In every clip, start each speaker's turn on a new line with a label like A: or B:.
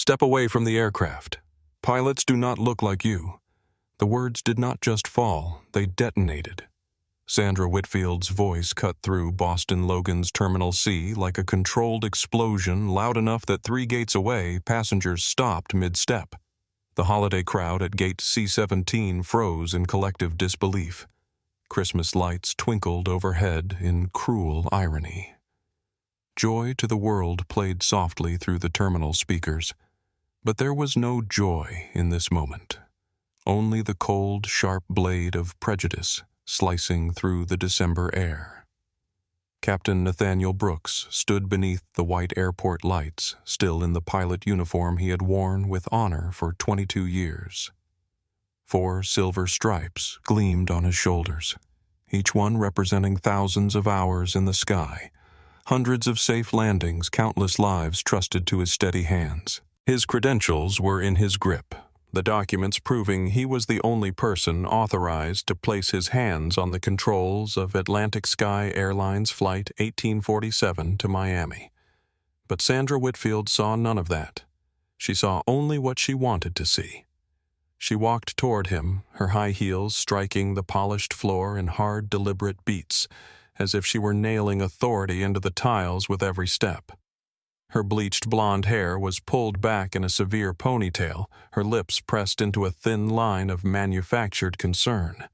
A: Step away from the aircraft. Pilots do not look like you. The words did not just fall, they detonated. Sandra Whitfield's voice cut through Boston Logan's Terminal C like a controlled explosion loud enough that 3 gates away, passengers stopped mid-step. The holiday crowd at gate C-17 froze in collective disbelief. Christmas lights twinkled overhead in cruel irony. Joy to the World played softly through the terminal speakers, but there was no joy in this moment. Only the cold, sharp blade of prejudice slicing through the December air. Captain Nathaniel Brooks stood beneath the white airport lights, still in the pilot uniform he had worn with honor for 22 years. 4 silver stripes gleamed on his shoulders, each one representing thousands of hours in the sky, hundreds of safe landings, countless lives trusted to his steady hands. His credentials were in his grip, the documents proving he was the only person authorized to place his hands on the controls of Atlantic Sky Airlines Flight 1847 to Miami. But Sandra Whitfield saw none of that. She saw only what she wanted to see. She walked toward him, her high heels striking the polished floor in hard, deliberate beats, as if she were nailing authority into the tiles with every step. Her bleached blonde hair was pulled back in a severe ponytail, her lips pressed into a thin line of manufactured concern.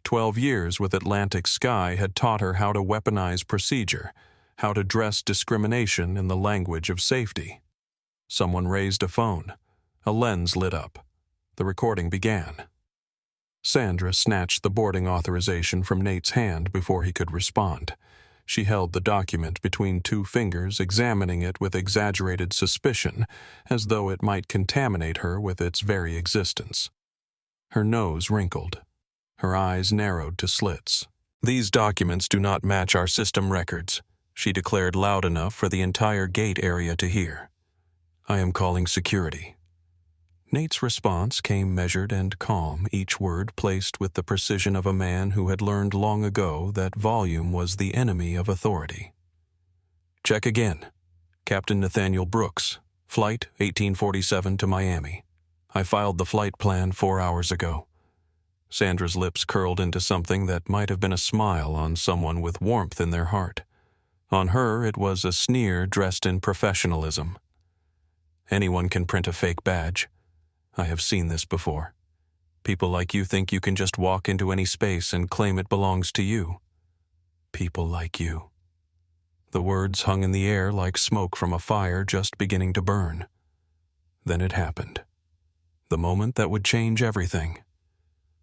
A: 12 years with Atlantic Sky had taught her how to weaponize procedure, how to dress discrimination in the language of safety. Someone raised a phone. A lens lit up. The recording began. Sandra snatched the boarding authorization from Nate's hand before he could respond. She held the document between 2 fingers, examining it with exaggerated suspicion, as though it might contaminate her with its very existence. Her nose wrinkled. Her eyes narrowed to slits. "These documents do not match our system records," she declared loud enough for the entire gate area to hear. "I am calling security." Nate's response came measured and calm, each word placed with the precision of a man who had learned long ago that volume was the enemy of authority. "Check again. Captain Nathaniel Brooks, Flight 1847 to Miami. I filed the flight plan 4 hours ago." Sandra's lips curled into something that might have been a smile on someone with warmth in their heart. On her, it was a sneer dressed in professionalism. "Anyone can print a fake badge. I have seen this before. People like you think you can just walk into any space and claim it belongs to you. People like you." The words hung in the air like smoke from a fire just beginning to burn. Then it happened. The moment that would change everything.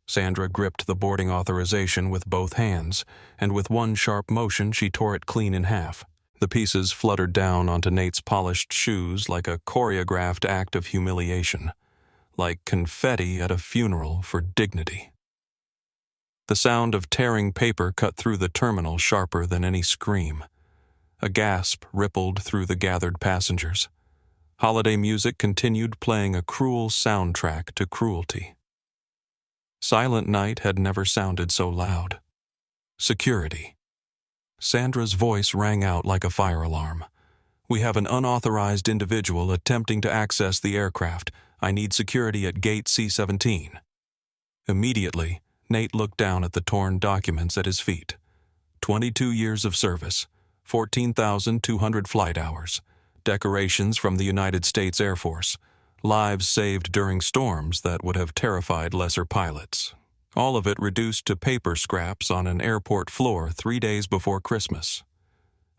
A: Sandra gripped the boarding authorization with both hands, and with one sharp motion she tore it clean in half. The pieces fluttered down onto Nate's polished shoes like a choreographed act of humiliation, like confetti at a funeral for dignity. The sound of tearing paper cut through the terminal sharper than any scream. A gasp rippled through the gathered passengers. Holiday music continued playing a cruel soundtrack to cruelty. Silent Night had never sounded so loud. Security. Sandra's voice rang out like a fire alarm. "We have an unauthorized individual attempting to access the aircraft. I need security at gate C-17. Immediately, Nate looked down at the torn documents at his feet. 22 years of service, 14,200 flight hours, decorations from the United States Air Force, lives saved during storms that would have terrified lesser pilots. All of it reduced to paper scraps on an airport floor 3 days before Christmas.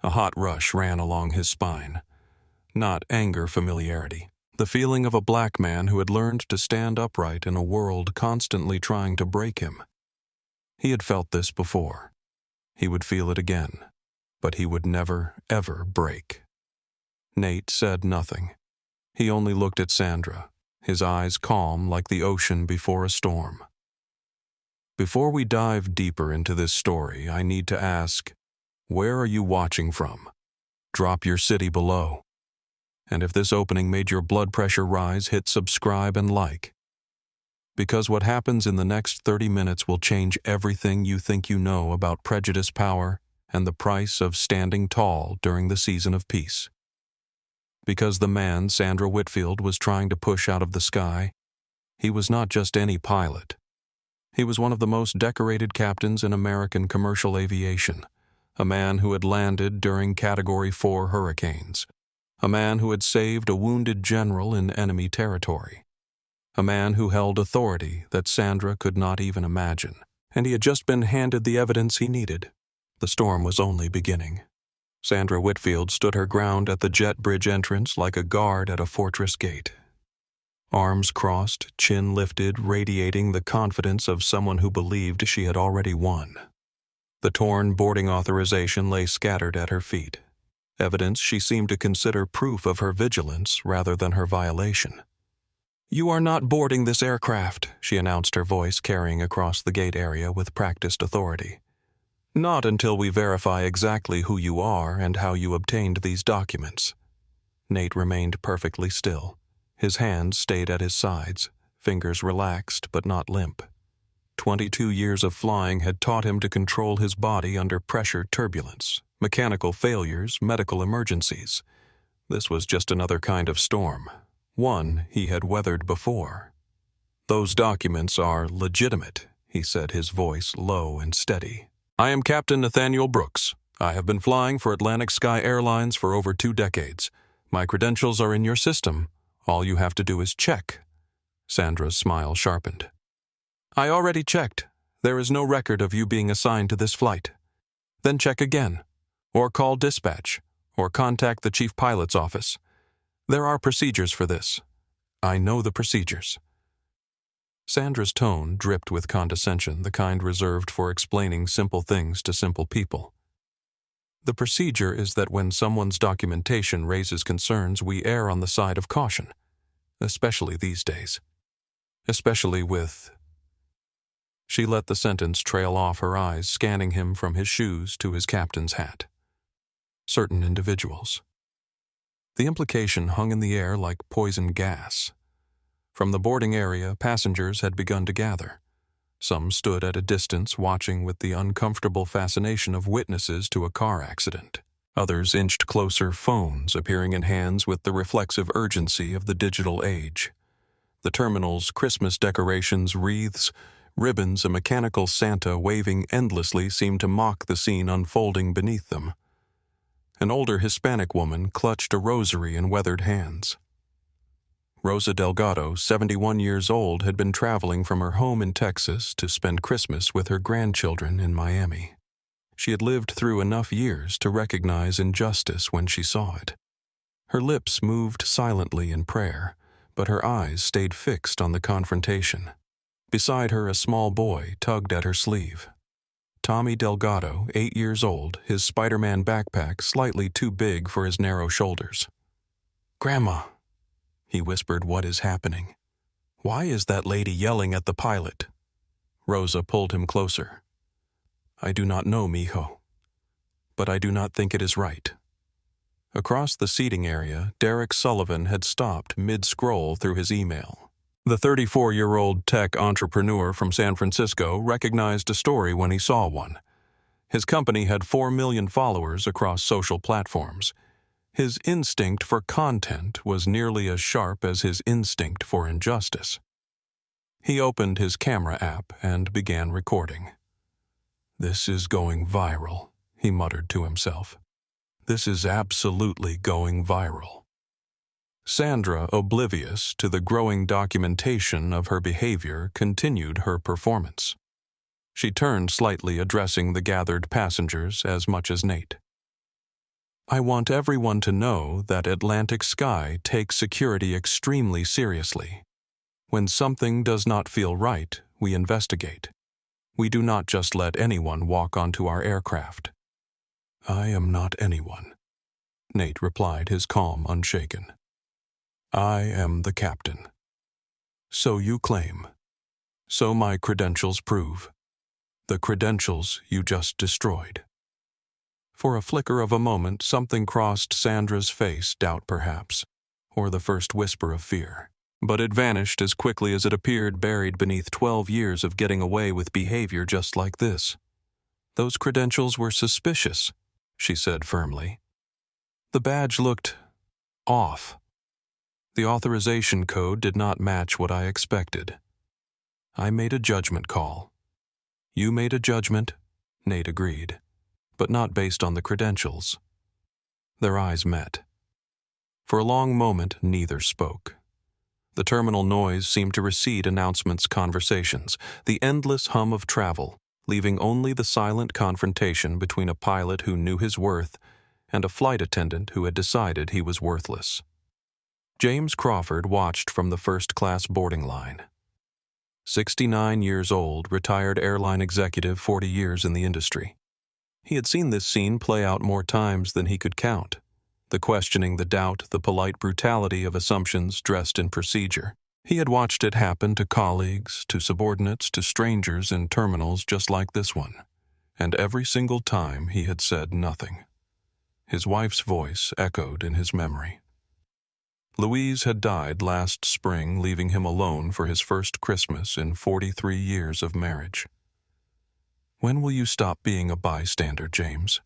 A: A hot rush ran along his spine. Not anger, familiarity. The feeling of a black man who had learned to stand upright in a world constantly trying to break him. He had felt this before. He would feel it again, but he would never, ever break. Nate said nothing. He only looked at Sandra, his eyes calm like the ocean before a storm. "Before we dive deeper into this story, I need to ask, where are you watching from? Drop your city below. And if this opening made your blood pressure rise, hit subscribe and like. Because what happens in the next 30 minutes will change everything you think you know about prejudice, power, and the price of standing tall during the season of peace. Because the man Sandra Whitfield was trying to push out of the sky, he was not just any pilot. He was one of the most decorated captains in American commercial aviation, a man who had landed during Category 4 hurricanes, a man who had saved a wounded general in enemy territory, a man who held authority that Sandra could not even imagine, and he had just been handed the evidence he needed. The storm was only beginning. Sandra Whitfield stood her ground at the jet bridge entrance like a guard at a fortress gate. Arms crossed, chin lifted, radiating the confidence of someone who believed she had already won. The torn boarding authorization lay scattered at her feet, evidence she seemed to consider proof of her vigilance rather than her violation. "You are not boarding this aircraft," she announced, her voice carrying across the gate area with practiced authority. "Not until we verify exactly who you are and how you obtained these documents." Nate remained perfectly still. His hands stayed at his sides, fingers relaxed but not limp. 22 years of flying had taught him to control his body under pressure turbulence, mechanical failures, medical emergencies. This was just another kind of storm, one he had weathered before. "Those documents are legitimate," he said, his voice low and steady. "I am Captain Nathaniel Brooks. I have been flying for Atlantic Sky Airlines for over 2 decades. My credentials are in your system. All you have to do is check." Sandra's smile sharpened. "I already checked. There is no record of you being assigned to this flight." "Then check again, or call dispatch, or contact the chief pilot's office. There are procedures for this." "I know the procedures." Sandra's tone dripped with condescension, the kind reserved for explaining simple things to simple people. "The procedure is that when someone's documentation raises concerns, we err on the side of caution, especially these days. Especially with—" She let the sentence trail off, her eyes scanning him from his shoes to his captain's hat. "Certain individuals." The implication hung in the air like poison gas. From the boarding area, passengers had begun to gather. Some stood at a distance, watching with the uncomfortable fascination of witnesses to a car accident. Others inched closer, phones appearing in hands with the reflexive urgency of the digital age. The terminal's Christmas decorations, wreaths, ribbons, a mechanical Santa waving endlessly seemed to mock the scene unfolding beneath them. An older Hispanic woman clutched a rosary in weathered hands. Rosa Delgado, 71 years old, had been traveling from her home in Texas to spend Christmas with her grandchildren in Miami. She had lived through enough years to recognize injustice when she saw it. Her lips moved silently in prayer, but her eyes stayed fixed on the confrontation. Beside her, a small boy tugged at her sleeve. Tommy Delgado, 8 years old, his Spider-Man backpack slightly too big for his narrow shoulders. "Grandma," he whispered, "what is happening? Why is that lady yelling at the pilot?" Rosa pulled him closer. "I do not know, mijo, but I do not think it is right." Across the seating area, Derek Sullivan had stopped mid-scroll through his email. The 34-year-old tech entrepreneur from San Francisco recognized a story when he saw one. His company had 4 million followers across social platforms. His instinct for content was nearly as sharp as his instinct for injustice. He opened his camera app and began recording. "This is going viral," he muttered to himself. "This is absolutely going viral." Sandra, oblivious to the growing documentation of her behavior, continued her performance. She turned slightly, addressing the gathered passengers as much as Nate. "I want everyone to know that Atlantic Sky takes security extremely seriously. When something does not feel right, we investigate. We do not just let anyone walk onto our aircraft." "I am not anyone," Nate replied, his calm unshaken. "I am the captain." "So you claim. So my credentials prove. The credentials you just destroyed." For a flicker of a moment, something crossed Sandra's face, doubt perhaps, or the first whisper of fear. But it vanished as quickly as it appeared, buried beneath 12 years of getting away with behavior just like this. "Those credentials were suspicious," she said firmly. "The badge looked off. The authorization code did not match what I expected. I made a judgment call. You made a judgment, Nate agreed, but not based on the credentials. Their eyes met. For a long moment, neither spoke. The terminal noise seemed to recede announcements, conversations, the endless hum of travel, leaving only the silent confrontation between a pilot who knew his worth and a flight attendant who had decided he was worthless. James Crawford watched from the first-class boarding line. 69 years old, retired airline executive, 40 years in the industry. He had seen this scene play out more times than he could count. The questioning, the doubt, the polite brutality of assumptions dressed in procedure. He had watched it happen to colleagues, to subordinates, to strangers in terminals just like this one. And every single time he had said nothing. His wife's voice echoed in his memory. Louise had died last spring, leaving him alone for his first Christmas in 43 years of marriage. "When will you stop being a bystander, James?"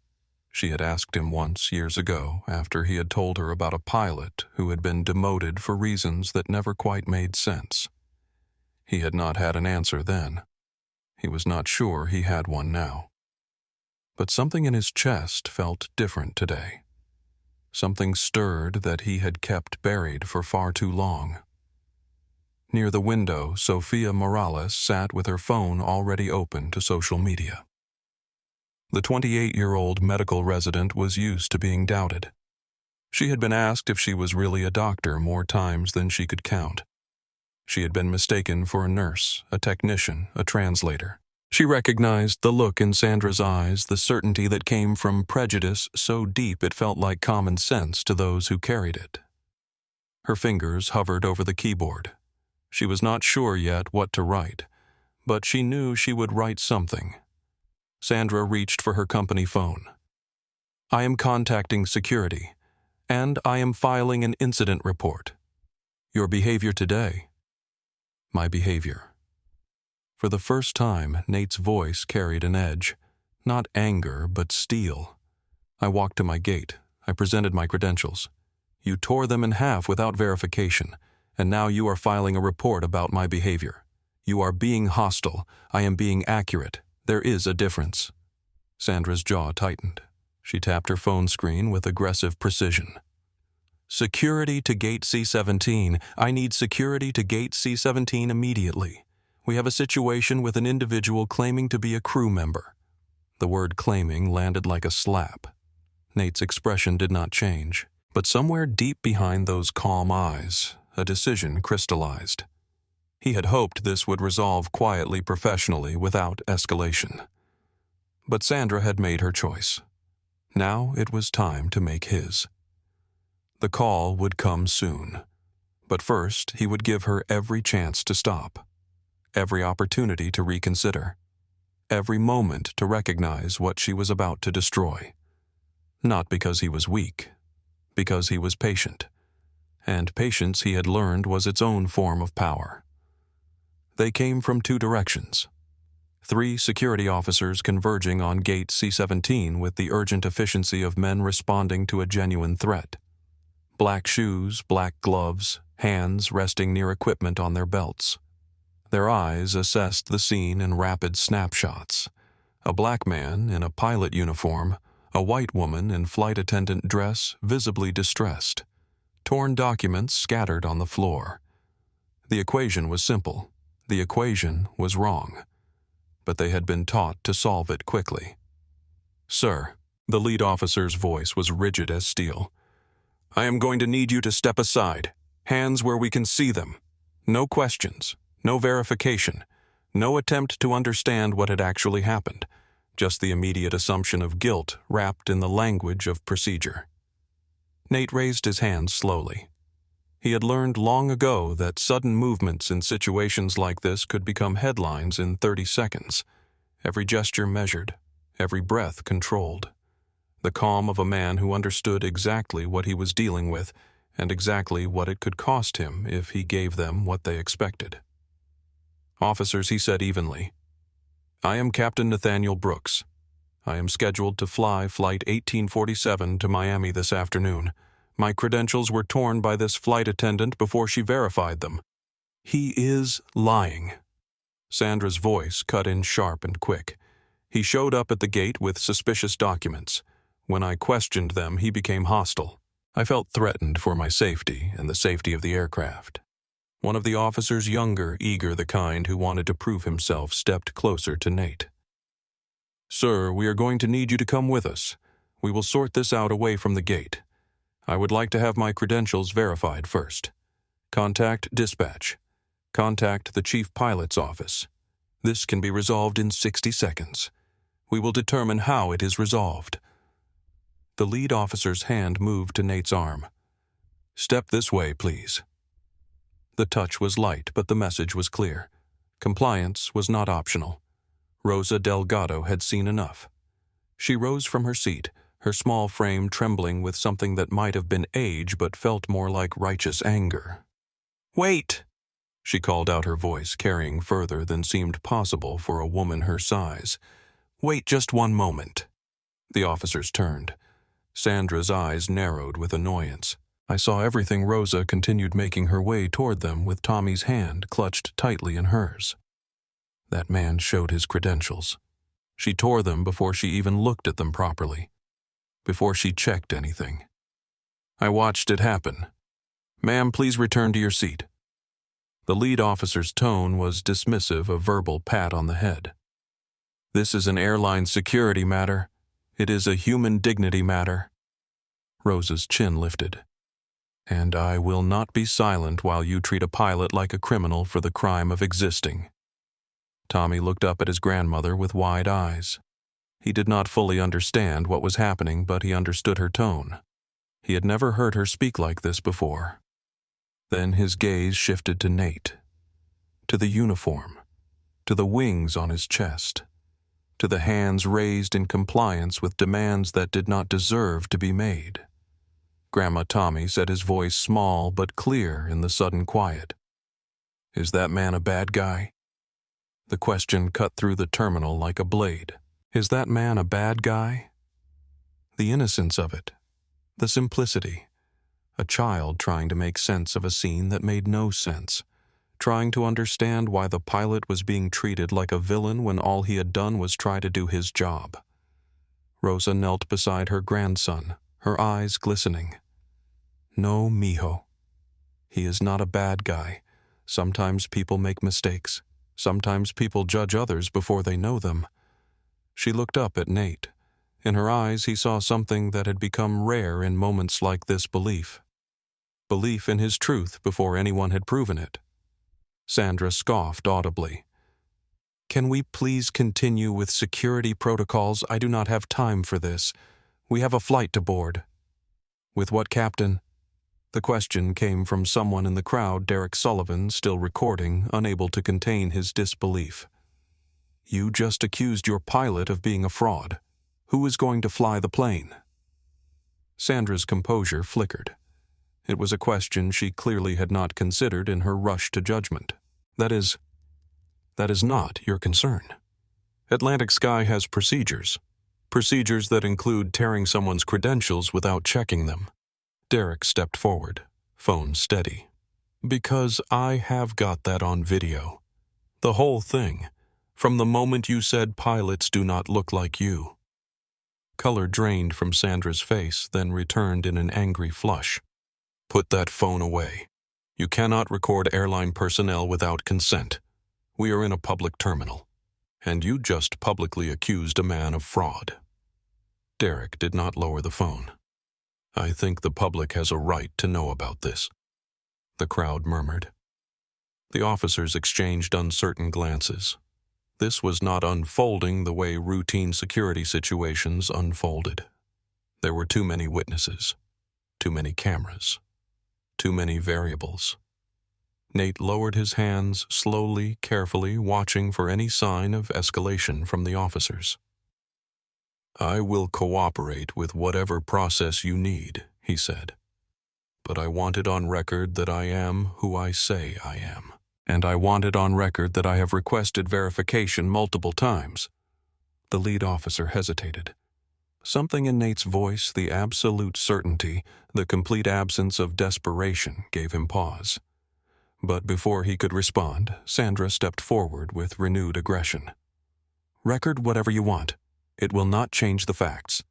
A: she had asked him once years ago after he had told her about a pilot who had been demoted for reasons that never quite made sense. He had not had an answer then. He was not sure he had one now. But something in his chest felt different today. Something stirred that he had kept buried for far too long. Near the window, Sofia Morales sat with her phone already open to social media. The 28-year-old medical resident was used to being doubted. She had been asked if she was really a doctor more times than she could count. She had been mistaken for a nurse, a technician, a translator. She recognized the look in Sandra's eyes, the certainty that came from prejudice so deep it felt like common sense to those who carried it. Her fingers hovered over the keyboard. She was not sure yet what to write, but she knew she would write something. Sandra reached for her company phone. "I am contacting security, and I am filing an incident report. Your behavior today." My behavior. For the first time, Nate's voice carried an edge. Not anger, but steel. I walked to my gate. I presented my credentials. "You tore them in half without verification, and now you are filing a report about my behavior. You are being hostile. I am being accurate. There is a difference." Sandra's jaw tightened. She tapped her phone screen with aggressive precision. "Security to Gate C-17. I need security to Gate C-17 immediately. We have a situation with an individual claiming to be a crew member." The word claiming landed like a slap. Nate's expression did not change, but somewhere deep behind those calm eyes, a decision crystallized. He had hoped this would resolve quietly, professionally, without escalation. But Sandra had made her choice. Now it was time to make his. The call would come soon, but first he would give her every chance to stop. Every opportunity to reconsider, every moment to recognize what she was about to destroy. Not because he was weak, because he was patient. And patience, he had learned, was its own form of power. They came from two directions. 3 security officers converging on Gate C-17 with the urgent efficiency of men responding to a genuine threat. Black shoes, black gloves, hands resting near equipment on their belts. Their eyes assessed the scene in rapid snapshots. A black man in a pilot uniform, a white woman in flight attendant dress, visibly distressed. Torn documents scattered on the floor. The equation was simple. The equation was wrong. But they had been taught to solve it quickly. "Sir," the lead officer's voice was rigid as steel. "I am going to need you to step aside. Hands where we can see them. No questions. No verification, no attempt to understand what had actually happened, just the immediate assumption of guilt wrapped in the language of procedure." Nate raised his hands slowly. He had learned long ago that sudden movements in situations like this could become headlines in 30 seconds, every gesture measured, every breath controlled. The calm of a man who understood exactly what he was dealing with and exactly what it could cost him if he gave them what they expected. "Officers," he said evenly, "I am Captain Nathaniel Brooks. I am scheduled to fly Flight 1847 to Miami this afternoon. My credentials were torn by this flight attendant before she verified them. He is lying. Sandra's voice cut in sharp and quick. He showed up at the gate with suspicious documents. When I questioned them, he became hostile. I felt threatened for my safety and the safety of the aircraft. One of the officers, younger, eager, the kind who wanted to prove himself, stepped closer to Nate. "Sir, we are going to need you to come with us. We will sort this out away from the gate. I would like to have my credentials verified first. Contact dispatch. Contact the chief pilot's office. This can be resolved in 60 seconds. We will determine how it is resolved." The lead officer's hand moved to Nate's arm. "Step this way, please." The touch was light, but the message was clear. Compliance was not optional. Rosa Delgado had seen enough. She rose from her seat, her small frame trembling with something that might have been age but felt more like righteous anger. "Wait!" She called out, her voice carrying further than seemed possible for a woman her size. "Wait just one moment." The officers turned. Sandra's eyes narrowed with annoyance. I saw everything. Rosa continued making her way toward them with Tommy's hand clutched tightly in hers. That man showed his credentials. She tore them before she even looked at them properly, before she checked anything. I watched it happen. "Ma'am, please return to your seat." The lead officer's tone was dismissive, a verbal pat on the head. "This is an airline security matter. It is a human dignity matter." Rosa's chin lifted. "And I will not be silent while you treat a pilot like a criminal for the crime of existing." Tommy looked up at his grandmother with wide eyes. He did not fully understand what was happening, but he understood her tone. He had never heard her speak like this before. Then his gaze shifted to Nate, to the uniform, to the wings on his chest, to the hands raised in compliance with demands that did not deserve to be made. Grandma Tommy said, his voice small but clear in the sudden quiet. "Is that man a bad guy?" The question cut through the terminal like a blade. Is that man a bad guy? The innocence of it, the simplicity. A child trying to make sense of a scene that made no sense, trying to understand why the pilot was being treated like a villain when all he had done was try to do his job. Rosa knelt beside her grandson, her eyes glistening. "No, mijo. He is not a bad guy. Sometimes people make mistakes. Sometimes people judge others before they know them." She looked up at Nate. In her eyes he saw something that had become rare in moments like this: belief. Belief in his truth before anyone had proven it. Sandra scoffed audibly. "Can we please continue with security protocols? I do not have time for this. We have a flight to board." "With what captain?" The question came from someone in the crowd, Derek Sullivan, still recording, unable to contain his disbelief. "You just accused your pilot of being a fraud. Who is going to fly the plane?" Sandra's composure flickered. It was a question she clearly had not considered in her rush to judgment. That is not your concern. Atlantic Sky has procedures. Procedures that include tearing someone's credentials without checking them. Derek stepped forward, phone steady. "Because I have got that on video. The whole thing. From the moment you said pilots do not look like you." Color drained from Sandra's face, then returned in an angry flush. "Put that phone away. You cannot record airline personnel without consent. We are in a public terminal. And you just publicly accused a man of fraud." Derek did not lower the phone. "I think the public has a right to know about this," the crowd murmured. The officers exchanged uncertain glances. This was not unfolding the way routine security situations unfolded. There were too many witnesses, too many cameras, too many variables. Nate lowered his hands slowly, carefully, watching for any sign of escalation from the officers. "I will cooperate with whatever process you need," he said. "But I want it on record that I am who I say I am. And I want it on record that I have requested verification multiple times." The lead officer hesitated. Something in Nate's voice, the absolute certainty, the complete absence of desperation, gave him pause. But before he could respond, Sandra stepped forward with renewed aggression. "Record whatever you want. It will not change the facts.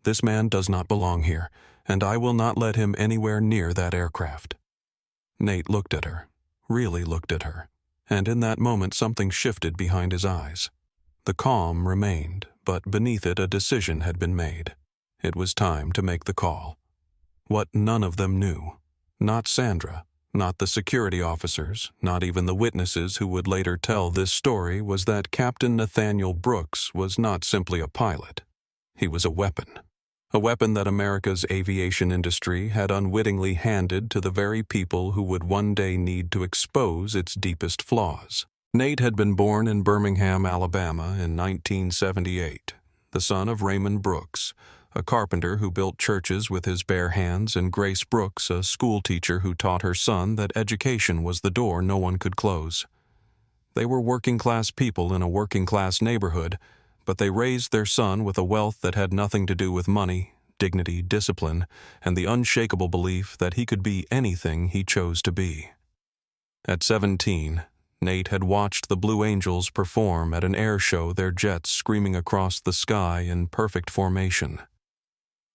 A: This man does not belong here, and I will not let him anywhere near that aircraft." Nate looked at her, really looked at her, and in that moment something shifted behind his eyes. The calm remained, but beneath it a decision had been made. It was time to make the call. What none of them knew, not Sandra, not the security officers, not even the witnesses who would later tell this story, was that Captain Nathaniel Brooks was not simply a pilot. He was a weapon that America's aviation industry had unwittingly handed to the very people who would one day need to expose its deepest flaws. Nate had been born in Birmingham, Alabama in 1978, the son of Raymond Brooks, a carpenter who built churches with his bare hands, and Grace Brooks, a schoolteacher who taught her son that education was the door no one could close. They were working-class people in a working-class neighborhood, but they raised their son with a wealth that had nothing to do with money, dignity, discipline, and the unshakable belief that he could be anything he chose to be. At 17, Nate had watched the Blue Angels perform at an air show, their jets screaming across the sky in perfect formation.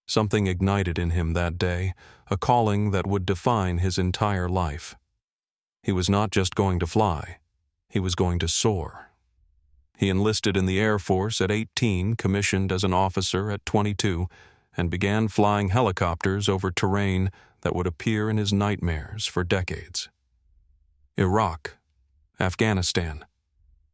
A: Something ignited in him that day, a calling that would define his entire life. He was not just going to fly, he was going to soar. He enlisted in the Air Force at 18, commissioned as an officer at 22, and began flying helicopters over terrain that would appear in his nightmares for decades. Iraq, Afghanistan,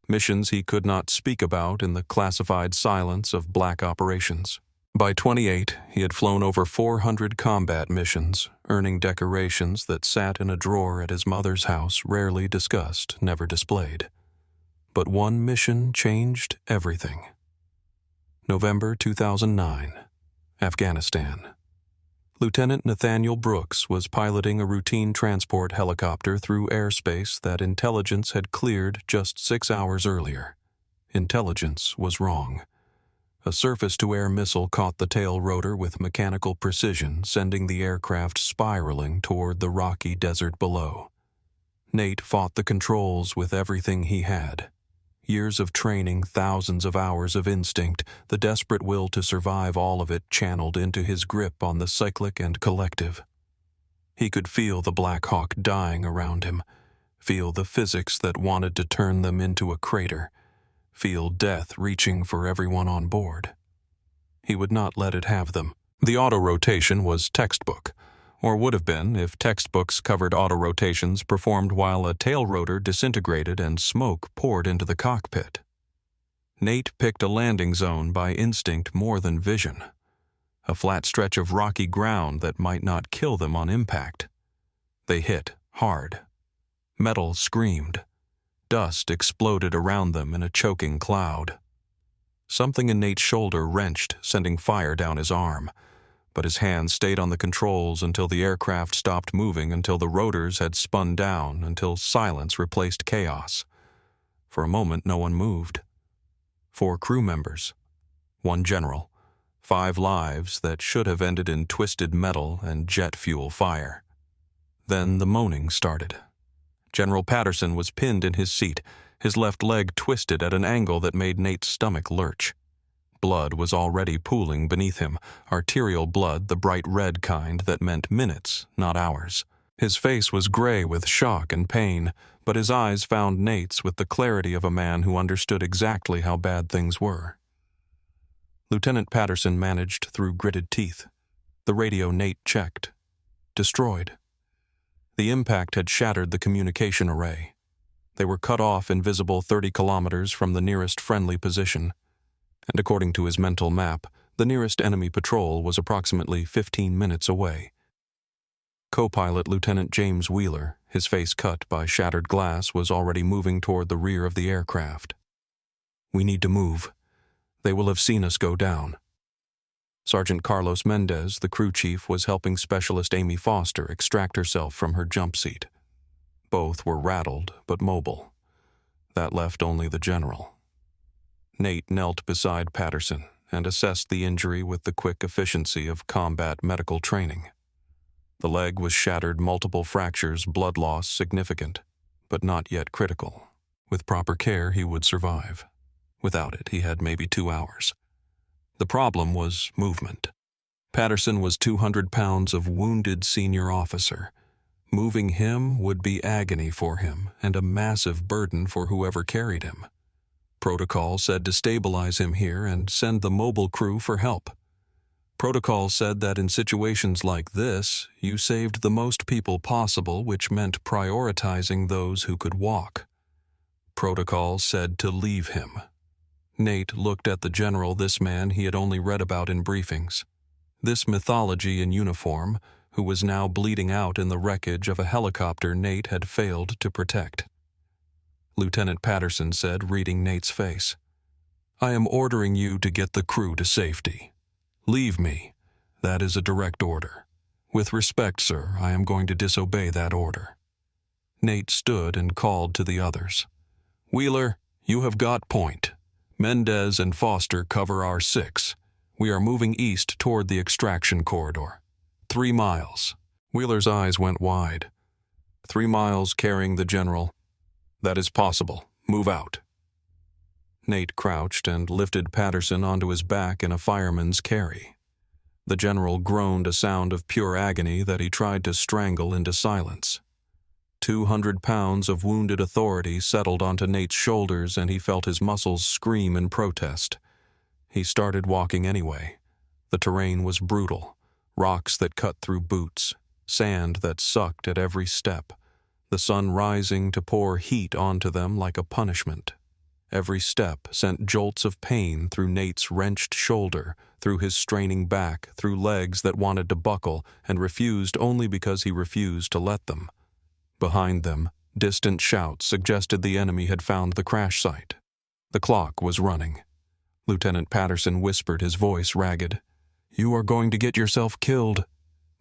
A: missions he could not speak about in the classified silence of black operations. By 28, he had flown over 400 combat missions, earning decorations that sat in a drawer at his mother's house, rarely discussed, never displayed. But one mission changed everything. November 2009, Afghanistan. Lieutenant Nathaniel Brooks was piloting a routine transport helicopter through airspace that intelligence had cleared just 6 hours earlier. Intelligence was wrong. A surface-to-air missile caught the tail rotor with mechanical precision, sending the aircraft spiraling toward the rocky desert below. Nate fought the controls with everything he had. Years of training, thousands of hours of instinct, the desperate will to survive, all of it channeled into his grip on the cyclic and collective. He could feel the Black Hawk dying around him, feel the physics that wanted to turn them into a crater, feel death reaching for everyone on board. He would not let it have them. The auto-rotation was textbook, or would have been if textbooks covered auto-rotations performed while a tail rotor disintegrated and smoke poured into the cockpit. Nate picked a landing zone by instinct more than vision, a flat stretch of rocky ground that might not kill them on impact. They hit hard. Metal screamed. Dust exploded around them in a choking cloud. Something in Nate's shoulder wrenched, sending fire down his arm. But his hand stayed on the controls until the aircraft stopped moving, until the rotors had spun down, until silence replaced chaos. For a moment, no one moved. 4 crew members, 1 general, 5 lives that should have ended in twisted metal and jet fuel fire. Then the moaning started. General Patterson was pinned in his seat, his left leg twisted at an angle that made Nate's stomach lurch. Blood was already pooling beneath him, arterial blood, the bright red kind that meant minutes, not hours. His face was gray with shock and pain, but his eyes found Nate's with the clarity of a man who understood exactly how bad things were. Lieutenant Patterson managed through gritted teeth. The radio Nate checked. Destroyed. The impact had shattered the communication array. They were cut off invisible 30 kilometers from the nearest friendly position, and according to his mental map, the nearest enemy patrol was approximately 15 minutes away. Co-pilot Lieutenant James Wheeler, his face cut by shattered glass, was already moving toward the rear of the aircraft. "We need to move. They will have seen us go down." Sergeant Carlos Mendez, the crew chief, was helping Specialist Amy Foster extract herself from her jump seat. Both were rattled but mobile. That left only the general. Nate knelt beside Patterson, and assessed the injury with the quick efficiency of combat medical training. The leg was shattered, multiple fractures, blood loss significant, but not yet critical. With proper care, he would survive. Without it, he had maybe 2 hours. The problem was movement. Patterson was 200 pounds of wounded senior officer. Moving him would be agony for him and a massive burden for whoever carried him. Protocol said to stabilize him here and send the mobile crew for help. Protocol said that in situations like this, you saved the most people possible, which meant prioritizing those who could walk. Protocol said to leave him. Nate looked at the general, this man he had only read about in briefings. This mythology in uniform, who was now bleeding out in the wreckage of a helicopter Nate had failed to protect. Lieutenant Patterson said, reading Nate's face, "I am ordering you to get the crew to safety. Leave me. That is a direct order. With respect, sir, I am going to disobey that order." Nate stood and called to the others. "Wheeler, you have got point. Mendez and Foster cover our 6. We are moving east toward the extraction corridor. 3 miles. Wheeler's eyes went wide. 3 miles carrying the general. That is possible. Move out. Nate crouched and lifted Patterson onto his back in a fireman's carry. The general groaned a sound of pure agony that he tried to strangle into silence. 200 pounds of wounded authority settled onto Nate's shoulders, and he felt his muscles scream in protest. He started walking anyway. The terrain was brutal. Rocks that cut through boots, sand that sucked at every step, the sun rising to pour heat onto them like a punishment. Every step sent jolts of pain through Nate's wrenched shoulder, through his straining back, through legs that wanted to buckle and refused only because he refused to let them. Behind them, distant shouts suggested the enemy had found the crash site. The clock was running. Lieutenant Patterson whispered, his voice ragged. "You are going to get yourself killed.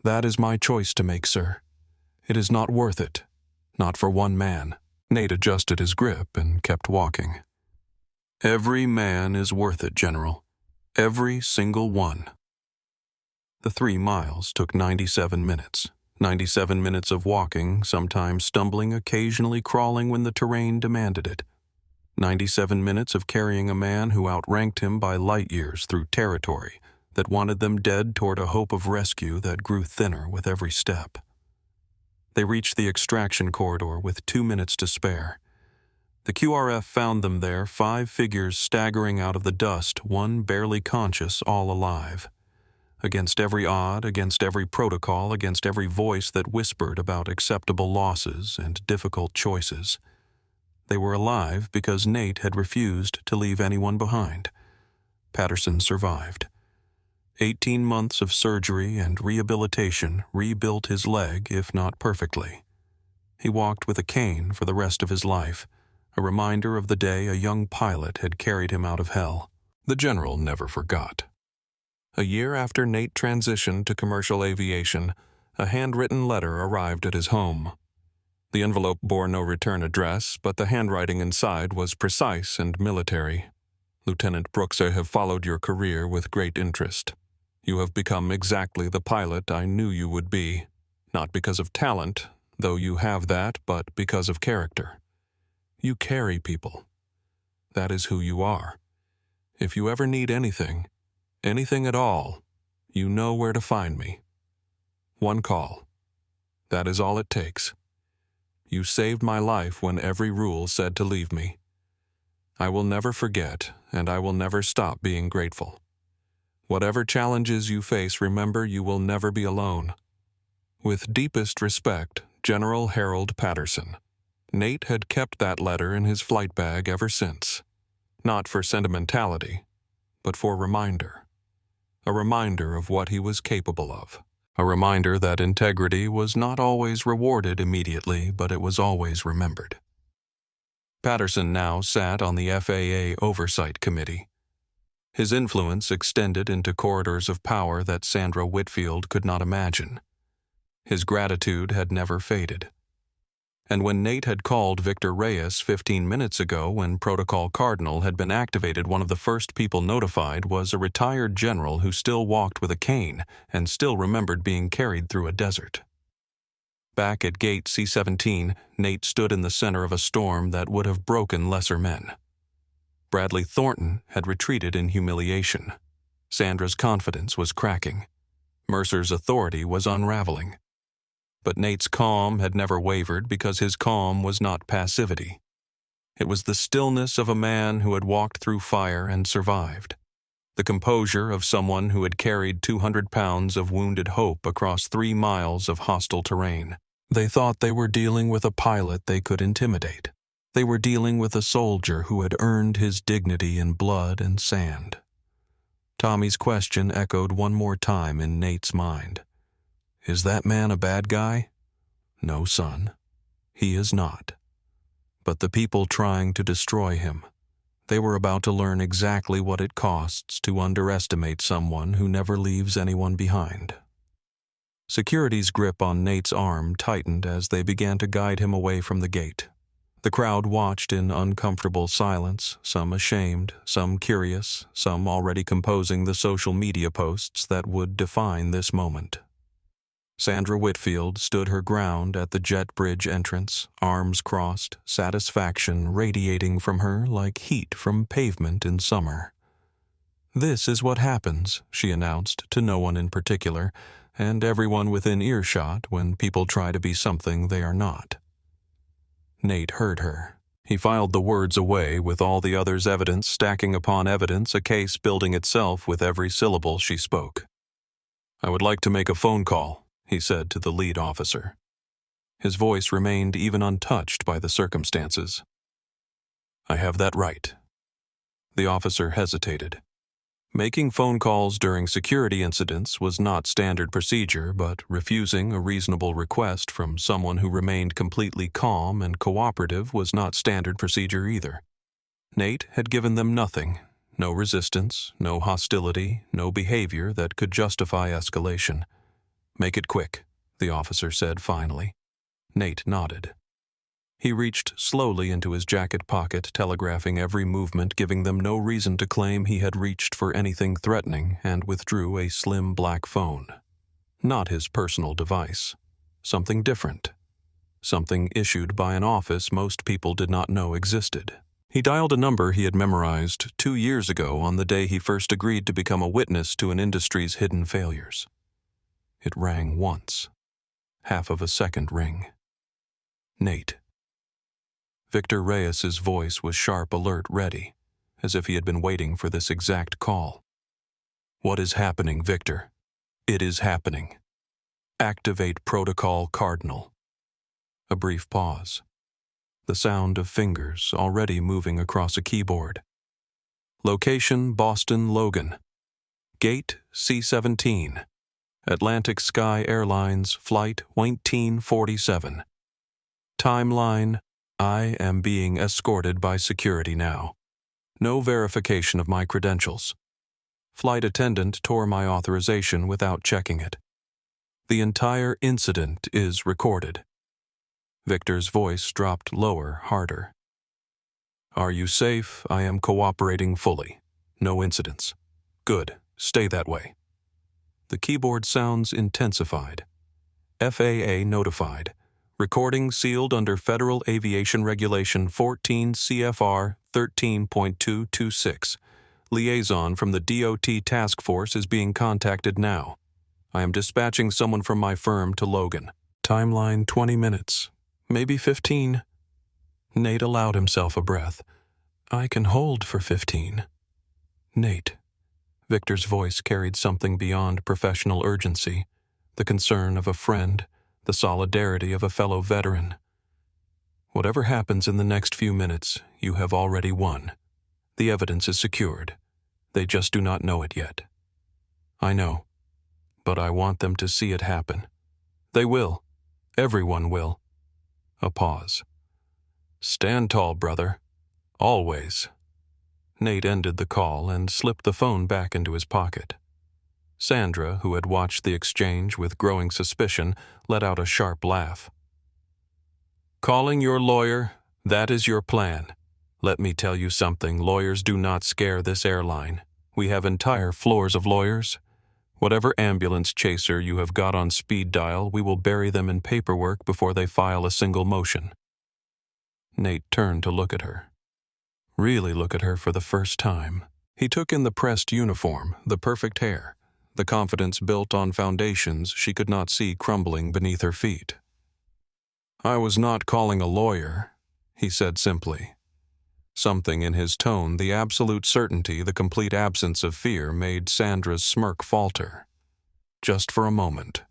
A: That is my choice to make, sir. It is not worth it. Not for one man." Nate adjusted his grip and kept walking. "Every man is worth it, General. Every single one." The 3 miles took 97 minutes. 97 minutes of walking, sometimes stumbling, occasionally crawling when the terrain demanded it. 97 minutes of carrying a man who outranked him by light years through territory that wanted them dead toward a hope of rescue that grew thinner with every step. They reached the extraction corridor with 2 minutes to spare. The QRF found them there, 5 figures staggering out of the dust, one barely conscious, all alive. Against every odd, against every protocol, against every voice that whispered about acceptable losses and difficult choices. They were alive because Nate had refused to leave anyone behind. Patterson survived. 18 months of surgery and rehabilitation rebuilt his leg, if not perfectly. He walked with a cane for the rest of his life, a reminder of the day a young pilot had carried him out of hell. The general never forgot. A year after Nate transitioned to commercial aviation, a handwritten letter arrived at his home. The envelope bore no return address, but the handwriting inside was precise and military. "Lieutenant Brooks, I have followed your career with great interest. You have become exactly the pilot I knew you would be, not because of talent, though you have that, but because of character. You carry people. That is who you are. If you ever need anything at all, you know where to find me. One call. That is all it takes. You saved my life when every rule said to leave me. I will never forget, and I will never stop being grateful. Whatever challenges you face, remember you will never be alone. With deepest respect, General Harold Patterson." Nate had kept that letter in his flight bag ever since. Not for sentimentality, but for reminder. A reminder of what he was capable of. A reminder that integrity was not always rewarded immediately, but it was always remembered. Patterson now sat on the FAA Oversight Committee. His influence extended into corridors of power that Sandra Whitfield could not imagine. His gratitude had never faded. And when Nate had called Victor Reyes 15 minutes ago when Protocol Cardinal had been activated, one of the first people notified was a retired general who still walked with a cane and still remembered being carried through a desert. Back at Gate C-17, Nate stood in the center of a storm that would have broken lesser men. Bradley Thornton had retreated in humiliation. Sandra's confidence was cracking. Mercer's authority was unraveling. But Nate's calm had never wavered because his calm was not passivity. It was the stillness of a man who had walked through fire and survived. The composure of someone who had carried 200 pounds of wounded hope across 3 miles of hostile terrain. They thought they were dealing with a pilot they could intimidate. They were dealing with a soldier who had earned his dignity in blood and sand. Tommy's question echoed one more time in Nate's mind. Is that man a bad guy? No, son. He is not. But the people trying to destroy him, they were about to learn exactly what it costs to underestimate someone who never leaves anyone behind. Security's grip on Nate's arm tightened as they began to guide him away from the gate. The crowd watched in uncomfortable silence, some ashamed, some curious, some already composing the social media posts that would define this moment. Sandra Whitfield stood her ground at the jet bridge entrance, arms crossed, satisfaction radiating from her like heat from pavement in summer. This is what happens, she announced to no one in particular, and everyone within earshot when people try to be something they are not. Nate heard her. He filed the words away with all the others' evidence stacking upon evidence, a case building itself with every syllable she spoke. I would like to make a phone call, he said to the lead officer. His voice remained even untouched by the circumstances. I have that right. The officer hesitated. Making phone calls during security incidents was not standard procedure, but refusing a reasonable request from someone who remained completely calm and cooperative was not standard procedure either. Nate had given them nothing, no resistance, no hostility, no behavior that could justify escalation. Make it quick, the officer said finally. Nate nodded. He reached slowly into his jacket pocket, telegraphing every movement, giving them no reason to claim he had reached for anything threatening, and withdrew a slim black phone. Not his personal device. Something different. Something issued by an office most people did not know existed. He dialed a number he had memorized 2 years ago on the day he first agreed to become a witness to an industry's hidden failures. It rang once. Half of a second ring. Nate. Victor Reyes's voice was sharp, alert, ready, as if he had been waiting for this exact call. What is happening, Victor? It is happening. Activate Protocol Cardinal. A brief pause. The sound of fingers already moving across a keyboard. Location Boston Logan. Gate C-17. Atlantic Sky Airlines Flight 1947. Timeline: I am being escorted by security now. No verification of my credentials. Flight attendant tore my authorization without checking it. The entire incident is recorded. Victor's voice dropped lower, harder. Are you safe? I am cooperating fully. No incidents. Good. Stay that way. The keyboard sounds intensified. FAA notified. Recording sealed under Federal Aviation Regulation 14 CFR 13.226. Liaison from the DOT Task Force is being contacted now. I am dispatching someone from my firm to Logan. Timeline 20 minutes. Maybe 15. Nate allowed himself a breath. I can hold for 15. Nate. Victor's voice carried something beyond professional urgency, the concern of a friend, the solidarity of a fellow veteran. Whatever happens in the next few minutes, you have already won. The evidence is secured. They just do not know it yet. I know, but I want them to see it happen. They will. Everyone will. A pause. Stand tall, brother. Always. Nate ended the call and slipped the phone back into his pocket. Sandra, who had watched the exchange with growing suspicion, let out a sharp laugh. Calling your lawyer, that is your plan. Let me tell you something, lawyers do not scare this airline. We have entire floors of lawyers. Whatever ambulance chaser you have got on speed dial, we will bury them in paperwork before they file a single motion. Nate turned to look at her. Really look at her for the first time. He took in the pressed uniform, the perfect hair, the confidence built on foundations she could not see crumbling beneath her feet. I was not calling a lawyer, he said simply. Something in his tone, the absolute certainty, the complete absence of fear, made Sandra's smirk falter. Just for a moment.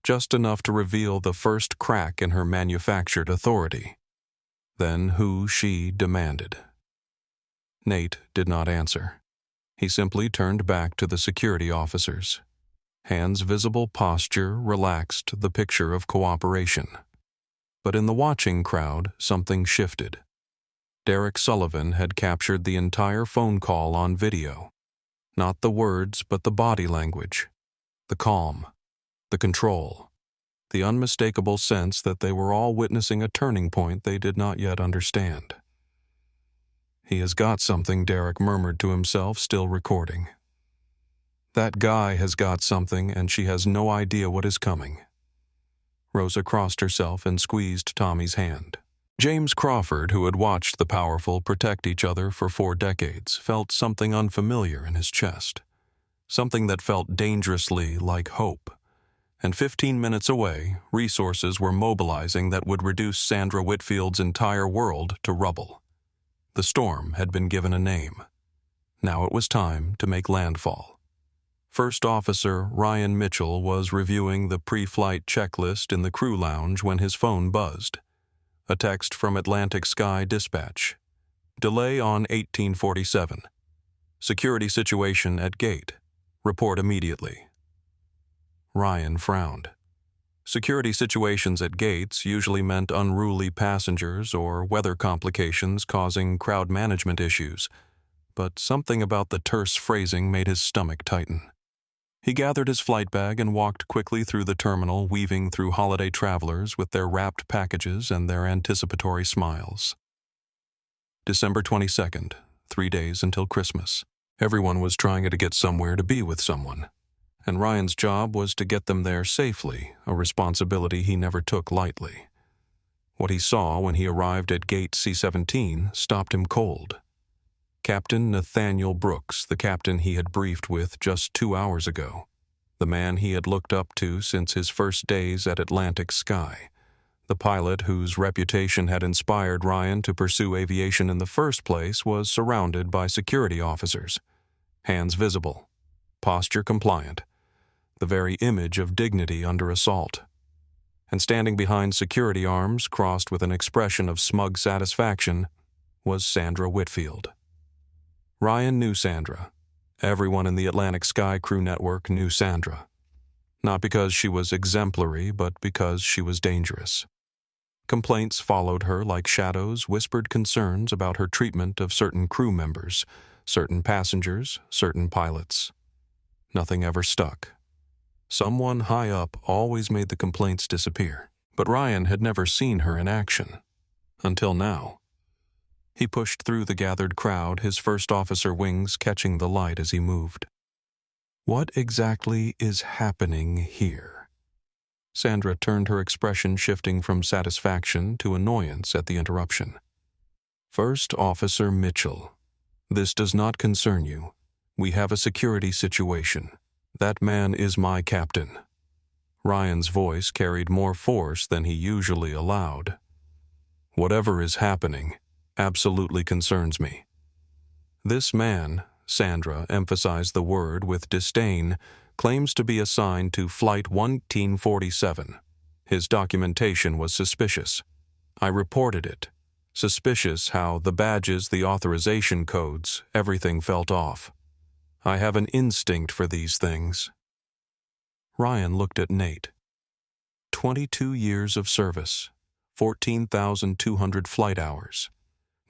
A: Just enough to reveal the first crack in her manufactured authority. Then who she demanded. Nate did not answer. He simply turned back to the security officers. Hands' visible posture relaxed the picture of cooperation. But in the watching crowd, something shifted. Derek Sullivan had captured the entire phone call on video. Not the words, but the body language. The calm. The control. The unmistakable sense that they were all witnessing a turning point they did not yet understand. He has got something, Derek murmured to himself, still recording. That guy has got something, and she has no idea what is coming. Rosa crossed herself and squeezed Tommy's hand. James Crawford, who had watched the powerful protect each other for 4 decades, felt something unfamiliar in his chest. Something that felt dangerously like hope. And 15 minutes away, resources were mobilizing that would reduce Sandra Whitfield's entire world to rubble. The storm had been given a name. Now it was time to make landfall. First Officer Ryan Mitchell was reviewing the pre-flight checklist in the crew lounge when his phone buzzed. A text from Atlantic Sky Dispatch. Delay on 1847. Security situation at gate. Report immediately. Ryan frowned. Security situations at gates usually meant unruly passengers or weather complications causing crowd management issues, but something about the terse phrasing made his stomach tighten. He gathered his flight bag and walked quickly through the terminal, weaving through holiday travelers with their wrapped packages and their anticipatory smiles. December 22nd, 3 days until Christmas. Everyone was trying to get somewhere to be with someone, and Ryan's job was to get them there safely, a responsibility he never took lightly. What he saw when he arrived at gate C-17 stopped him cold. Captain Nathaniel Brooks, the captain he had briefed with just 2 hours ago. The man he had looked up to since his first days at Atlantic Sky. The pilot whose reputation had inspired Ryan to pursue aviation in the first place was surrounded by security officers. Hands visible. Posture compliant. The very image of dignity under assault. And standing behind security arms, crossed with an expression of smug satisfaction, was Sandra Whitfield. Ryan knew Sandra. Everyone in the Atlantic Sky crew network knew Sandra. Not because she was exemplary, but because she was dangerous. Complaints followed her like shadows, whispered concerns about her treatment of certain crew members, certain passengers, certain pilots. Nothing ever stuck. Someone high up always made the complaints disappear, but Ryan had never seen her in action. Until now. He pushed through the gathered crowd, his first officer wings catching the light as he moved. What exactly is happening here? Sandra turned, her expression shifting from satisfaction to annoyance at the interruption. First Officer Mitchell, this does not concern you. We have a security situation. That man is my captain. Ryan's voice carried more force than he usually allowed. Whatever is happening absolutely concerns me. This man, Sandra emphasized the word with disdain, claims to be assigned to Flight 1847. His documentation was suspicious. I reported it. Suspicious how the badges, the authorization codes, everything felt off. I have an instinct for these things. Ryan looked at Nate. 22 years of service, 14,200 flight hours.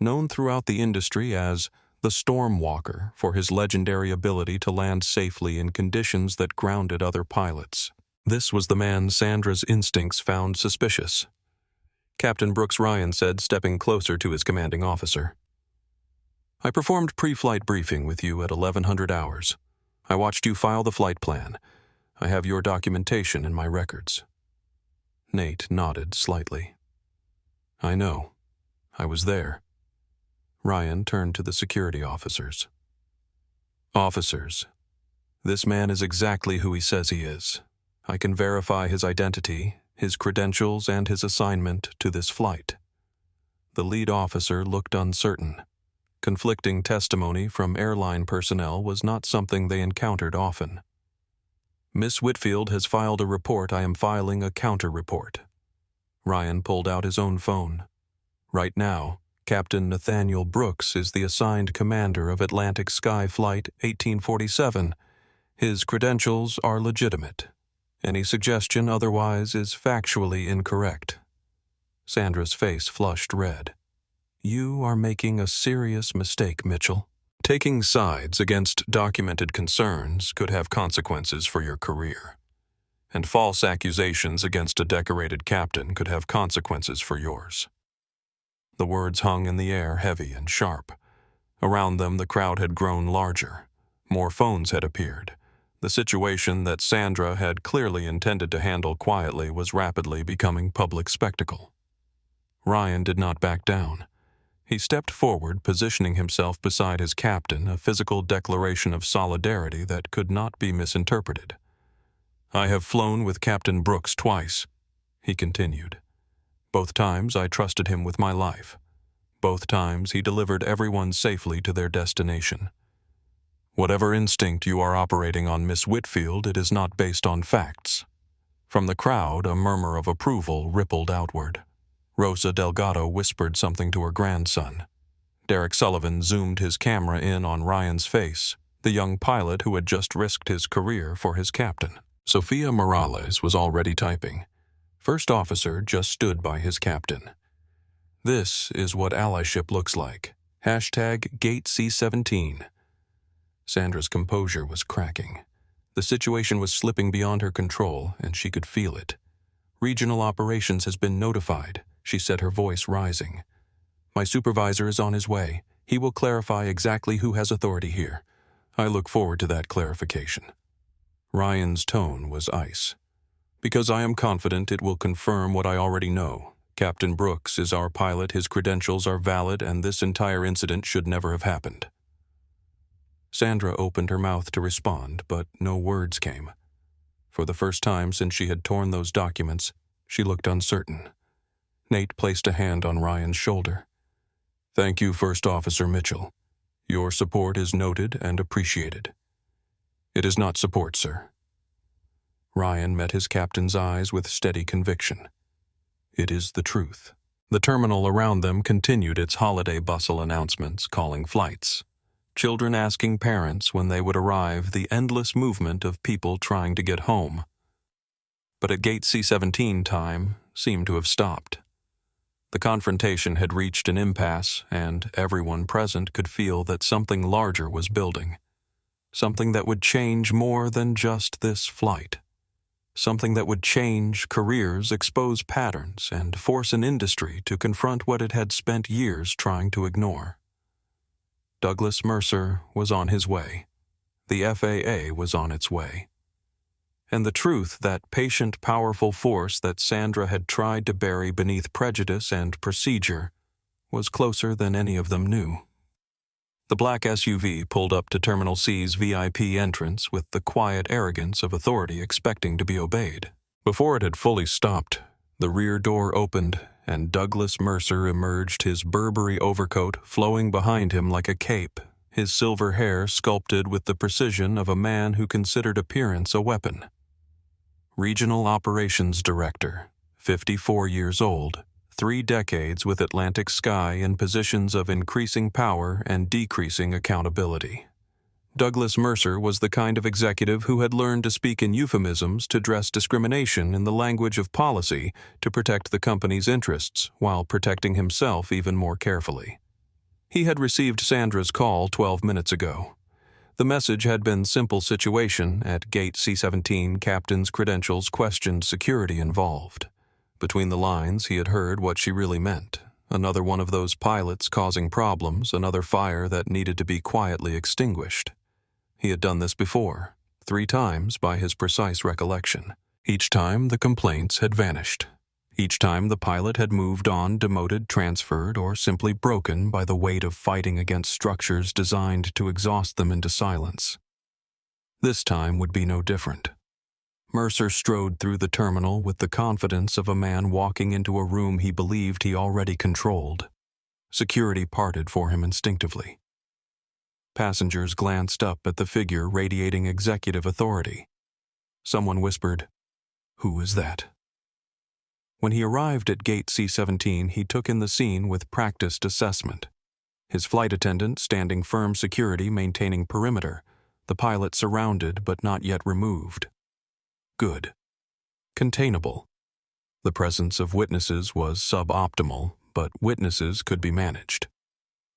A: Known throughout the industry as the Storm Walker for his legendary ability to land safely in conditions that grounded other pilots. This was the man Sandra's instincts found suspicious. Captain Brooks Ryan said, stepping closer to his commanding officer. I performed pre-flight briefing with you at 1100 hours. I watched you file the flight plan. I have your documentation in my records. Nate nodded slightly. I know. I was there. Ryan turned to the security officers. Officers, this man is exactly who he says he is. I can verify his identity, his credentials, and his assignment to this flight. The lead officer looked uncertain. Conflicting testimony from airline personnel was not something they encountered often. Miss Whitfield has filed a report. I am filing a counter-report. Ryan pulled out his own phone. Right now, Captain Nathaniel Brooks is the assigned commander of Atlantic Sky Flight 1847. His credentials are legitimate. Any suggestion otherwise is factually incorrect. Sandra's face flushed red. You are making a serious mistake, Mitchell. Taking sides against documented concerns could have consequences for your career. And false accusations against a decorated captain could have consequences for yours. The words hung in the air, heavy and sharp. Around them, the crowd had grown larger. More phones had appeared. The situation that Sandra had clearly intended to handle quietly was rapidly becoming public spectacle. Ryan did not back down. He stepped forward, positioning himself beside his captain, a physical declaration of solidarity that could not be misinterpreted. I have flown with Captain Brooks twice, he continued. Both times I trusted him with my life. Both times he delivered everyone safely to their destination. Whatever instinct you are operating on, Miss Whitfield, it is not based on facts. From the crowd, a murmur of approval rippled outward. Rosa Delgado whispered something to her grandson. Derek Sullivan zoomed his camera in on Ryan's face, the young pilot who had just risked his career for his captain. Sofia Morales was already typing. First officer just stood by his captain. This is what allyship looks like. Hashtag Gate C-17. Sandra's composure was cracking. The situation was slipping beyond her control, and she could feel it. Regional operations has been notified, she said, her voice rising. My supervisor is on his way. He will clarify exactly who has authority here. I look forward to that clarification. Ryan's tone was ice. Because I am confident it will confirm what I already know. Captain Brooks is our pilot, his credentials are valid, and this entire incident should never have happened. Sandra opened her mouth to respond, but no words came. For the first time since she had torn those documents, she looked uncertain. Nate placed a hand on Ryan's shoulder. Thank you, First Officer Mitchell. Your support is noted and appreciated. It is not support, sir. Ryan met his captain's eyes with steady conviction. It is the truth. The terminal around them continued its holiday bustle announcements calling flights. Children asking parents when they would arrive, the endless movement of people trying to get home. But at Gate C-17 time seemed to have stopped. The confrontation had reached an impasse, and everyone present could feel that something larger was building. Something that would change more than just this flight. Something that would change careers, expose patterns, and force an industry to confront what it had spent years trying to ignore. Douglas Mercer was on his way. The FAA was on its way. And the truth, that patient, powerful force that Sandra had tried to bury beneath prejudice and procedure, was closer than any of them knew. The black SUV pulled up to Terminal C's VIP entrance with the quiet arrogance of authority expecting to be obeyed. Before it had fully stopped, the rear door opened and Douglas Mercer emerged, his Burberry overcoat flowing behind him like a cape, his silver hair sculpted with the precision of a man who considered appearance a weapon. Regional Operations Director, 54 years old, 3 decades with Atlantic Sky in positions of increasing power and decreasing accountability. Douglas Mercer was the kind of executive who had learned to speak in euphemisms to dress discrimination in the language of policy to protect the company's interests while protecting himself even more carefully. He had received Sandra's call 12 minutes ago. The message had been simple situation at Gate C-17, captain's credentials questioned, security involved. Between the lines, he had heard what she really meant. Another one of those pilots causing problems, another fire that needed to be quietly extinguished. He had done this before, 3 times by his precise recollection. Each time the complaints had vanished. Each time the pilot had moved on, demoted, transferred, or simply broken by the weight of fighting against structures designed to exhaust them into silence. This time would be no different. Mercer strode through the terminal with the confidence of a man walking into a room he believed he already controlled. Security parted for him instinctively. Passengers glanced up at the figure radiating executive authority. Someone whispered, "Who is that?" When he arrived at Gate C-17, he took in the scene with practiced assessment. His flight attendant standing firm security maintaining perimeter, the pilot surrounded but not yet removed. Good. Containable. The presence of witnesses was suboptimal, but witnesses could be managed.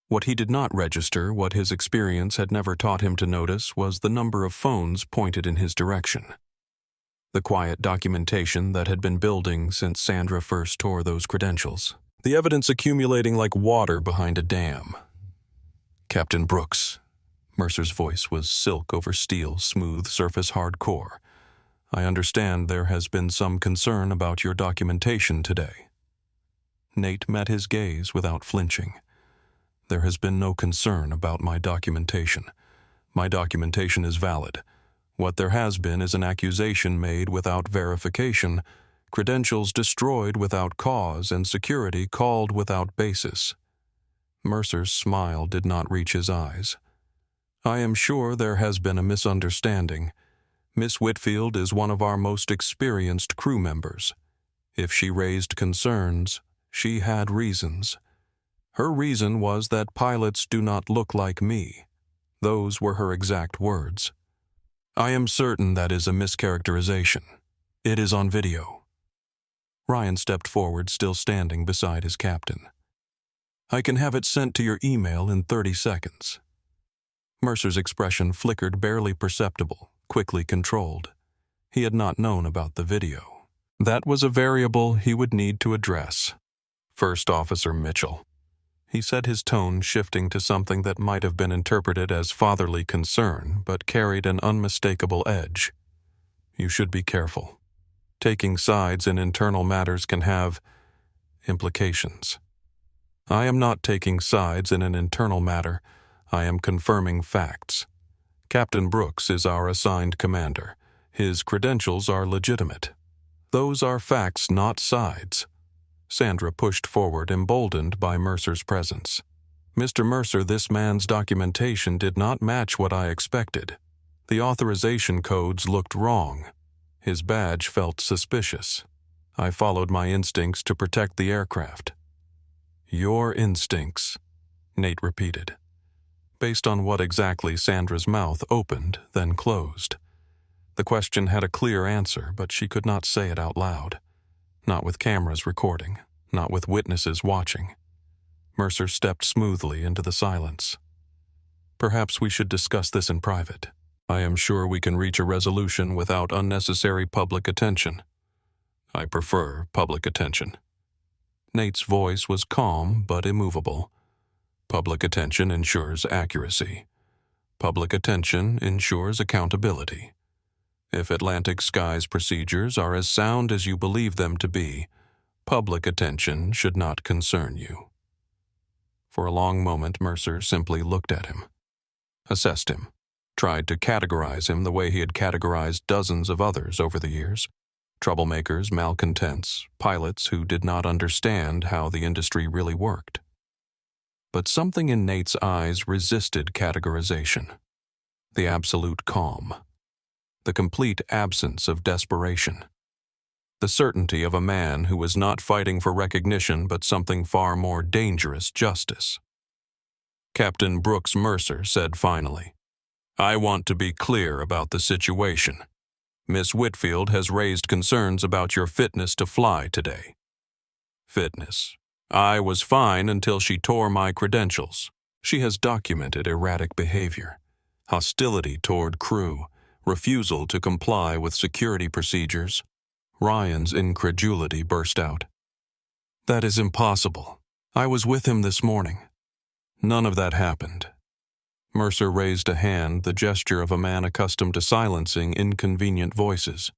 A: What he did not register, what his experience had never taught him to notice, was the number of phones pointed in his direction. The quiet documentation that had been building since Sandra first tore those credentials. The evidence accumulating like water behind a dam. "Captain Brooks." Mercer's voice was silk over steel, smooth surface hardcore. "I understand there has been some concern about your documentation today." Nate met his gaze without flinching. "There has been no concern about my documentation. My documentation is valid. What there has been is an accusation made without verification, credentials destroyed without cause, and security called without basis." Mercer's smile did not reach his eyes. "I am sure there has been a misunderstanding. Miss Whitfield is one of our most experienced crew members. If she raised concerns, she had reasons. Her reason was that pilots do not look like me. Those were her exact words. I am certain that is a mischaracterization. It is on video." Ryan stepped forward, still standing beside his captain. "I can have it sent to your email in 30 seconds. Mercer's expression flickered, barely perceptible, quickly controlled. He had not known about the video. That was a variable he would need to address. "First Officer Mitchell." He said, his tone shifting to something that might have been interpreted as fatherly concern, but carried an unmistakable edge. "You should be careful. Taking sides in internal matters can have implications. I am not taking sides in an internal matter. I am confirming facts. Captain Brooks is our assigned commander. His credentials are legitimate. Those are facts, not sides." Sandra pushed forward, emboldened by Mercer's presence. "Mr. Mercer, this man's documentation did not match what I expected. The authorization codes looked wrong. His badge felt suspicious. I followed my instincts to protect the aircraft." "Your instincts," Nate repeated. Based on what exactly, Sandra's mouth opened, then closed. The question had a clear answer, but she could not say it out loud. Not with cameras recording, not with witnesses watching. Mercer stepped smoothly into the silence. "Perhaps we should discuss this in private. I am sure we can reach a resolution without unnecessary public attention." "I prefer public attention." Nate's voice was calm but immovable. "Public attention ensures accuracy. Public attention ensures accountability. If Atlantic Sky's procedures are as sound as you believe them to be, public attention should not concern you." For a long moment, Mercer simply looked at him, assessed him, tried to categorize him the way he had categorized dozens of others over the years. Troublemakers, malcontents, pilots who did not understand how the industry really worked. But something in Nate's eyes resisted categorization. The absolute calm. The complete absence of desperation. The certainty of a man who was not fighting for recognition but something far more dangerous, justice. Captain Brooks Mercer said finally, "I want to be clear about the situation. Miss Whitfield has raised concerns about your fitness to fly today." "Fitness. I was fine until she tore my credentials. She has documented erratic behavior, hostility toward crew, refusal to comply with security procedures, Ryan's incredulity burst out. That is impossible. I was with him this morning. None of that happened. Mercer raised a hand, the gesture of a man accustomed to silencing inconvenient voices.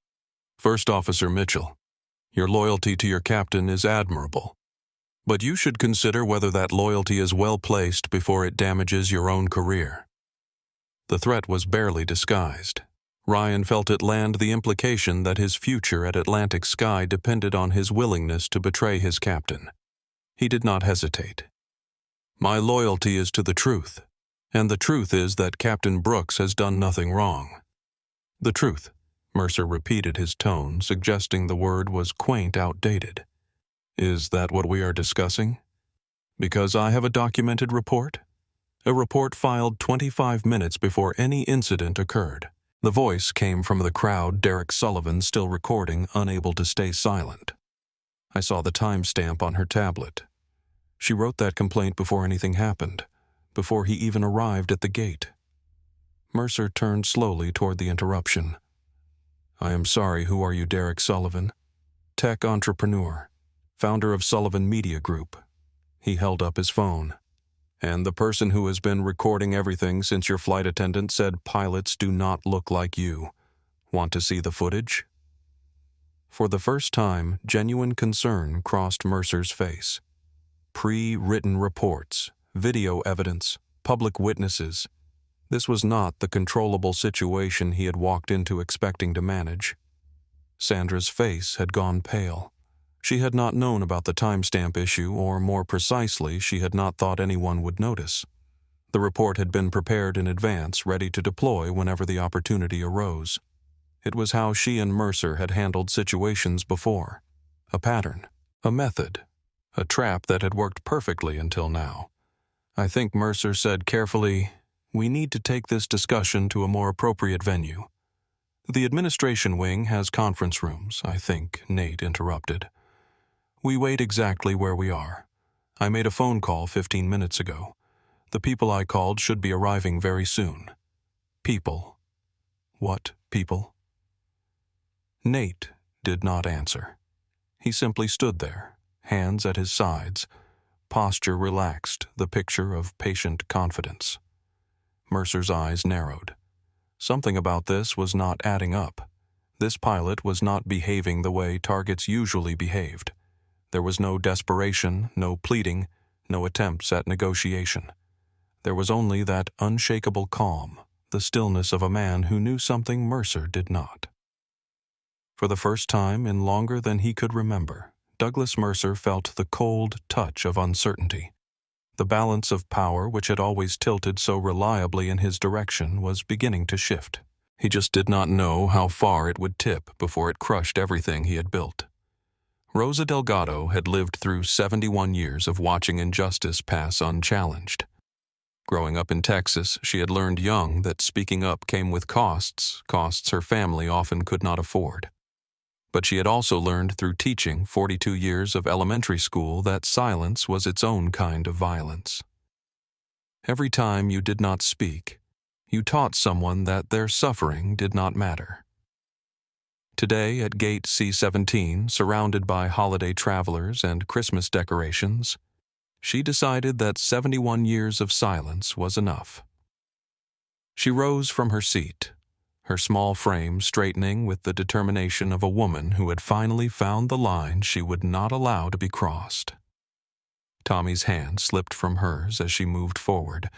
A: First Officer Mitchell, your loyalty to your captain is admirable. But you should consider whether that loyalty is well placed before it damages your own career. The threat was barely disguised. Ryan felt it land the implication that his future at Atlantic Sky depended on his willingness to betray his captain. He did not hesitate. My loyalty is to the truth, and the truth is that Captain Brooks has done nothing wrong. The truth, Mercer repeated, his tone suggesting the word was quaint, outdated. Is that what we are discussing? Because I have a documented report? A report filed 25 minutes before any incident occurred. The voice came from the crowd, Derek Sullivan still recording, unable to stay silent. I saw the timestamp on her tablet. She wrote that complaint before anything happened, before he even arrived at the gate. Mercer turned slowly toward the interruption. I am sorry, who are you, Derek Sullivan? Tech entrepreneur, founder of Sullivan Media Group. He held up his phone. And the person who has been recording everything since your flight attendant said pilots do not look like you. Want to see the footage? For the first time, genuine concern crossed Mercer's face. Pre-written reports, video evidence, public witnesses. This was not the controllable situation he had walked into expecting to manage. Sandra's face had gone pale. She had not known about the timestamp issue, or more precisely, she had not thought anyone would notice. The report had been prepared in advance, ready to deploy whenever the opportunity arose. It was how she and Mercer had handled situations before. A pattern, a method, a trap that had worked perfectly until now. I think Mercer said carefully, "We need to take this discussion to a more appropriate venue." The administration wing has conference rooms, I think, Nate interrupted. We wait exactly where we are. I made a phone call 15 minutes ago. The people I called should be arriving very soon. People. What people? Nate did not answer. He simply stood there, hands at his sides, posture relaxed, the picture of patient confidence. Mercer's eyes narrowed. Something about this was not adding up. This pilot was not behaving the way targets usually behaved. There was no desperation, no pleading, no attempts at negotiation. There was only that unshakable calm, the stillness of a man who knew something Mercer did not. For the first time in longer than he could remember, Douglas Mercer felt the cold touch of uncertainty. The balance of power which had always tilted so reliably in his direction was beginning to shift. He just did not know how far it would tip before it crushed everything he had built. Rosa Delgado had lived through 71 years of watching injustice pass unchallenged. Growing up in Texas, she had learned young that speaking up came with costs her family often could not afford. But she had also learned through teaching 42 years of elementary school that silence was its own kind of violence. Every time you did not speak, you taught someone that their suffering did not matter. Today at Gate C-17, surrounded by holiday travelers and Christmas decorations, she decided that 71 years of silence was enough. She rose from her seat, her small frame straightening with the determination of a woman who had finally found the line she would not allow to be crossed. Tommy's hand slipped from hers as she moved forward,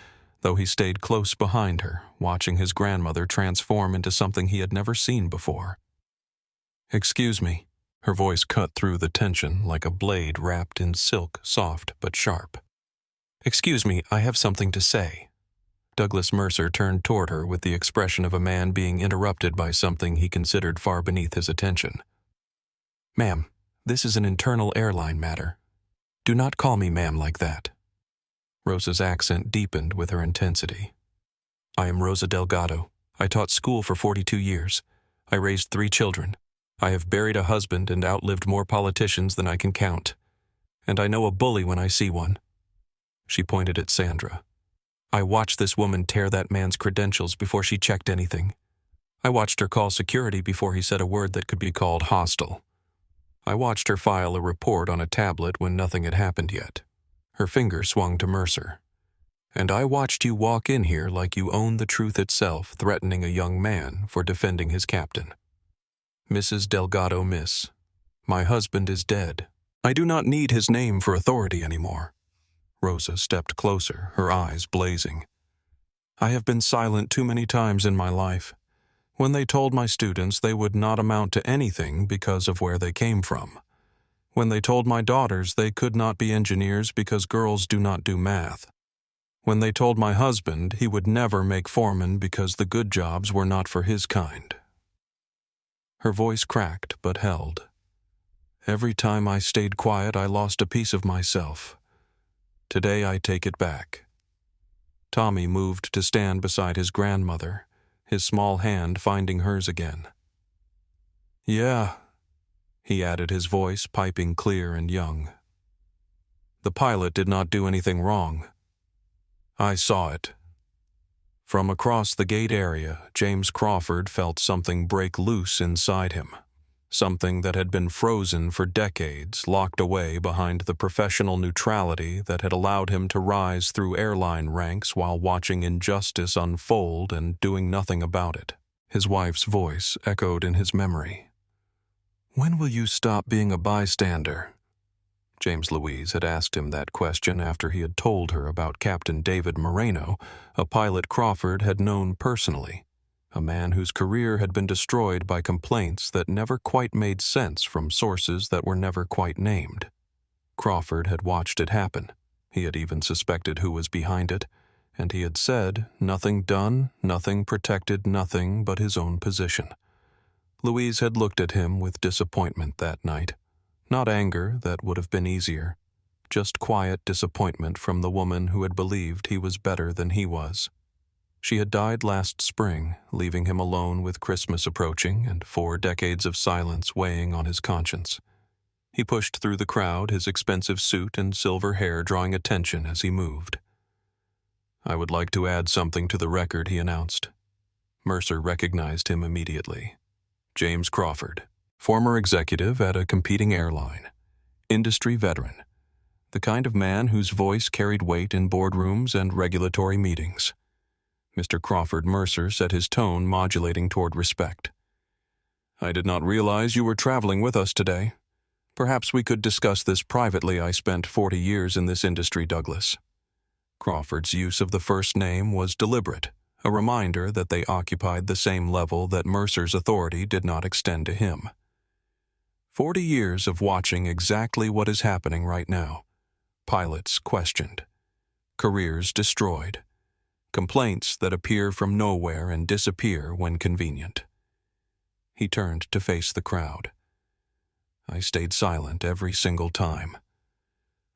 A: though he stayed close behind her, watching his grandmother transform into something he had never seen before. "Excuse me." Her voice cut through the tension like a blade wrapped in silk, soft but sharp. "Excuse me, I have something to say." Douglas Mercer turned toward her with the expression of a man being interrupted by something he considered far beneath his attention. "Ma'am, this is an internal airline matter. Do not call me ma'am like that." Rosa's accent deepened with her intensity. "I am Rosa Delgado. I taught school for 42 years. I raised 3 children. I have buried a husband and outlived more politicians than I can count. And I know a bully when I see one." She pointed at Sandra. "I watched this woman tear that man's credentials before she checked anything. I watched her call security before he said a word that could be called hostile. I watched her file a report on a tablet when nothing had happened yet. Her finger swung to Mercer. And I watched you walk in here like you owned the truth itself, threatening a young man for defending his captain. Mrs. Delgado, miss, my husband is dead. I do not need his name for authority anymore. Rosa stepped closer, her eyes blazing. I have been silent too many times in my life. When they told my students they would not amount to anything because of where they came from. When they told my daughters they could not be engineers because girls do not do math. When they told my husband he would never make foreman because the good jobs were not for his kind. Her voice cracked but held. Every time I stayed quiet, I lost a piece of myself. Today I take it back. Tommy moved to stand beside his grandmother, his small hand finding hers again. Yeah, he added, his voice piping clear and young. The pilot did not do anything wrong. I saw it. From across the gate area, James Crawford felt something break loose inside him. Something that had been frozen for decades, locked away behind the professional neutrality that had allowed him to rise through airline ranks while watching injustice unfold and doing nothing about it. His wife's voice echoed in his memory. When will you stop being a bystander? James Louise had asked him that question after he had told her about Captain David Moreno, a pilot Crawford had known personally. A man whose career had been destroyed by complaints that never quite made sense from sources that were never quite named. Crawford had watched it happen. He had even suspected who was behind it, and he had said, nothing done, nothing protected, nothing but his own position. Louise had looked at him with disappointment that night. Not anger, that would have been easier. Just quiet disappointment from the woman who had believed he was better than he was. She had died last spring, leaving him alone with Christmas approaching and 4 decades of silence weighing on his conscience. He pushed through the crowd, his expensive suit and silver hair drawing attention as he moved. I would like to add something to the record, he announced. Mercer recognized him immediately. James Crawford, former executive at a competing airline, industry veteran, the kind of man whose voice carried weight in boardrooms and regulatory meetings. Mr. Crawford Mercer set his tone, modulating toward respect. I did not realize you were traveling with us today. Perhaps we could discuss this privately. I spent 40 years in this industry, Douglas. Crawford's use of the first name was deliberate, a reminder that they occupied the same level that Mercer's authority did not extend to him. 40 years of watching exactly what is happening right now. Pilots questioned. Careers destroyed. Complaints that appear from nowhere and disappear when convenient. He turned to face the crowd. I stayed silent every single time.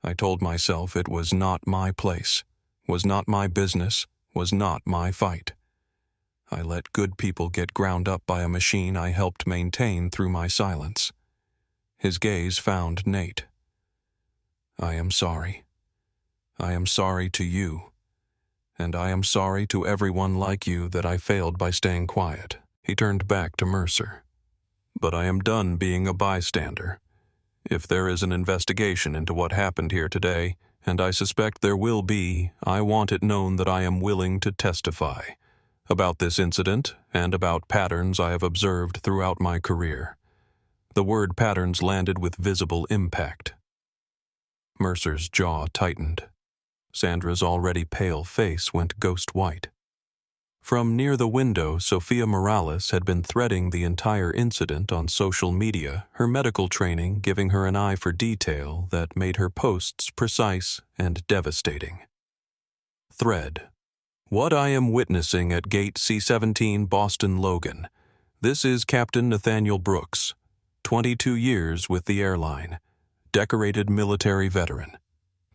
A: I told myself it was not my place, was not my business, was not my fight. I let good people get ground up by a machine I helped maintain through my silence. His gaze found Nate. I am sorry. I am sorry to you. And I am sorry to everyone like you that I failed by staying quiet. He turned back to Mercer. But I am done being a bystander. If there is an investigation into what happened here today, and I suspect there will be, I want it known that I am willing to testify about this incident and about patterns I have observed throughout my career. The word patterns landed with visible impact. Mercer's jaw tightened. Sandra's already pale face went ghost white. From near the window, Sophia Morales had been threading the entire incident on social media, her medical training giving her an eye for detail that made her posts precise and devastating. Thread. What I am witnessing at Gate C-17 Boston Logan. This is Captain Nathaniel Brooks, 22 years with the airline, decorated military veteran.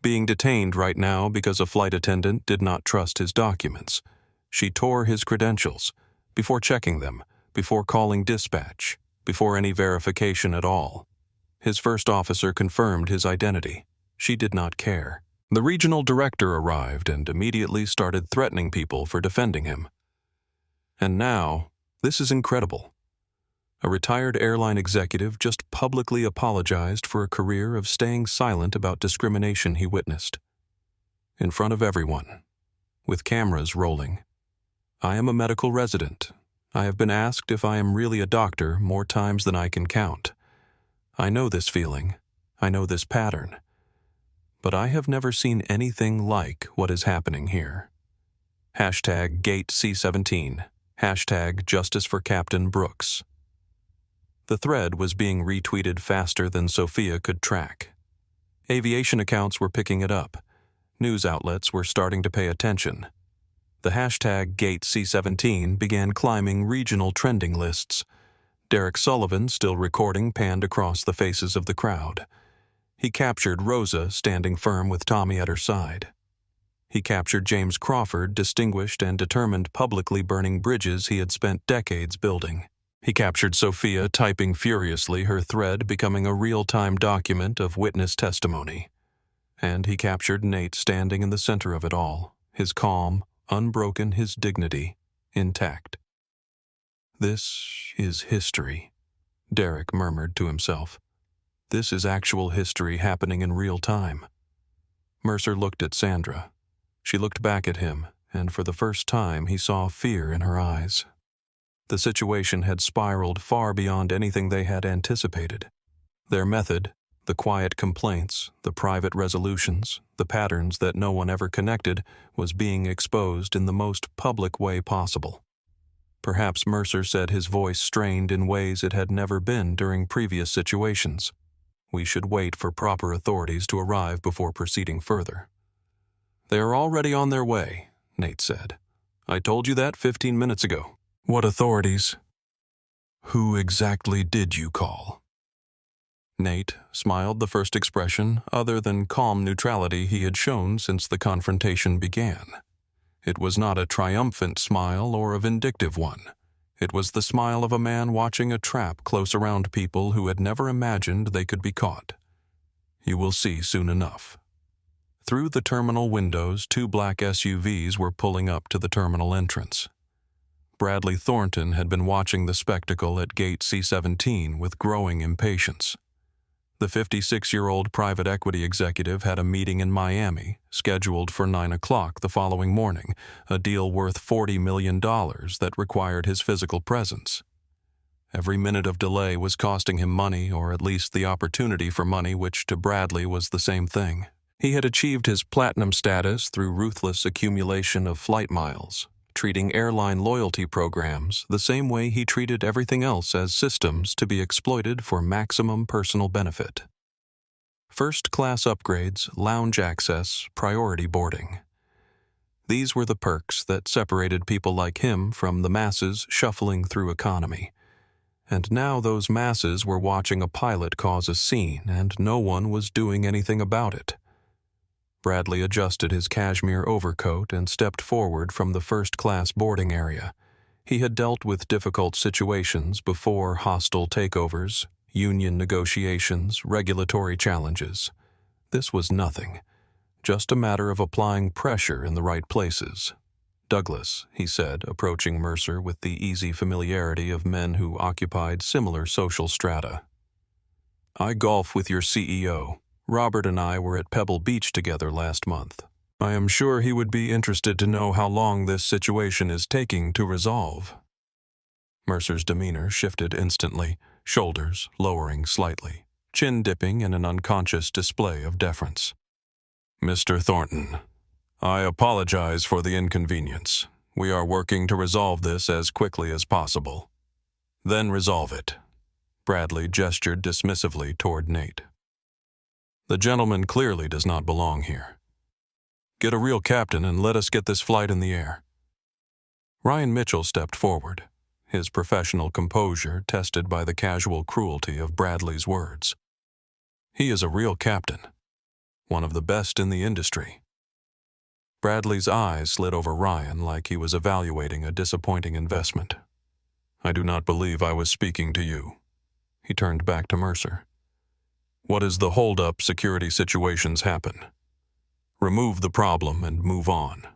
A: Being detained right now because a flight attendant did not trust his documents. She tore his credentials, before checking them, before calling dispatch, before any verification at all. His first officer confirmed his identity. She did not care. The regional director arrived and immediately started threatening people for defending him. And now, this is incredible. A retired airline executive just publicly apologized for a career of staying silent about discrimination he witnessed. In front of everyone, with cameras rolling. I am a medical resident. I have been asked if I am really a doctor more times than I can count. I know this feeling. I know this pattern. But I have never seen anything like what is happening here. Hashtag Gate C17. Hashtag Justice for Captain Brooks. The thread was being retweeted faster than Sophia could track. Aviation accounts were picking it up. News outlets were starting to pay attention. The hashtag Gate C17 began climbing regional trending lists. Derek Sullivan, still recording, panned across the faces of the crowd. He captured Rosa standing firm with Tommy at her side. He captured James Crawford, distinguished and determined, publicly burning bridges he had spent decades building. He captured Sophia typing furiously, her thread becoming a real-time document of witness testimony. And he captured Nate standing in the center of it all, his calm, unbroken, his dignity intact. "This is history," Derek murmured to himself. "This is actual history happening in real time." Mercer looked at Sandra. She looked back at him, and for the first time he saw fear in her eyes. The situation had spiraled far beyond anything they had anticipated. Their method, the quiet complaints, the private resolutions, the patterns that no one ever connected, was being exposed in the most public way possible. Perhaps Mercer said, his voice strained in ways it had never been during previous situations. "We should wait for proper authorities to arrive before proceeding further." "They are already on their way," Nate said. "I told you that 15 minutes ago." "What authorities?" "Who exactly did you call?" Nate smiled, the first expression other than calm neutrality he had shown since the confrontation began. It was not a triumphant smile or a vindictive one. It was the smile of a man watching a trap close around people who had never imagined they could be caught. "You will see soon enough." Through the terminal windows, 2 black SUVs were pulling up to the terminal entrance. Bradley Thornton had been watching the spectacle at Gate C17 with growing impatience. The 56-year-old private equity executive had a meeting in Miami, scheduled for 9 o'clock the following morning, a deal worth $40 million that required his physical presence. Every minute of delay was costing him money, or at least the opportunity for money, which to Bradley was the same thing. He had achieved his platinum status through ruthless accumulation of flight miles, treating airline loyalty programs the same way he treated everything else as systems to be exploited for maximum personal benefit. First-class upgrades, lounge access, priority boarding. These were the perks that separated people like him from the masses shuffling through economy. And now those masses were watching a pilot cause a scene, and no one was doing anything about it. Bradley adjusted his cashmere overcoat and stepped forward from the first-class boarding area. He had dealt with difficult situations before: hostile takeovers, union negotiations, regulatory challenges. This was nothing, just a matter of applying pressure in the right places. "Douglas," he said, approaching Mercer with the easy familiarity of men who occupied similar social strata. "I golf with your CEO. Robert and I were at Pebble Beach together last month. I am sure he would be interested to know how long this situation is taking to resolve." Mercer's demeanor shifted instantly, shoulders lowering slightly, chin dipping in an unconscious display of deference. "Mr. Thornton, I apologize for the inconvenience. We are working to resolve this as quickly as possible." "Then resolve it." Bradley gestured dismissively toward Nate. "The gentleman clearly does not belong here. Get a real captain and let us get this flight in the air." Ryan Mitchell stepped forward, his professional composure tested by the casual cruelty of Bradley's words. "He is a real captain, one of the best in the industry." Bradley's eyes slid over Ryan like he was evaluating a disappointing investment. "I do not believe I was speaking to you." He turned back to Mercer. "What is the hold-up security situations happen? Remove the problem and move on."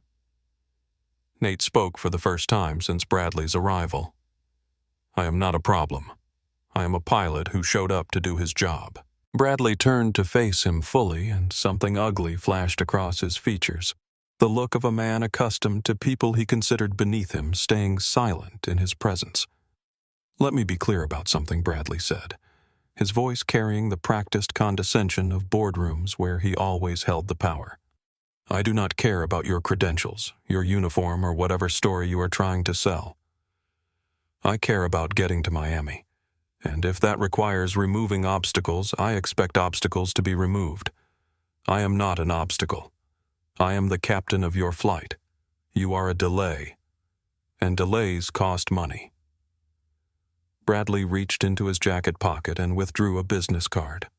A: Nate spoke for the first time since Bradley's arrival. "I am not a problem. I am a pilot who showed up to do his job." Bradley turned to face him fully, and something ugly flashed across his features. The look of a man accustomed to people he considered beneath him staying silent in his presence. "Let me be clear about something," Bradley said, his voice carrying the practiced condescension of boardrooms where he always held the power. "I do not care about your credentials, your uniform, or whatever story you are trying to sell. I care about getting to Miami, and if that requires removing obstacles, I expect obstacles to be removed. I am not an obstacle. I am the captain of your flight. You are a delay, and delays cost money." Bradley reached into his jacket pocket and withdrew a business card.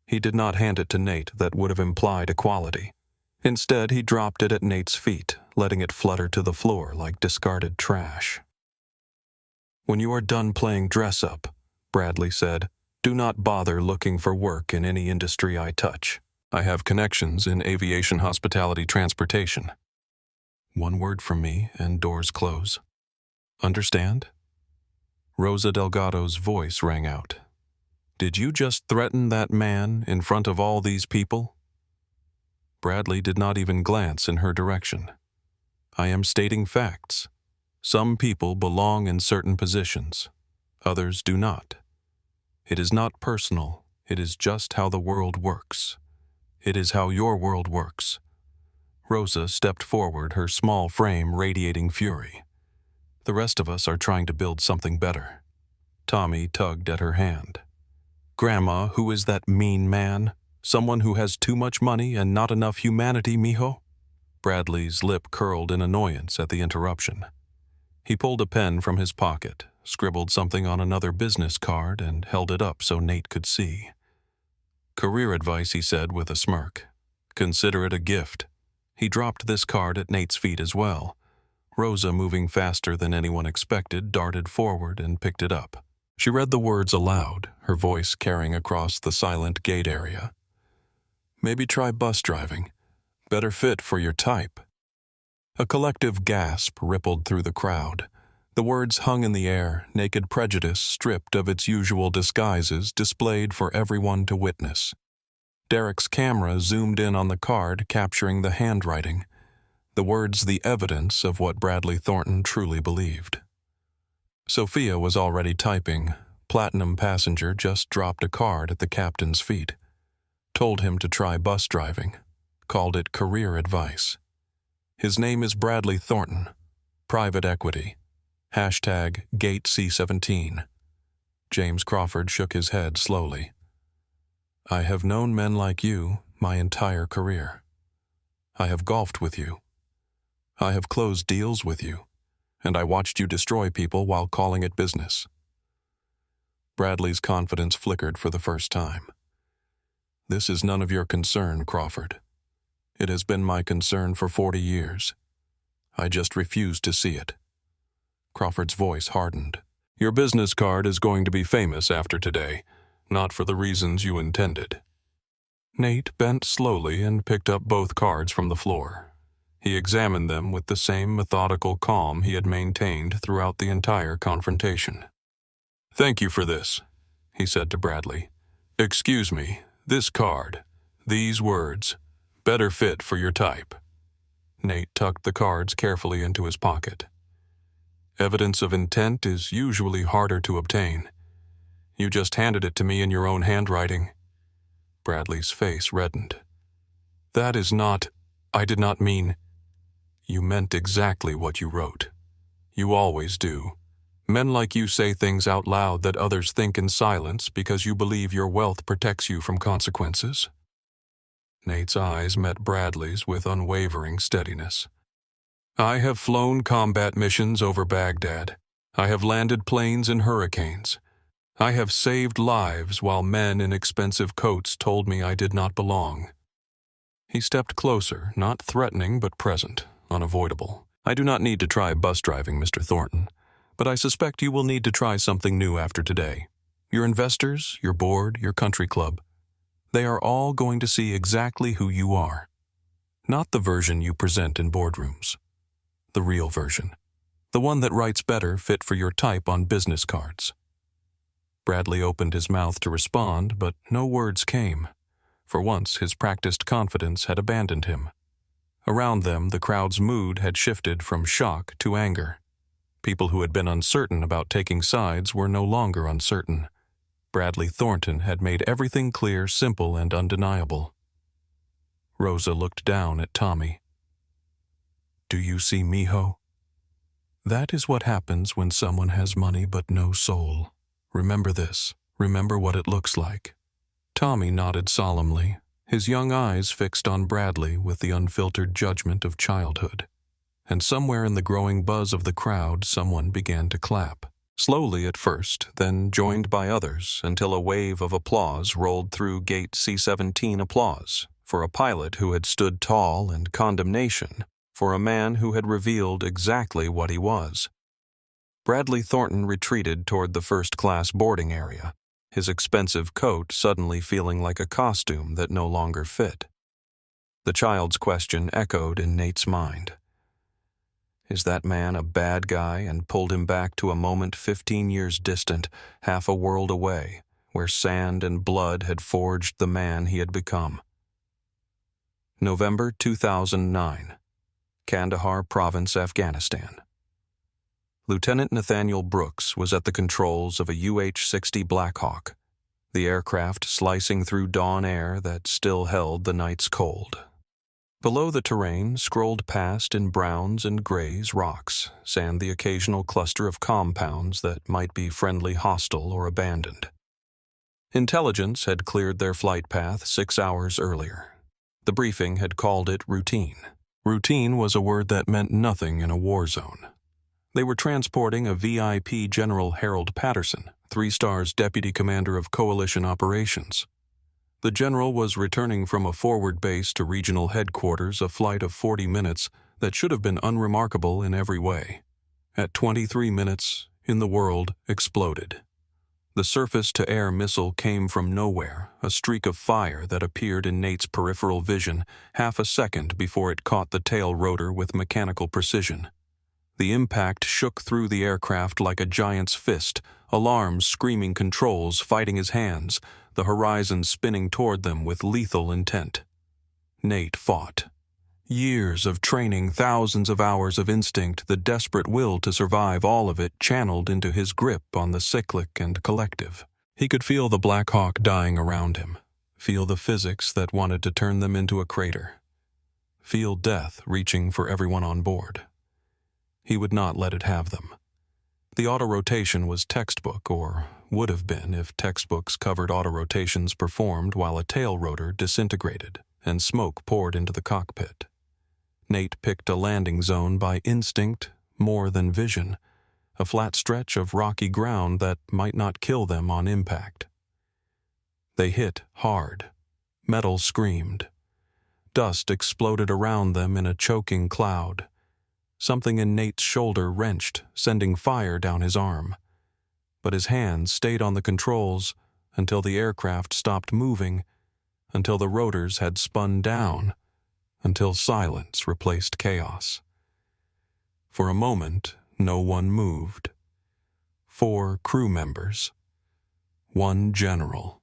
A: He did not hand it to Nate. That would have implied equality. Instead, he dropped it at Nate's feet, letting it flutter to the floor like discarded trash. "When you are done playing dress-up," Bradley said, "do not bother looking for work in any industry I touch. I have connections in aviation, hospitality, transportation. One word from me and doors close. Understand?" Rosa Delgado's voice rang out. "Did you just threaten that man in front of all these people?" Bradley did not even glance in her direction. "I am stating facts. Some people belong in certain positions. Others do not. It is not personal. It is just how the world works. It is how your world works." Rosa stepped forward, her small frame radiating fury. "The rest of us are trying to build something better." Tommy tugged at her hand. "Grandma, who is that mean man? Someone who has too much money and not enough humanity, mijo?" Bradley's lip curled in annoyance at the interruption. He pulled a pen from his pocket, scribbled something on another business card, and held it up so Nate could see. "Career advice," he said with a smirk. "Consider it a gift." He dropped this card at Nate's feet as well. Rosa, moving faster than anyone expected, darted forward and picked it up. She read the words aloud, her voice carrying across the silent gate area. "Maybe try bus driving. Better fit for your type." A collective gasp rippled through the crowd. The words hung in the air, naked prejudice stripped of its usual disguises, displayed for everyone to witness. Derek's camera zoomed in on the card, capturing the handwriting. The words the evidence of what Bradley Thornton truly believed. Sophia was already typing. Platinum passenger just dropped a card at the captain's feet. Told him to try bus driving. Called it career advice. His name is Bradley Thornton. Private equity. Hashtag Gate C-17. James Crawford shook his head slowly. "I have known men like you my entire career. I have golfed with you. I have closed deals with you, and I watched you destroy people while calling it business." Bradley's confidence flickered for the first time. "This is none of your concern, Crawford. It has been my concern for 40 years. I just refuse to see it." Crawford's voice hardened. "Your business card is going to be famous after today, not for the reasons you intended." Nate bent slowly and picked up both cards from the floor. He examined them with the same methodical calm he had maintained throughout the entire confrontation. "Thank you for this," he said to Bradley. "Excuse me, this card, these words, better fit for your type." Nate tucked the cards carefully into his pocket. "Evidence of intent is usually harder to obtain. You just handed it to me in your own handwriting." Bradley's face reddened. "That is not... I did not mean..." "You meant exactly what you wrote. You always do. Men like you say things out loud that others think in silence because you believe your wealth protects you from consequences." Nate's eyes met Bradley's with unwavering steadiness. "I have flown combat missions over Baghdad. I have landed planes in hurricanes. I have saved lives while men in expensive coats told me I did not belong." He stepped closer, not threatening but present, unavoidable. "I do not need to try bus driving, Mr. Thornton, but I suspect you will need to try something new after today. Your investors, your board, your country club, they are all going to see exactly who you are. Not the version you present in boardrooms. The real version. The one that writes better fit for your type on business cards." Bradley opened his mouth to respond, but no words came. For once, his practiced confidence had abandoned him. Around them, the crowd's mood had shifted from shock to anger. People who had been uncertain about taking sides were no longer uncertain. Bradley Thornton had made everything clear, simple, and undeniable. Rosa looked down at Tommy. "Do you see Mijo? That is what happens when someone has money but no soul. Remember this. Remember what it looks like." Tommy nodded solemnly, his young eyes fixed on Bradley with the unfiltered judgment of childhood. And somewhere in the growing buzz of the crowd, someone began to clap. Slowly at first, then joined by others, until a wave of applause rolled through Gate C-17. Applause for a pilot who had stood tall, and condemnation for a man who had revealed exactly what he was. Bradley Thornton retreated toward the first-class boarding area, his expensive coat suddenly feeling like a costume that no longer fit. The child's question echoed in Nate's mind. Is that man a bad guy, and pulled him back to a moment 15 years distant, half a world away, where sand and blood had forged the man he had become? November 2009, Kandahar Province, Afghanistan. Lieutenant Nathaniel Brooks was at the controls of a UH-60 Blackhawk, the aircraft slicing through dawn air that still held the night's cold. Below, the terrain scrolled past in browns and grays rocks, and the occasional cluster of compounds that might be friendly, hostile, or abandoned. Intelligence had cleared their flight path 6 hours earlier. The briefing had called it routine. Routine was a word that meant nothing in a war zone. They were transporting a VIP General Harold Patterson, 3 stars Deputy Commander of Coalition Operations. The general was returning from a forward base to regional headquarters, a flight of 40 minutes that should have been unremarkable in every way. At 23 minutes, the world exploded. The surface-to-air missile came from nowhere, a streak of fire that appeared in Nate's peripheral vision half a second before it caught the tail rotor with mechanical precision. The impact shook through the aircraft like a giant's fist, alarms screaming, controls fighting his hands, the horizon spinning toward them with lethal intent. Nate fought. Years of training, thousands of hours of instinct, the desperate will to survive, all of it channeled into his grip on the cyclic and collective. He could feel the Black Hawk dying around him, feel the physics that wanted to turn them into a crater, feel death reaching for everyone on board. He would not let it have them. The autorotation was textbook, or would have been if textbooks covered autorotations performed while a tail rotor disintegrated and smoke poured into the cockpit. Nate picked a landing zone by instinct more than vision, a flat stretch of rocky ground that might not kill them on impact. They hit hard. Metal screamed. Dust exploded around them in a choking cloud. Something in Nate's shoulder wrenched, sending fire down his arm. But his hands stayed on the controls until the aircraft stopped moving, until the rotors had spun down, until silence replaced chaos. For a moment, no one moved. 4 crew members. 1 general.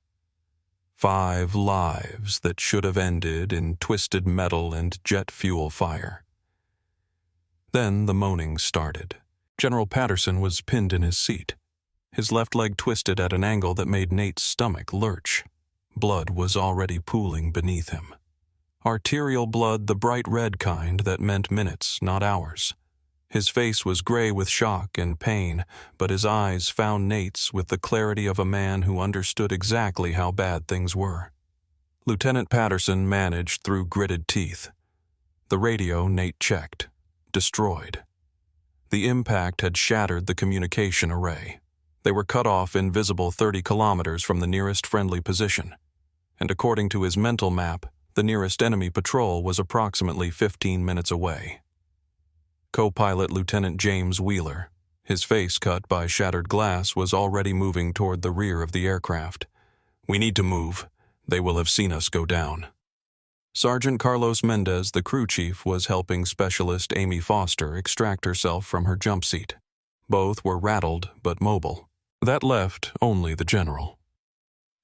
A: 5 lives that should have ended in twisted metal and jet fuel fire. Then the moaning started. General Patterson was pinned in his seat. His left leg twisted at an angle that made Nate's stomach lurch. Blood was already pooling beneath him. Arterial blood, the bright red kind that meant minutes, not hours. His face was gray with shock and pain, but his eyes found Nate's with the clarity of a man who understood exactly how bad things were. Lieutenant Patterson managed through gritted teeth. The radio Nate checked. Destroyed. The impact had shattered the communication array. They were cut off invisible 30 kilometers from the nearest friendly position, and according to his mental map, the nearest enemy patrol was approximately 15 minutes away. Co-pilot Lieutenant James Wheeler, his face cut by shattered glass, was already moving toward the rear of the aircraft. "We need to move. They will have seen us go down." Sergeant Carlos Mendez, the crew chief, was helping Specialist Amy Foster extract herself from her jump seat. Both were rattled but mobile. That left only the general.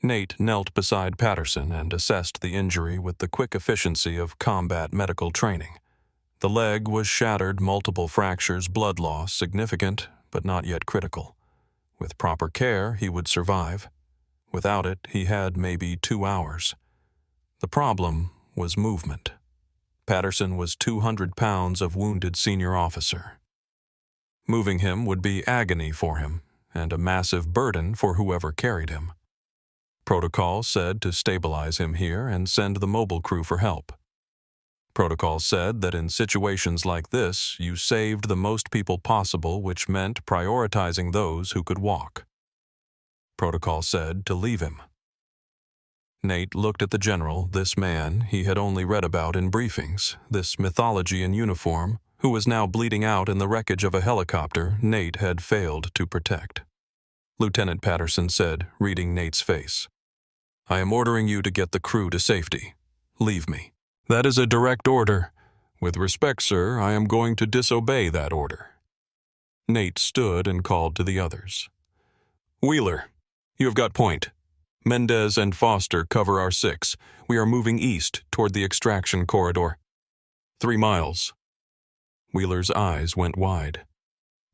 A: Nate knelt beside Patterson and assessed the injury with the quick efficiency of combat medical training. The leg was shattered, multiple fractures, blood loss, significant, but not yet critical. With proper care, he would survive. Without it, he had maybe 2 hours. The problem was movement. Patterson was 200 pounds of wounded senior officer. Moving him would be agony for him, and a massive burden for whoever carried him. Protocol said to stabilize him here and send the mobile crew for help. Protocol said that in situations like this, you saved the most people possible, which meant prioritizing those who could walk. Protocol said to leave him. Nate looked at the general, this man he had only read about in briefings, this mythology in uniform, who was now bleeding out in the wreckage of a helicopter Nate had failed to protect. Lieutenant Patterson said, reading Nate's face, "I am ordering you to get the crew to safety. Leave me." "That is a direct order. With respect, sir, I am going to disobey that order." Nate stood and called to the others. "Wheeler, you have got point. Mendez and Foster cover our 6. We are moving east toward the extraction corridor. 3 miles. Wheeler's eyes went wide.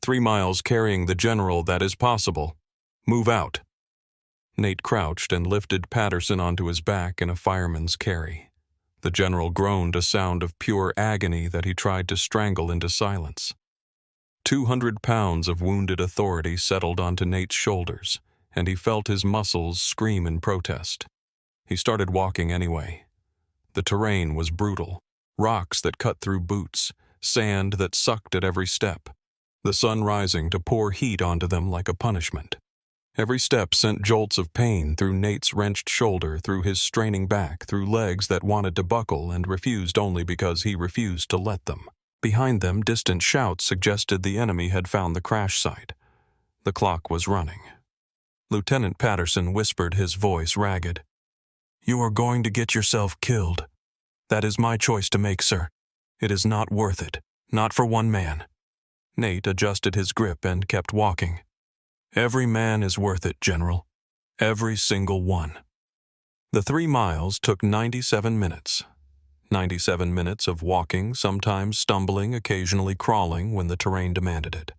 A: 3 miles carrying the general, that is possible. Move out. Nate crouched and lifted Patterson onto his back in a fireman's carry. The general groaned a sound of pure agony that he tried to strangle into silence. 200 pounds of wounded authority settled onto Nate's shoulders, and he felt his muscles scream in protest. He started walking anyway. The terrain was brutal, rocks that cut through boots, sand that sucked at every step, the sun rising to pour heat onto them like a punishment. Every step sent jolts of pain through Nate's wrenched shoulder, through his straining back, through legs that wanted to buckle and refused only because he refused to let them. Behind them, distant shouts suggested the enemy had found the crash site. The clock was running. Lieutenant Patterson whispered, his voice ragged. "You are going to get yourself killed. That is my choice to make, sir. It is not worth it. Not for one man." Nate adjusted his grip and kept walking. "Every man is worth it, General. Every single one." The 3 miles took 97 minutes. 97 minutes of walking, sometimes stumbling, occasionally crawling when the terrain demanded it.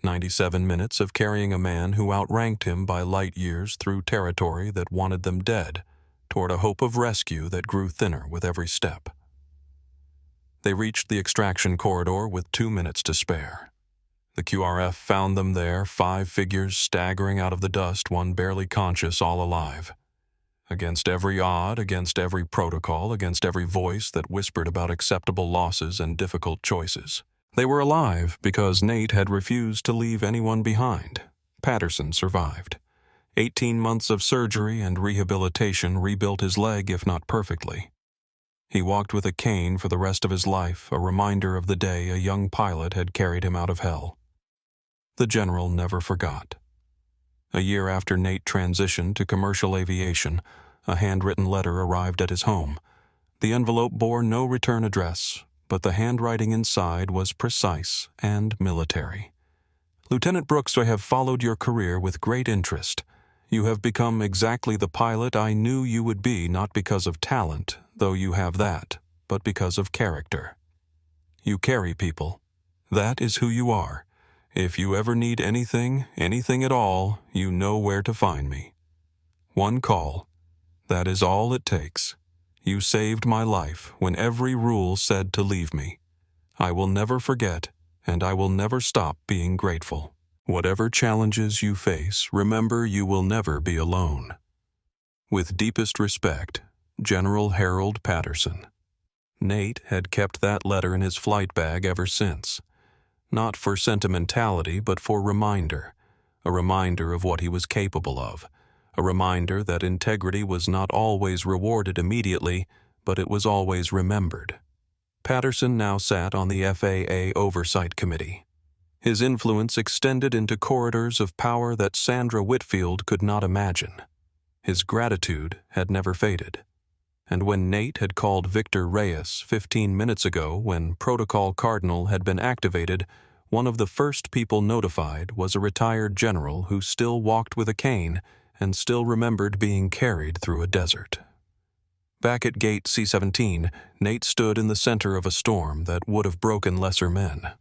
A: 97 minutes of carrying a man who outranked him by light years through territory that wanted them dead, toward a hope of rescue that grew thinner with every step. They reached the extraction corridor with 2 minutes to spare. The QRF found them there, 5 figures staggering out of the dust, one barely conscious, all alive. Against every odd, against every protocol, against every voice that whispered about acceptable losses and difficult choices. They were alive because Nate had refused to leave anyone behind. Patterson survived. 18 months of surgery and rehabilitation rebuilt his leg, if not perfectly. He walked with a cane for the rest of his life, a reminder of the day a young pilot had carried him out of hell. The general never forgot. A year after Nate transitioned to commercial aviation, a handwritten letter arrived at his home. The envelope bore no return address, but the handwriting inside was precise and military. "Lieutenant Brooks, I have followed your career with great interest. You have become exactly the pilot I knew you would be, not because of talent, though you have that, but because of character. You carry people. That is who you are. If you ever need anything, anything at all, you know where to find me. One call. That is all it takes. You saved my life when every rule said to leave me. I will never forget, and I will never stop being grateful. Whatever challenges you face, remember you will never be alone. With deepest respect, General Harold Patterson." Nate had kept that letter in his flight bag ever since. Not for sentimentality, but for reminder. A reminder of what he was capable of. A reminder that integrity was not always rewarded immediately, but it was always remembered. Patterson now sat on the FAA Oversight Committee. His influence extended into corridors of power that Sandra Whitfield could not imagine. His gratitude had never faded. And when Nate had called Victor Reyes 15 minutes ago, when Protocol Cardinal had been activated, One of the first people notified was a retired general who still walked with a cane and still remembered being carried through a desert. Back at gate C-17, Nate stood in the center of a storm that would have broken lesser men.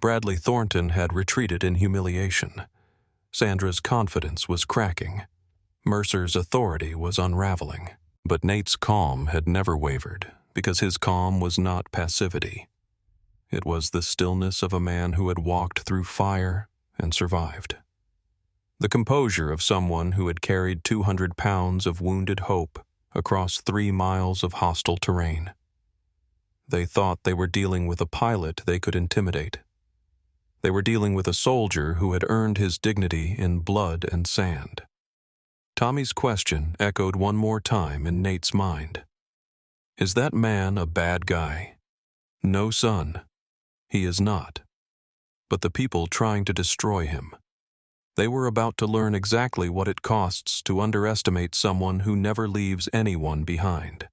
A: Bradley Thornton had retreated in humiliation. Sandra's confidence was cracking. Mercer's authority was unraveling. But Nate's calm had never wavered, because his calm was not passivity. It was the stillness of a man who had walked through fire and survived. The composure of someone who had carried 200 pounds of wounded hope across 3 miles of hostile terrain. They thought they were dealing with a pilot they could intimidate. They were dealing with a soldier who had earned his dignity in blood and sand. Tommy's question echoed one more time in Nate's mind. Is that man a bad guy? No, son. He is not. But the people trying to destroy him. They were about to learn exactly what it costs to underestimate someone who never leaves anyone behind.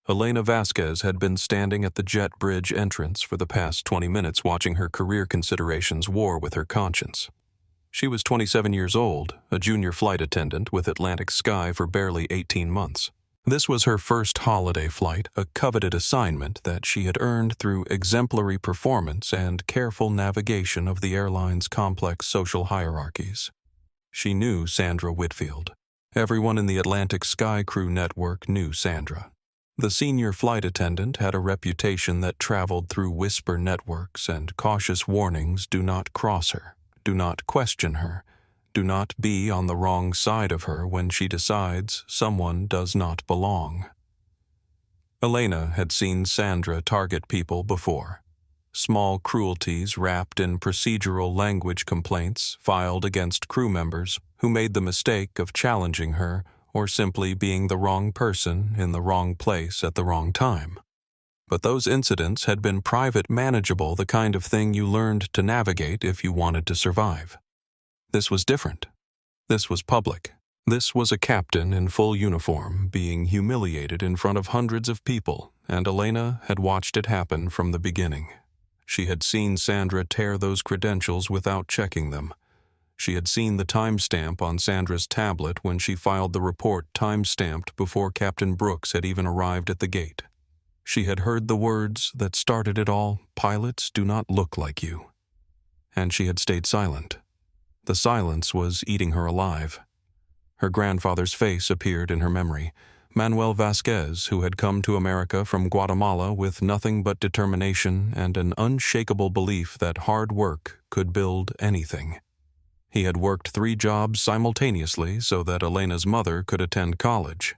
A: Elena Vasquez had been standing at the jet bridge entrance for the past 20 minutes watching her career considerations war with her conscience. She was 27 years old, a junior flight attendant with Atlantic Sky for barely 18 months. This was her first holiday flight, a coveted assignment that she had earned through exemplary performance and careful navigation of the airline's complex social hierarchies. She knew Sandra Whitfield. Everyone in the Atlantic Sky Crew network knew Sandra. The senior flight attendant had a reputation that traveled through whisper networks and cautious warnings: do not cross her, do not question her, do not be on the wrong side of her when she decides someone does not belong. Elena had seen Sandra target people before. Small cruelties wrapped in procedural language complaints filed against crew members who made the mistake of challenging her or simply being the wrong person in the wrong place at the wrong time. But those incidents had been private, manageable, the kind of thing you learned to navigate if you wanted to survive. This was different. This was public. This was a captain in full uniform being humiliated in front of hundreds of people, and Elena had watched it happen from the beginning. She had seen Sandra tear those credentials without checking them. She had seen the timestamp on Sandra's tablet when she filed the report, time-stamped before Captain Brooks had even arrived at the gate. She had heard the words that started it all: pilots do not look like you. And she had stayed silent. The silence was eating her alive. Her grandfather's face appeared in her memory. Manuel Vasquez, who had come to America from Guatemala with nothing but determination and an unshakable belief that hard work could build anything. He had worked 3 jobs simultaneously so that Elena's mother could attend college.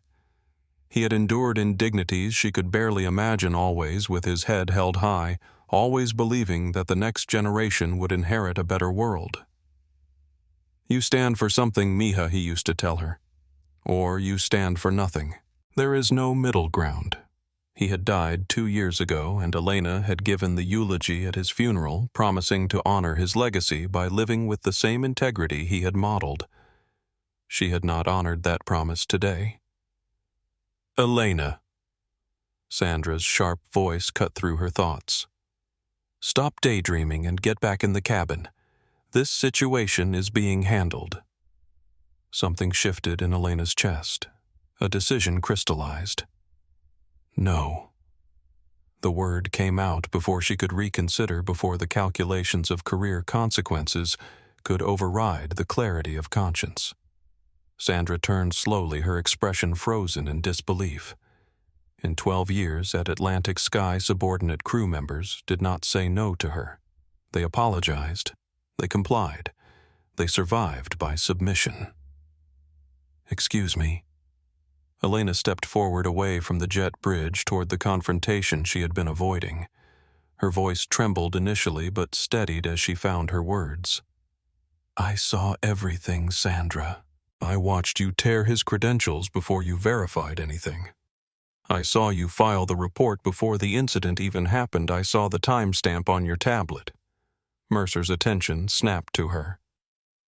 A: He had endured indignities she could barely imagine, always with his head held high, always believing that the next generation would inherit a better world. You stand for something, mija, he used to tell her. Or you stand for nothing. There is no middle ground. He had died 2 years ago, and Elena had given the eulogy at his funeral, promising to honor his legacy by living with the same integrity he had modeled. She had not honored that promise today. Elena. Sandra's sharp voice cut through her thoughts. Stop daydreaming and get back in the cabin. This situation is being handled. Something shifted in Elena's chest. A decision crystallized. No. The word came out before she could reconsider, before the calculations of career consequences could override the clarity of conscience. Sandra turned slowly, her expression frozen in disbelief. In 12 years at Atlantic Sky, subordinate crew members did not say no to her. They apologized. They complied. They survived by submission. Excuse me. Elena stepped forward away from the jet bridge toward the confrontation she had been avoiding. Her voice trembled initially, but steadied as she found her words. I saw everything, Sandra. I watched you tear his credentials before you verified anything. I saw you file the report before the incident even happened. I saw the timestamp on your tablet. Mercer's attention snapped to her.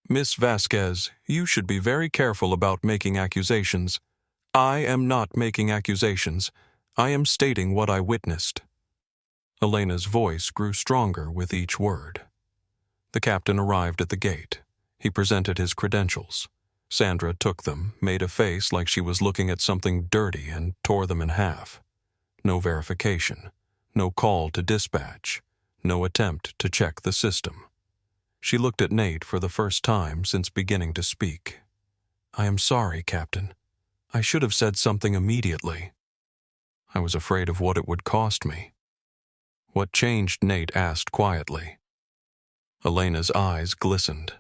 A: Miss Vasquez, you should be very careful about making accusations. I am not making accusations. I am stating what I witnessed. Elena's voice grew stronger with each word. The captain arrived at the gate. He presented his credentials. Sandra took them, made a face like she was looking at something dirty, and tore them in half. No verification. No call to dispatch. No attempt to check the system. She looked at Nate for the first time since beginning to speak. "I am sorry, Captain. I should have said something immediately. I was afraid of what it would cost me." "What changed?" Nate asked quietly. Elena's eyes glistened.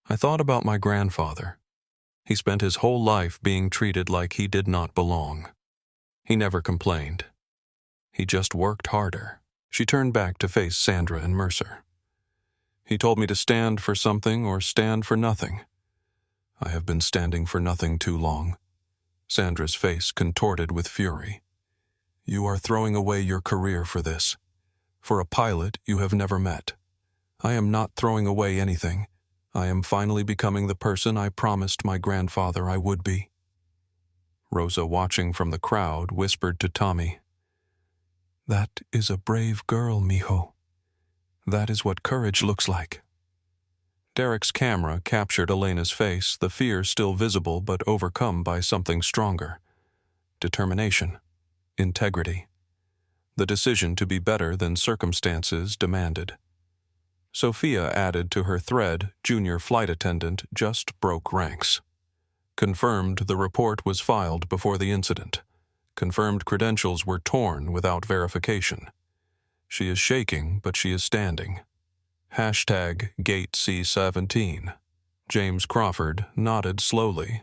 A: "I thought about my grandfather. He spent his whole life being treated like he did not belong. He never complained. He just worked harder." She turned back to face Sandra and Mercer. "He told me to stand for something or stand for nothing. I have been standing for nothing too long." Sandra's face contorted with fury. "You are throwing away your career for this. For a pilot you have never met. I am not throwing away anything. I am finally becoming the person I promised my grandfather I would be." Rosa, watching from the crowd, whispered to Tommy, "That is a brave girl, mijo. That is what courage looks like." Derek's camera captured Elena's face, the fear still visible but overcome by something stronger. Determination. Integrity. The decision to be better than circumstances demanded. Sophia added to her thread, junior flight attendant, just broke ranks. Confirmed the report was filed before the incident. Confirmed credentials were torn without verification. She is shaking, but she is standing. Hashtag Gate C17. James Crawford nodded slowly.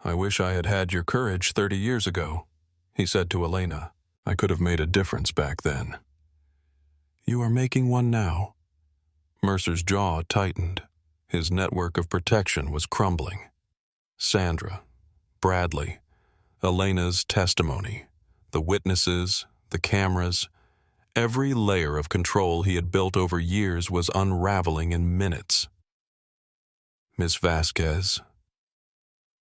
A: "I wish I had had your courage 30 years ago," he said to Elena. "I could have made a difference back then." "You are making one now." Mercer's jaw tightened. His network of protection was crumbling. Sandra, Bradley, Elena's testimony, the witnesses, the cameras, every layer of control he had built over years was unraveling in minutes. "Miss Vasquez,"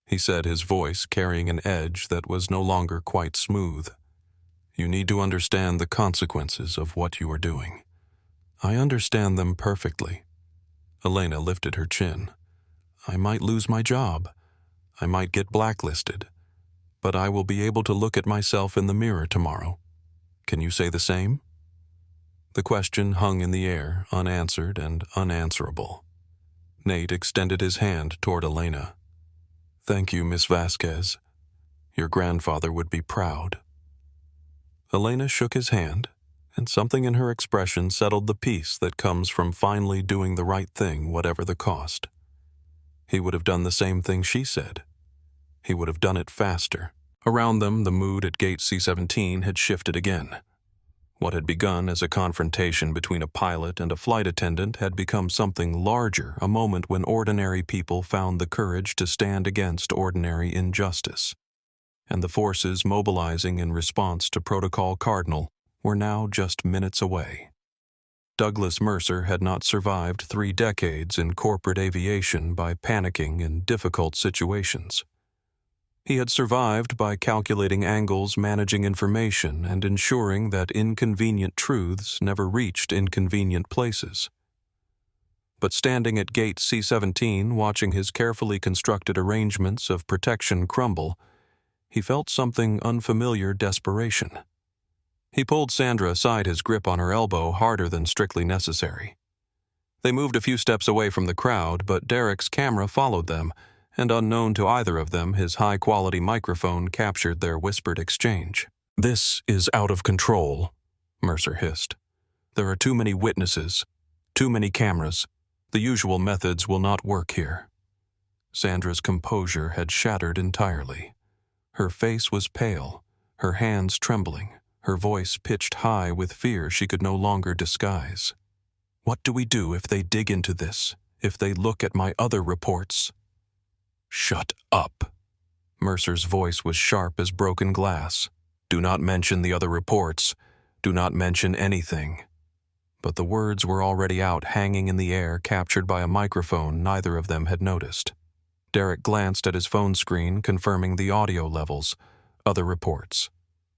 A: he said, his voice carrying an edge that was no longer quite smooth, "you need to understand the consequences of what you are doing." "I understand them perfectly." Elena lifted her chin. "I might lose my job. I might get blacklisted. But I will be able to look at myself in the mirror tomorrow. Can you say the same?" The question hung in the air, unanswered and unanswerable. Nate extended his hand toward Elena. "Thank you, Miss Vasquez. Your grandfather would be proud." Elena shook his hand, and something in her expression settled the peace that comes from finally doing the right thing, whatever the cost. He would have done the same thing she said. He would have done it faster. Around them, the mood at Gate C-17 had shifted again. What had begun as a confrontation between a pilot and a flight attendant had become something larger, a moment when ordinary people found the courage to stand against ordinary injustice. And the forces mobilizing in response to Protocol Cardinal were now just minutes away. Douglas Mercer had not survived 3 decades in corporate aviation by panicking in difficult situations. He had survived by calculating angles, managing information, and ensuring that inconvenient truths never reached inconvenient places. But standing at Gate C-17, watching his carefully constructed arrangements of protection crumble, he felt something unfamiliar desperation. He pulled Sandra aside, his grip on her elbow harder than strictly necessary. They moved a few steps away from the crowd, but Derek's camera followed them, and unknown to either of them, his high-quality microphone captured their whispered exchange. "This is out of control," Mercer hissed. "There are too many witnesses, too many cameras. The usual methods will not work here." Sandra's composure had shattered entirely. Her face was pale, her hands trembling, her voice pitched high with fear she could no longer disguise. "What do we do if they dig into this, if they look at my other reports?" "Shut up." Mercer's voice was sharp as broken glass. "Do not mention the other reports. Do not mention anything." But the words were already out, hanging in the air, captured by a microphone neither of them had noticed. Derek glanced at his phone screen, confirming the audio levels. Other reports.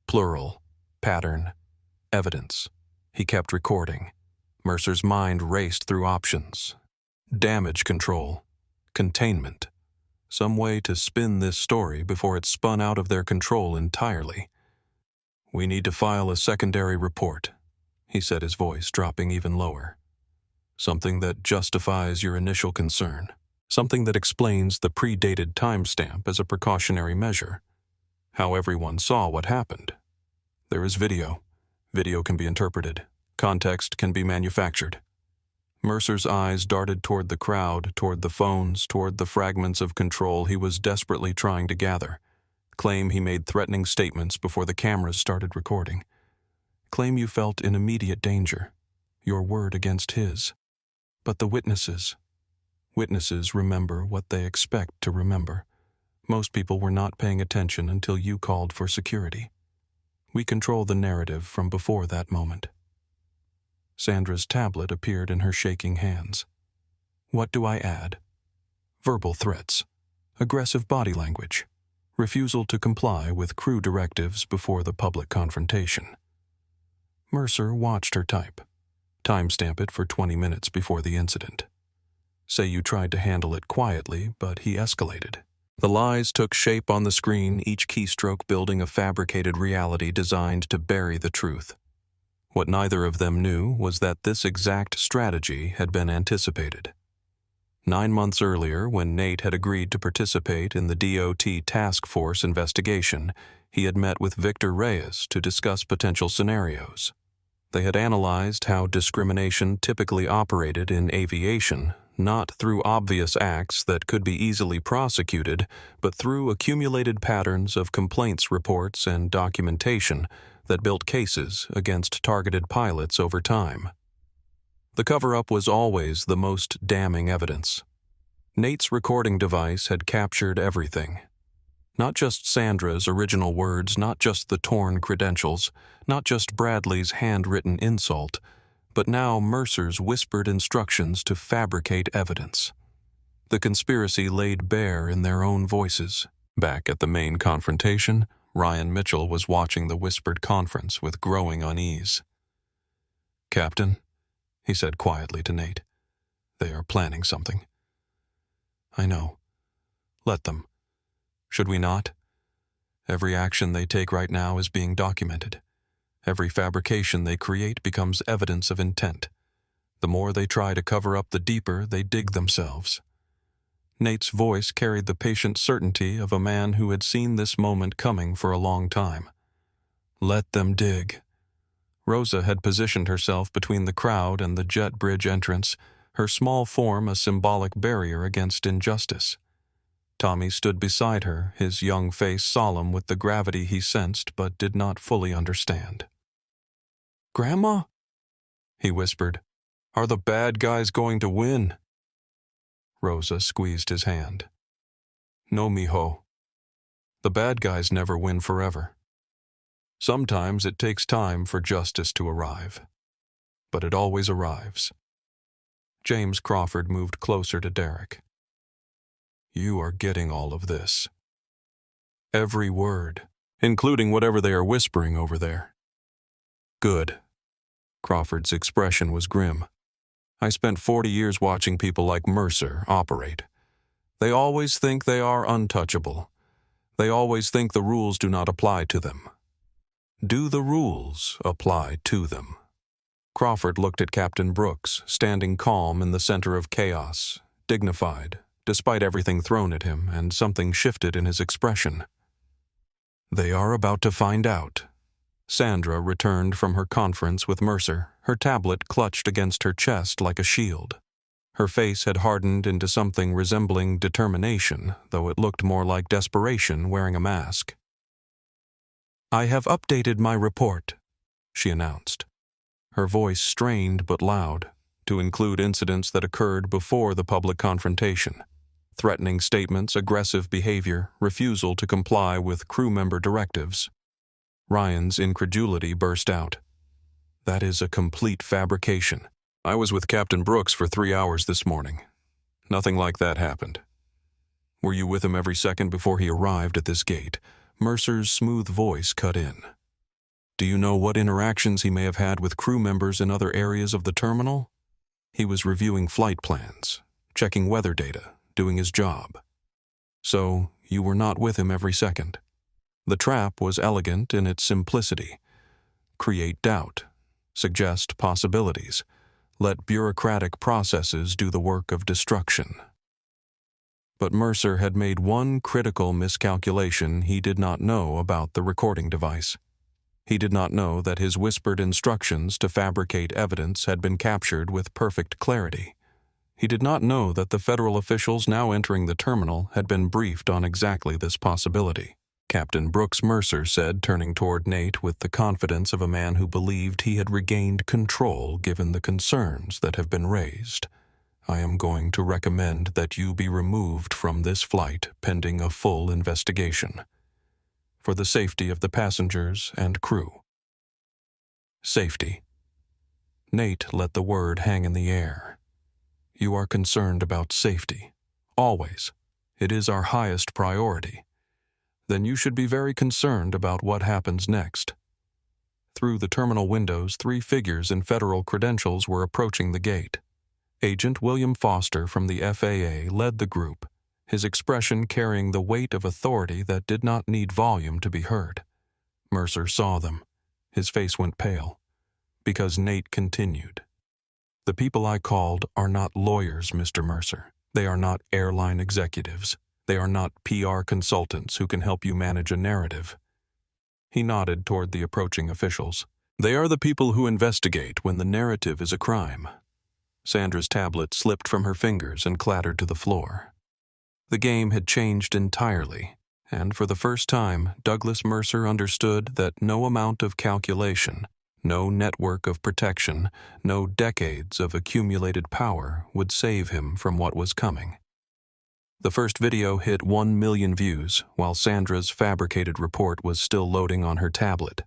A: Plural. Pattern. Evidence. He kept recording. Mercer's mind raced through options. Damage control. Containment. Some way to spin this story before it spun out of their control entirely. "We need to file a secondary report," he said, his voice dropping even lower. "Something that justifies your initial concern. Something that explains the predated timestamp as a precautionary measure. How everyone saw what happened. There is video. Video can be interpreted. Context can be manufactured." Mercer's eyes darted toward the crowd, toward the phones, toward the fragments of control he was desperately trying to gather. Claim he made threatening statements before the cameras started recording. Claim you felt in immediate danger. Your word against his. But the witnesses. Witnesses remember what they expect to remember. Most people were not paying attention until you called for security. We control the narrative from before that moment. Sandra's tablet appeared in her shaking hands. What do I add? Verbal threats. Aggressive body language. Refusal to comply with crew directives before the public confrontation. Mercer watched her type. Timestamp it for 20 minutes before the incident. Say you tried to handle it quietly, but he escalated. The lies took shape on the screen, each keystroke building a fabricated reality designed to bury the truth. What neither of them knew was that this exact strategy had been anticipated. 9 months earlier, when Nate had agreed to participate in the DOT task force investigation, he had met with Victor Reyes to discuss potential scenarios. They had analyzed how discrimination typically operated in aviation, not through obvious acts that could be easily prosecuted, but through accumulated patterns of complaints reports and documentation that built cases against targeted pilots over time. The cover-up was always the most damning evidence. Nate's recording device had captured everything. Not just Sandra's original words, not just the torn credentials, not just Bradley's handwritten insult, but now Mercer's whispered instructions to fabricate evidence. The conspiracy laid bare in their own voices. Back at the main confrontation, Ryan Mitchell was watching the whispered conference with growing unease. "Captain," he said quietly to Nate, "they are planning something." "I know. Let them. Should we not? Every action they take right now is being documented. Every fabrication they create becomes evidence of intent. The more they try to cover up, the deeper they dig themselves." Nate's voice carried the patient certainty of a man who had seen this moment coming for a long time. "Let them dig." Rosa had positioned herself between the crowd and the jet bridge entrance, her small form a symbolic barrier against injustice. Tommy stood beside her, his young face solemn with the gravity he sensed but did not fully understand. "Grandma?" he whispered. "Are the bad guys going to win?" Rosa squeezed his hand. "No, mijo. The bad guys never win forever. Sometimes it takes time for justice to arrive, but it always arrives." James Crawford moved closer to Derek. "You are getting all of this. Every word, including whatever they are whispering over there." "Good." Crawford's expression was grim. "I spent 40 years watching people like Mercer operate. They always think they are untouchable. They always think the rules do not apply to them. Do the rules apply to them?" Crawford looked at Captain Brooks, standing calm in the center of chaos, dignified, despite everything thrown at him, and something shifted in his expression. "They are about to find out." Sandra returned from her conference with Mercer, her tablet clutched against her chest like a shield. Her face had hardened into something resembling determination, though it looked more like desperation wearing a mask. "I have updated my report," she announced. Her voice strained but loud, to include incidents that occurred before the public confrontation. Threatening statements, aggressive behavior, refusal to comply with crew member directives. Ryan's incredulity burst out. "That is a complete fabrication. I was with Captain Brooks for 3 hours this morning. Nothing like that happened." "Were you with him every second before he arrived at this gate?" Mercer's smooth voice cut in. Do you know what interactions he may have had with crew members in other areas of the terminal? He was reviewing flight plans, checking weather data, doing his job. So, you were not with him every second. The trap was elegant in its simplicity. Create doubt, suggest possibilities, let bureaucratic processes do the work of destruction. But Mercer had made one critical miscalculation he did not know about the recording device. He did not know that his whispered instructions to fabricate evidence had been captured with perfect clarity. He did not know that the federal officials now entering the terminal had been briefed on exactly this possibility. Captain Brooks Mercer said, turning toward Nate with the confidence of a man who believed he had regained control given the concerns that have been raised. I am going to recommend that you be removed from this flight pending a full investigation, for the safety of the passengers and crew. Safety. Nate let the word hang in the air. You are concerned about safety. Always. It is our highest priority. Then you should be very concerned about what happens next. Through the terminal windows, 3 figures in federal credentials were approaching the gate. Agent William Foster from the FAA led the group, his expression carrying the weight of authority that did not need volume to be heard. Mercer saw them. His face went pale, because Nate continued. The people I called are not lawyers, Mr. Mercer. They are not airline executives. They are not PR consultants who can help you manage a narrative. He nodded toward the approaching officials. They are the people who investigate when the narrative is a crime. Sandra's tablet slipped from her fingers and clattered to the floor. The game had changed entirely, and for the first time, Douglas Mercer understood that no amount of calculation, no network of protection, no decades of accumulated power would save him from what was coming. The first video hit 1 million views, while Sandra's fabricated report was still loading on her tablet.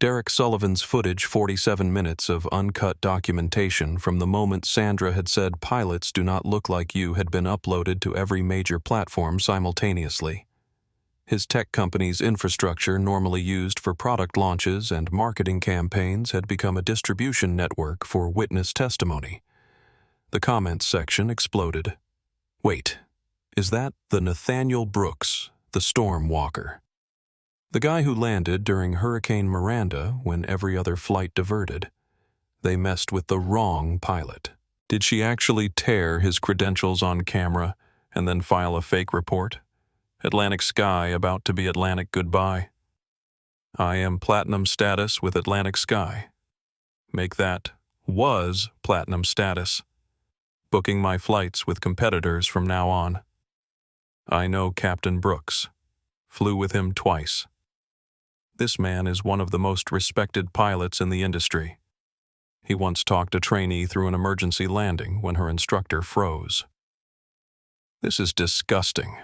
A: Derek Sullivan's footage, 47 minutes of uncut documentation from the moment Sandra had said pilots do not look like you, had been uploaded to every major platform simultaneously. His tech company's infrastructure, normally used for product launches and marketing campaigns, had become a distribution network for witness testimony. The comments section exploded. Wait, is that the Nathaniel Brooks, the storm walker? The guy who landed during Hurricane Miranda when every other flight diverted. They messed with the wrong pilot. Did she actually tear his credentials on camera and then file a fake report? Atlantic Sky about to be Atlantic goodbye. I am platinum status with Atlantic Sky. Make that was platinum status. Booking my flights with competitors from now on. I know Captain Brooks. Flew with him twice. This man is one of the most respected pilots in the industry. He once talked a trainee through an emergency landing when her instructor froze. This is disgusting.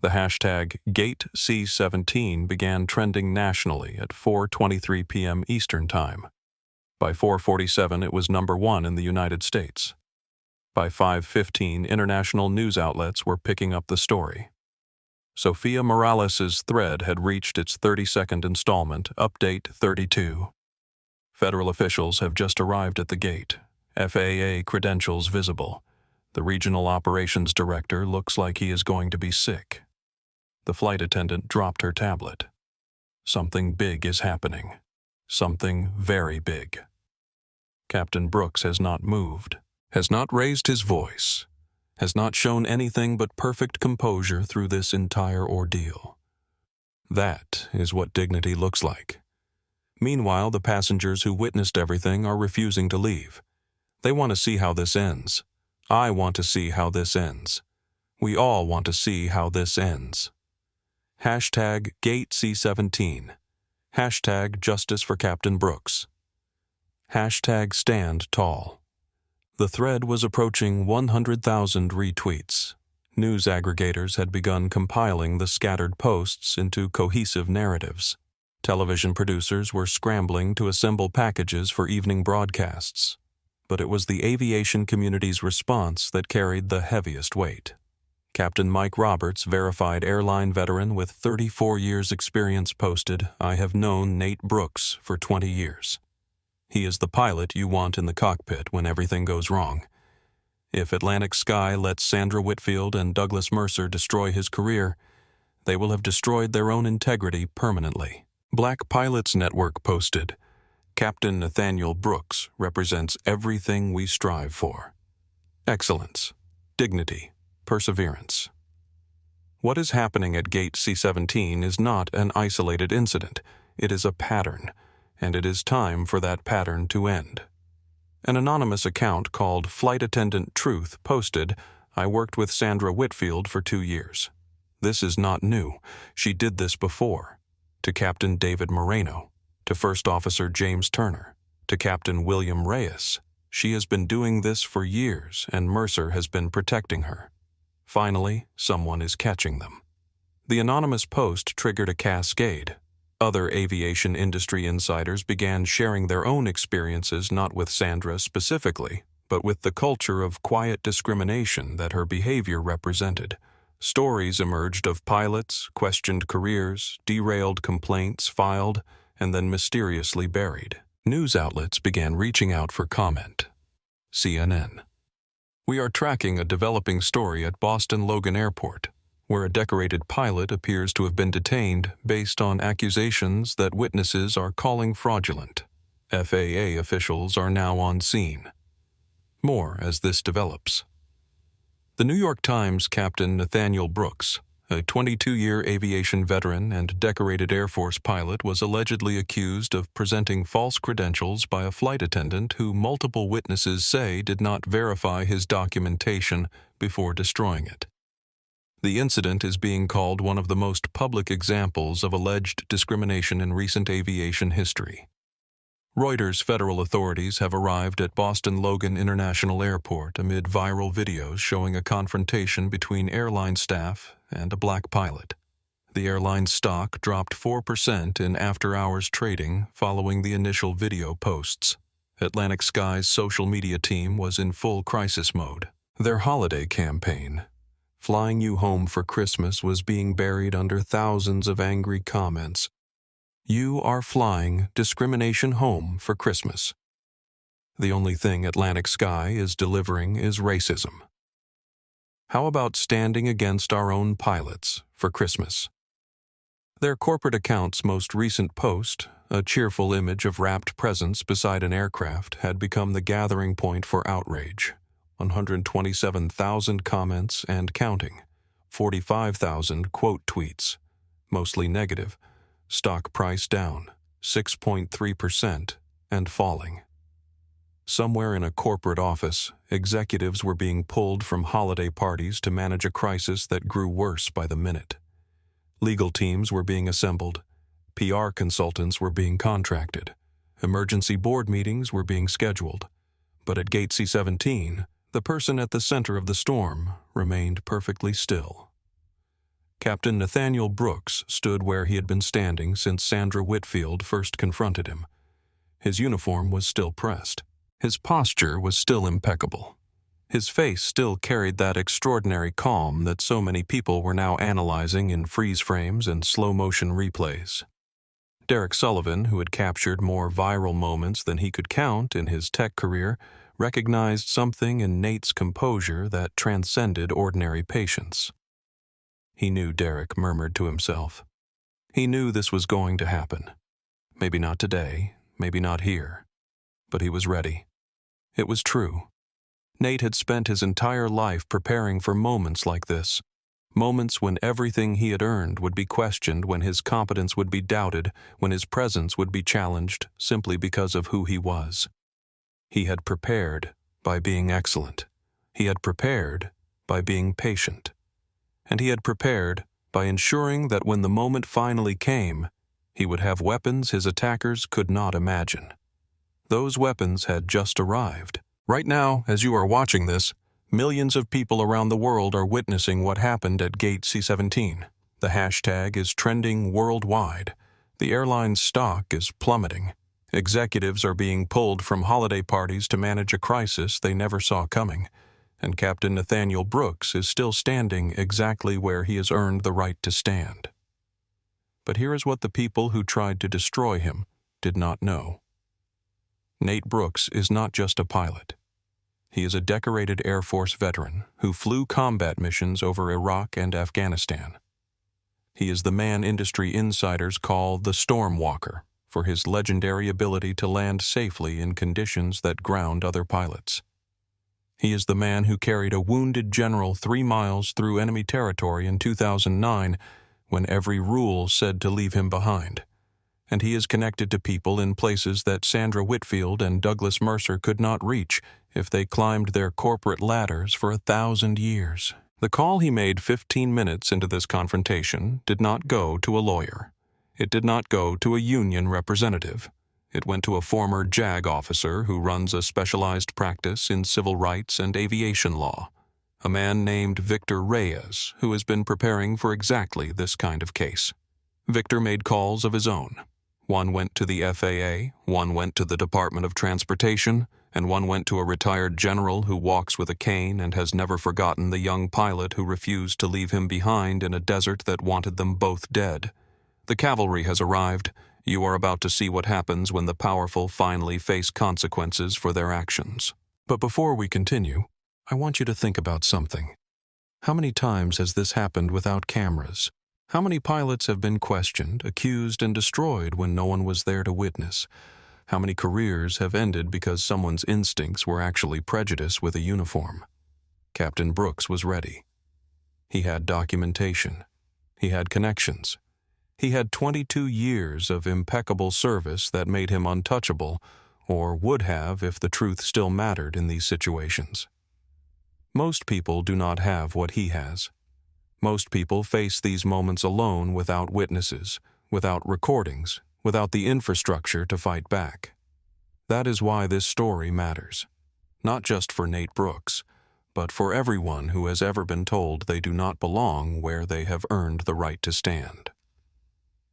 A: The hashtag GateC17 began trending nationally at 4:23 p.m. Eastern Time. By 4:47, it was #1 in the United States. By 5:15, international news outlets were picking up the story. Sofia Morales' thread had reached its 32nd installment, Update 32. Federal officials have just arrived at the gate, FAA credentials visible. The regional operations director looks like he is going to be sick. The flight attendant dropped her tablet. Something big is happening. Something very big. Captain Brooks has not moved, has not raised his voice, has not shown anything but perfect composure through this entire ordeal. That is what dignity looks like. Meanwhile, the passengers who witnessed everything are refusing to leave. They want to see how this ends. I want to see how this ends. We all want to see how this ends. Hashtag GateC17. Hashtag Justice for Captain Brooks. Hashtag Stand Tall. The thread was approaching 100,000 retweets. News aggregators had begun compiling the scattered posts into cohesive narratives. Television producers were scrambling to assemble packages for evening broadcasts. But it was the aviation community's response that carried the heaviest weight. Captain Mike Roberts, verified airline veteran with 34 years' experience, posted, "I have known Nate Brooks for 20 years. He is the pilot you want in the cockpit when everything goes wrong. If Atlantic Sky lets Sandra Whitfield and Douglas Mercer destroy his career, they will have destroyed their own integrity permanently." Black Pilots Network posted, "Captain Nathaniel Brooks represents everything we strive for. Excellence, dignity, perseverance. What is happening at Gate C-17 is not an isolated incident. It is a pattern, and it is time for that pattern to end." An anonymous account called Flight Attendant Truth posted, "I worked with Sandra Whitfield for 2 years. This is not new. She did this before. To Captain David Moreno, to First Officer James Turner, to Captain William Reyes. She has been doing this for years, and Mercer has been protecting her. Finally, someone is catching them." The anonymous post triggered a cascade. Other aviation industry insiders began sharing their own experiences, not with Sandra specifically, but with the culture of quiet discrimination that her behavior represented. Stories emerged of pilots, questioned careers, derailed complaints filed, and then mysteriously buried. News outlets began reaching out for comment. CNN. "We are tracking a developing story at Boston Logan Airport, where a decorated pilot appears to have been detained based on accusations that witnesses are calling fraudulent. FAA officials are now on scene. More as this develops." The New York Times Captain Nathaniel Brooks, a 22-year aviation veteran and decorated Air Force pilot, was allegedly accused of presenting false credentials by a flight attendant who multiple witnesses say did not verify his documentation before destroying it. The incident is being called one of the most public examples of alleged discrimination in recent aviation history. Reuters federal authorities have arrived at Boston Logan International Airport amid viral videos showing a confrontation between airline staff and a black pilot. The airline's stock dropped 4% in after-hours trading following the initial video posts. Atlantic Sky's social media team was in full crisis mode. Their holiday campaign, "Flying You Home for Christmas," was being buried under thousands of angry comments. "You are flying discrimination home for Christmas. The only thing Atlantic Sky is delivering is racism. How about standing against our own pilots for Christmas?" Their corporate account's most recent post, a cheerful image of wrapped presents beside an aircraft, had become the gathering point for outrage. 127,000 comments and counting. 45,000 quote tweets, mostly negative. Stock price down 6.3% and falling. Somewhere in a corporate office, executives were being pulled from holiday parties to manage a crisis that grew worse by the minute. Legal teams were being assembled. PR consultants were being contracted. Emergency board meetings were being scheduled. But at Gate C-17, the person at the center of the storm remained perfectly still. Captain Nathaniel Brooks stood where he had been standing since Sandra Whitfield first confronted him. His uniform was still pressed. His posture was still impeccable. His face still carried that extraordinary calm that so many people were now analyzing in freeze frames and slow-motion replays. Derek Sullivan, who had captured more viral moments than he could count in his tech career, recognized something in Nate's composure that transcended ordinary patience. "He knew," Derek murmured to himself. "He knew this was going to happen. Maybe not today, maybe not here. But he was ready. It was true. Nate had spent his entire life preparing for moments like this. Moments when everything he had earned would be questioned, when his competence would be doubted, when his presence would be challenged simply because of who he was. He had prepared by being excellent. He had prepared by being patient. And he had prepared by ensuring that when the moment finally came, he would have weapons his attackers could not imagine. Those weapons had just arrived. Right now, as you are watching this, millions of people around the world are witnessing what happened at Gate C-17. The hashtag is trending worldwide. The airline's stock is plummeting. Executives are being pulled from holiday parties to manage a crisis they never saw coming. and Captain Nathaniel Brooks is still standing exactly where he has earned the right to stand. But here is what the people who tried to destroy him did not know. Nate Brooks is not just a pilot. He is a decorated Air Force veteran who flew combat missions over Iraq and Afghanistan. He is the man industry insiders call the Storm Walker for his legendary ability to land safely in conditions that ground other pilots. He is the man who carried a wounded general 3 miles through enemy territory in 2009 when every rule said to leave him behind. And he is connected to people in places that Sandra Whitfield and Douglas Mercer could not reach if they climbed their corporate ladders for 1,000 years. The call he made 15 minutes into this confrontation did not go to a lawyer. It did not go to a union representative. It went to a former JAG officer who runs a specialized practice in civil rights and aviation law, a man named Victor Reyes, who has been preparing for exactly this kind of case. Victor made calls of his own. One went to the FAA, one went to the Department of Transportation, and one went to a retired general who walks with a cane and has never forgotten the young pilot who refused to leave him behind in a desert that wanted them both dead. The cavalry has arrived. You are about to see what happens when the powerful finally face consequences for their actions. But before we continue, I want you to think about something. How many times has this happened without cameras? How many pilots have been questioned, accused, and destroyed when no one was there to witness? How many careers have ended because someone's instincts were actually prejudice with a uniform? Captain Brooks was ready. He had documentation. He had connections. He had 22 years of impeccable service that made him untouchable, or would have if the truth still mattered in these situations. Most people do not have what he has. Most people face these moments alone without witnesses, without recordings, without the infrastructure to fight back. That is why this story matters. Not just for Nate Brooks, but for everyone who has ever been told they do not belong where they have earned the right to stand.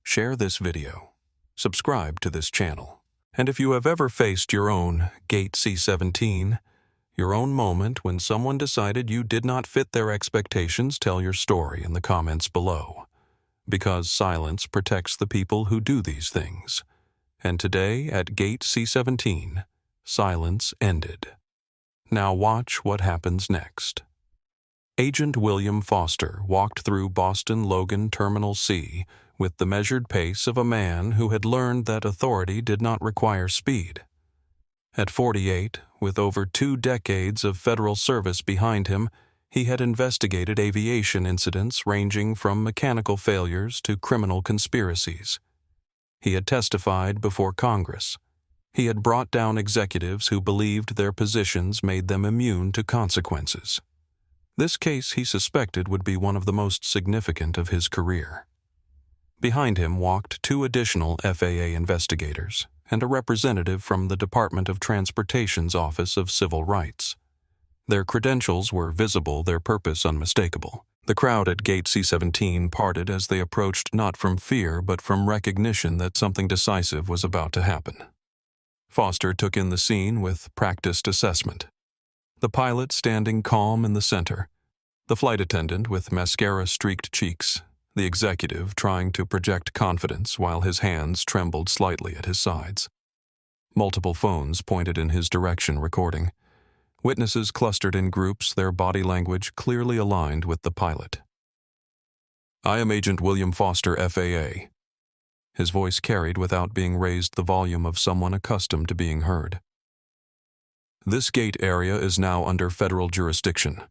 A: Share this video. Subscribe to this channel. And if you have ever faced your own Gate C-17, your own moment when someone decided you did not fit their expectations, tell your story in the comments below. Because silence protects the people who do these things. And today at Gate C-17, silence ended. Now watch what happens next. Agent William Foster walked through Boston Logan Terminal C with the measured pace of a man who had learned that authority did not require speed. At 48, with over 2 decades of federal service behind him, he had investigated aviation incidents ranging from mechanical failures to criminal conspiracies. He had testified before Congress. He had brought down executives who believed their positions made them immune to consequences. This case he suspected would be one of the most significant of his career. Behind him walked 2 additional FAA investigators and a representative from the Department of Transportation's Office of Civil Rights. Their credentials were visible, their purpose unmistakable. The crowd at Gate C-17 parted as they approached not from fear but from recognition that something decisive was about to happen. Foster took in the scene with practiced assessment. The pilot standing calm in the center, the flight attendant with mascara-streaked cheeks, the executive trying to project confidence while his hands trembled slightly at his sides. Multiple phones pointed in his direction recording. Witnesses clustered in groups, their body language clearly aligned with the pilot. "I am Agent William Foster, FAA." His voice carried without being raised the volume of someone accustomed to being heard. "This gate area is now under federal jurisdiction.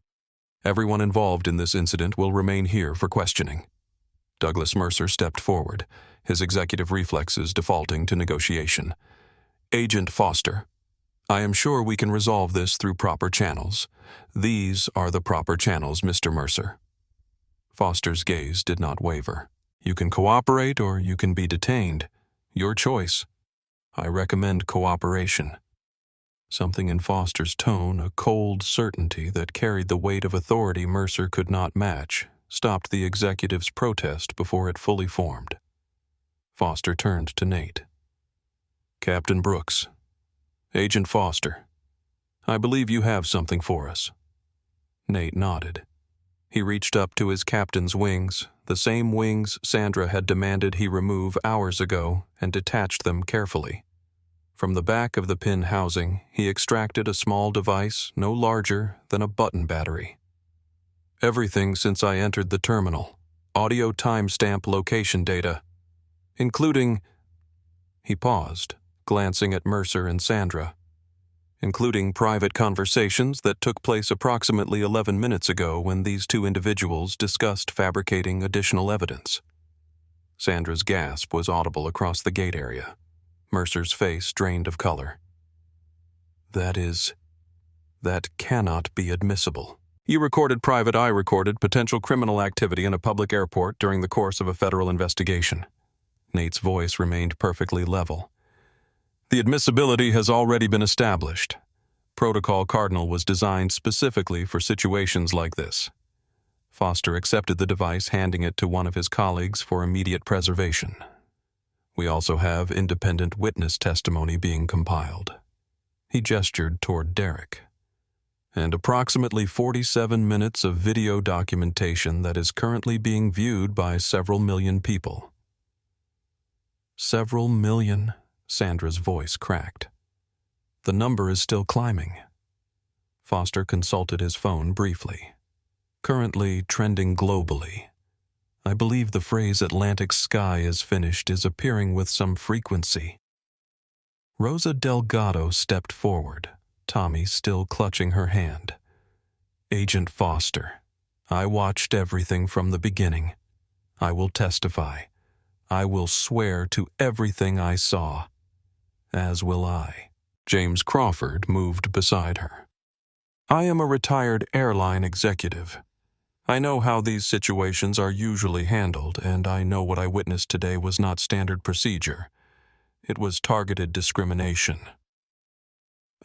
A: Everyone involved in this incident will remain here for questioning." Douglas Mercer stepped forward, his executive reflexes defaulting to negotiation. "Agent Foster, I am sure we can resolve this through proper channels. These are the proper channels, Mr. Mercer." Foster's gaze did not waver. "You can cooperate or you can be detained. Your choice. I recommend cooperation." Something in Foster's tone, a cold certainty that carried the weight of authority Mercer could not match, stopped the executive's protest before it fully formed. Foster turned to Nate. "Captain Brooks, Agent Foster, I believe you have something for us. Nate nodded. He reached up to his captain's wings, the same wings Sandra had demanded he remove hours ago, and detached them carefully. From the back of the pin housing, he extracted a small device no larger than a button battery. Everything since I entered the terminal. Audio timestamp location data, including... He paused, glancing at Mercer and Sandra. Including private conversations that took place approximately 11 minutes ago when these two individuals discussed fabricating additional evidence. Sandra's gasp was audible across the gate area. Mercer's face drained of color. That cannot be admissible. You recorded private, I recorded potential criminal activity in a public airport during the course of a federal investigation. Nate's voice remained perfectly level. The admissibility has already been established. Protocol Cardinal was designed specifically for situations like this. Foster accepted the device, handing it to one of his colleagues for immediate preservation. We also have independent witness testimony being compiled. He gestured toward Derek. And approximately 47 minutes of video documentation that is currently being viewed by several million people. Several million? Sandra's voice cracked. The number is still climbing. Foster consulted his phone briefly. Currently trending globally. I believe the phrase Atlantic sky is finished is appearing with some frequency. Rosa Delgado stepped forward, Tommy still clutching her hand. Agent Foster, I watched everything from the beginning. I will testify. I will swear to everything I saw. As will I. James Crawford moved beside her. I am a retired airline executive. I know how these situations are usually handled, and I know what I witnessed today was not standard procedure. It was targeted discrimination.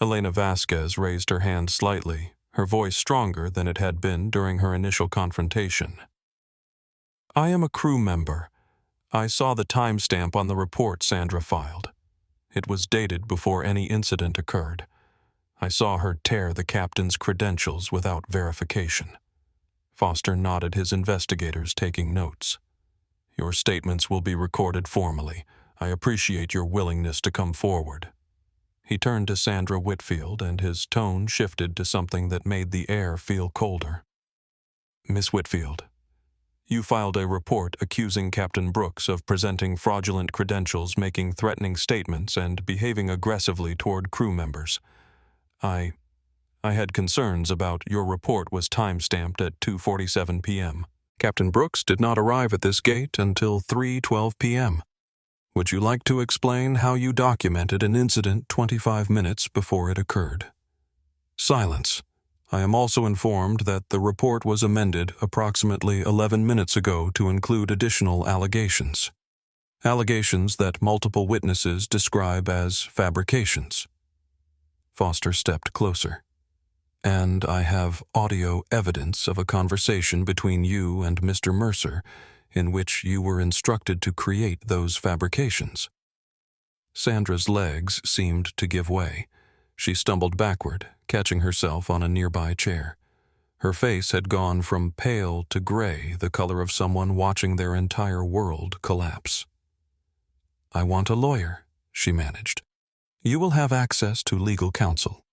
A: Elena Vasquez raised her hand slightly, her voice stronger than it had been during her initial confrontation. I am a crew member. I saw the timestamp on the report Sandra filed. It was dated before any incident occurred. I saw her tear the captain's credentials without verification. Foster nodded, his investigators taking notes. Your statements will be recorded formally. I appreciate your willingness to come forward. He turned to Sandra Whitfield, and his tone shifted to something that made the air feel colder. Miss Whitfield, you filed a report accusing Captain Brooks of presenting fraudulent credentials, making threatening statements, and behaving aggressively toward crew members. I had concerns about your report was time-stamped at 2:47 p.m. Captain Brooks did not arrive at this gate until 3:12 p.m. Would you like to explain how you documented an incident 25 minutes before it occurred? Silence. I am also informed that the report was amended approximately 11 minutes ago to include additional allegations. Allegations that multiple witnesses describe as fabrications. Foster stepped closer. And I have audio evidence of a conversation between you and Mr. Mercer in which you were instructed to create those fabrications. Sandra's legs seemed to give way. She stumbled backward, catching herself on a nearby chair. Her face had gone from pale to gray, the color of someone watching their entire world collapse. I want a lawyer, she managed. You will have access to legal counsel.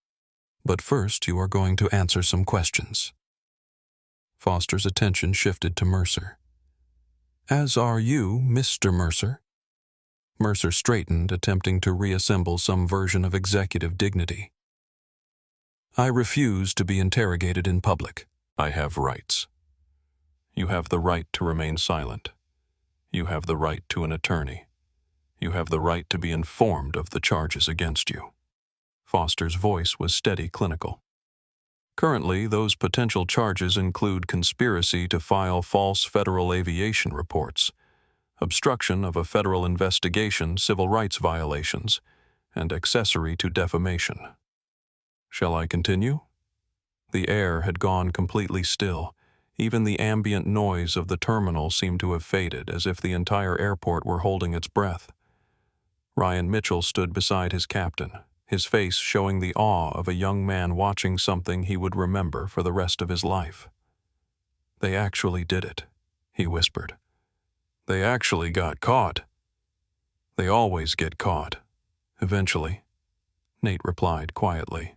A: But first you are going to answer some questions. Foster's attention shifted to Mercer. As are you, Mr. Mercer. Mercer straightened, attempting to reassemble some version of executive dignity. I refuse to be interrogated in public. I have rights. You have the right to remain silent. You have the right to an attorney. You have the right to be informed of the charges against you. Foster's voice was steady, clinical. Currently, those potential charges include conspiracy to file false federal aviation reports, obstruction of a federal investigation, civil rights violations, and accessory to defamation. Shall I continue? The air had gone completely still. Even the ambient noise of the terminal seemed to have faded, as if the entire airport were holding its breath. Ryan Mitchell stood beside his captain, his face showing the awe of a young man watching something he would remember for the rest of his life. "They actually did it," he whispered. "They actually got caught." "They always get caught. Eventually," Nate replied quietly.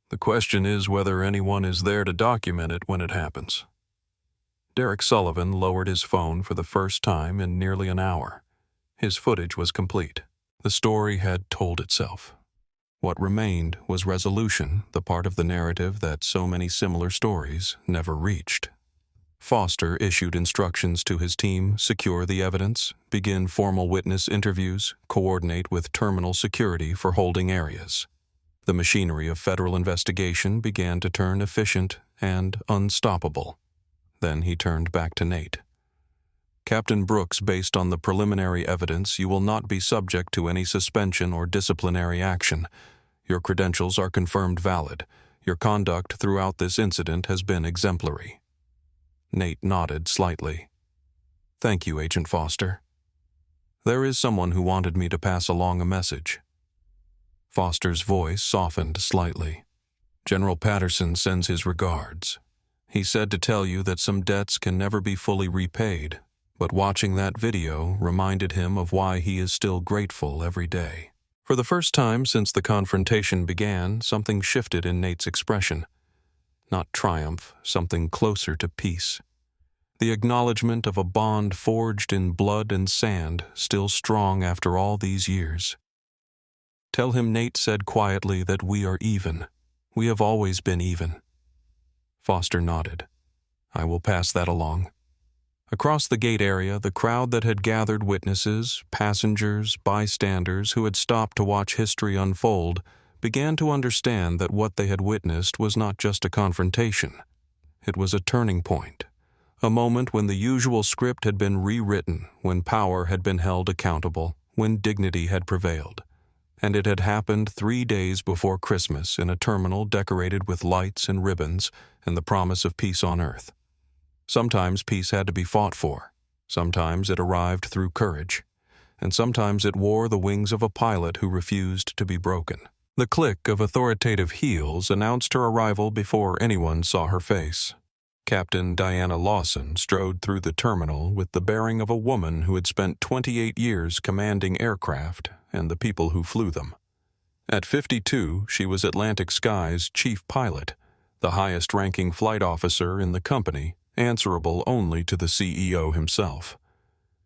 A: "The question is whether anyone is there to document it when it happens." Derek Sullivan lowered his phone for the first time in nearly an hour. His footage was complete. The story had told itself. What remained was resolution, the part of the narrative that so many similar stories never reached. Foster issued instructions to his team: secure the evidence, begin formal witness interviews, coordinate with terminal security for holding areas. The machinery of federal investigation began to turn efficient and unstoppable. Then he turned back to Nate. "Captain Brooks, based on the preliminary evidence, you will not be subject to any suspension or disciplinary action. Your credentials are confirmed valid. Your conduct throughout this incident has been exemplary." Nate nodded slightly. "Thank you, Agent Foster. There is someone who wanted me to pass along a message." Foster's voice softened slightly. "General Patterson sends his regards. He said to tell you that some debts can never be fully repaid, but watching that video reminded him of why he is still grateful every day." For the first time since the confrontation began, something shifted in Nate's expression. Not triumph, something closer to peace. The acknowledgement of a bond forged in blood and sand, still strong after all these years. "Tell him," Nate said quietly, "that we are even. We have always been even." Foster nodded. "I will pass that along." Across the gate area, the crowd that had gathered, witnesses, passengers, bystanders who had stopped to watch history unfold, began to understand that what they had witnessed was not just a confrontation. It was a turning point, a moment when the usual script had been rewritten, when power had been held accountable, when dignity had prevailed. And it had happened 3 days before Christmas in a terminal decorated with lights and ribbons and the promise of peace on Earth. Sometimes peace had to be fought for. Sometimes it arrived through courage. And sometimes it wore the wings of a pilot who refused to be broken. The click of authoritative heels announced her arrival before anyone saw her face. Captain Diana Lawson strode through the terminal with the bearing of a woman who had spent 28 years commanding aircraft and the people who flew them. At 52, she was Atlantic Sky's chief pilot, the highest-ranking flight officer in the company, answerable only to the CEO himself.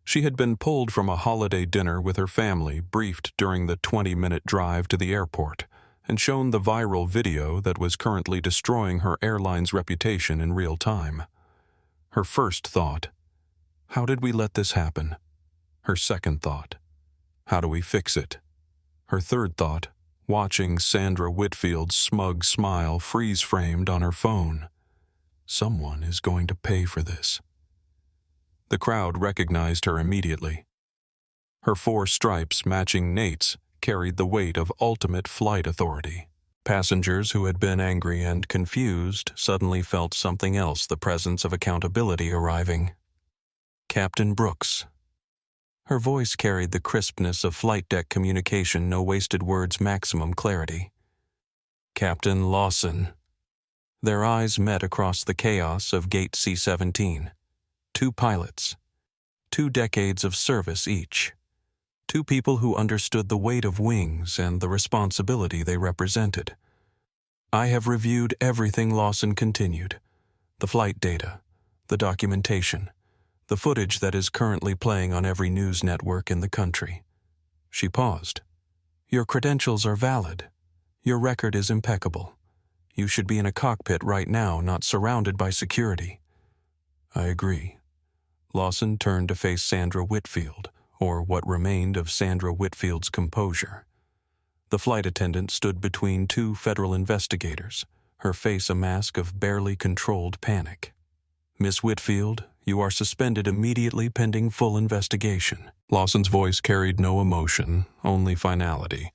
A: She had been pulled from a holiday dinner with her family, briefed during the 20-minute drive to the airport, and shown the viral video that was currently destroying her airline's reputation in real time. Her first thought, how did we let this happen? Her second thought, how do we fix it? Her third thought, watching Sandra Whitfield's smug smile freeze-framed on her phone. Someone is going to pay for this. The crowd recognized her immediately. Her 4 stripes, matching Nate's, carried the weight of ultimate flight authority. Passengers who had been angry and confused suddenly felt something else, the presence of accountability arriving. Captain Brooks. Her voice carried the crispness of flight deck communication, no wasted words, maximum clarity. Captain Lawson. Their eyes met across the chaos of Gate C-17. 2 pilots. 2 decades of service each. 2 people who understood the weight of wings and the responsibility they represented. "I have reviewed everything," Lawson continued. "The flight data, the documentation, the footage that is currently playing on every news network in the country." She paused. "Your credentials are valid. Your record is impeccable. You should be in a cockpit right now, not surrounded by security." "I agree." Lawson turned to face Sandra Whitfield, or what remained of Sandra Whitfield's composure. The flight attendant stood between 2 federal investigators, her face a mask of barely controlled panic. "Miss Whitfield, you are suspended immediately pending full investigation." Lawson's voice carried no emotion, only finality.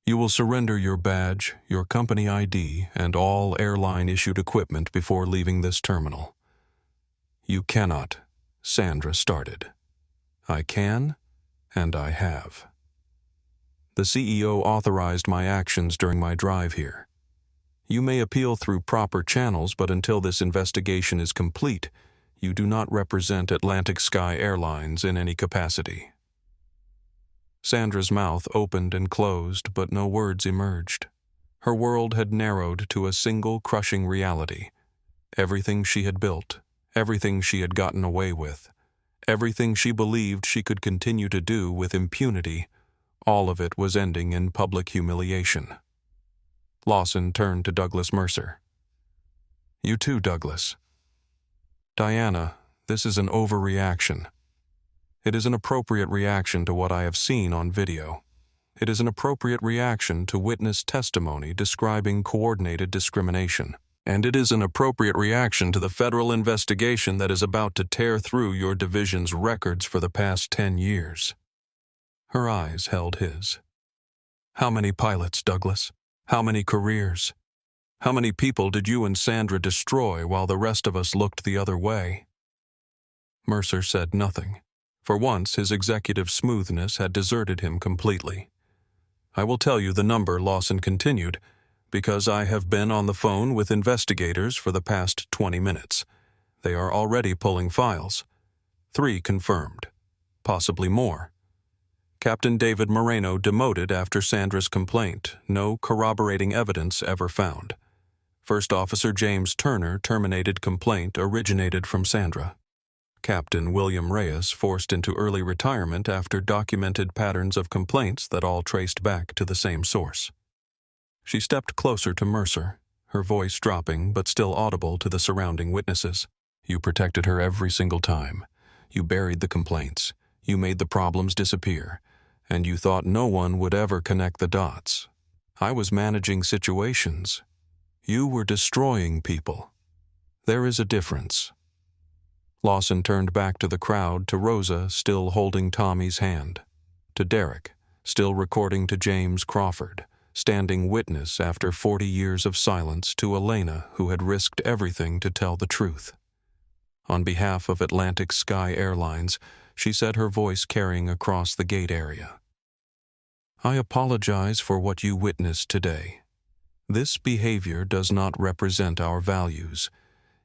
A: "You will surrender your badge, your company ID, and all airline-issued equipment before leaving this terminal." "You cannot," Sandra started. "I can, and I have." The CEO authorized my actions during my drive here. You may appeal through proper channels, but until this investigation is complete, you do not represent Atlantic Sky Airlines in any capacity." Sandra's mouth opened and closed, but no words emerged. Her world had narrowed to a single crushing reality. Everything she had built, everything she had gotten away with, everything she believed she could continue to do with impunity, all of it was ending in public humiliation. Lawson turned to Douglas Mercer. "You too, Douglas." "Diana, this is an overreaction. It is an appropriate reaction to what I have seen on video. It is an appropriate reaction to witness testimony describing coordinated discrimination. And it is an appropriate reaction to the federal investigation that is about to tear through your division's records for the past 10 years. Her eyes held his. "How many pilots, Douglas? How many careers? How many people did you and Sandra destroy while the rest of us looked the other way?" Mercer said nothing. For once, his executive smoothness had deserted him completely. "I will tell you the number," Lawson continued, "because I have been on the phone with investigators for the past 20 minutes. They are already pulling files. 3 confirmed. Possibly more. Captain David Moreno demoted after Sandra's complaint. No corroborating evidence ever found. First Officer James Turner terminated complaint originated from Sandra. Captain William Reyes forced into early retirement after documented patterns of complaints that all traced back to the same source." She stepped closer to Mercer, her voice dropping but still audible to the surrounding witnesses. "You protected her every single time. You buried the complaints. You made the problems disappear. And you thought no one would ever connect the dots. I was managing situations. You were destroying people. There is a difference." Lawson turned back to the crowd, to Rosa, still holding Tommy's hand, to Derek, still recording to James Crawford, standing witness after 40 years of silence, to Elena, who had risked everything to tell the truth. On behalf of Atlantic Sky Airlines, she said, her voice carrying across the gate area. "I apologize for what you witnessed today. This behavior does not represent our values.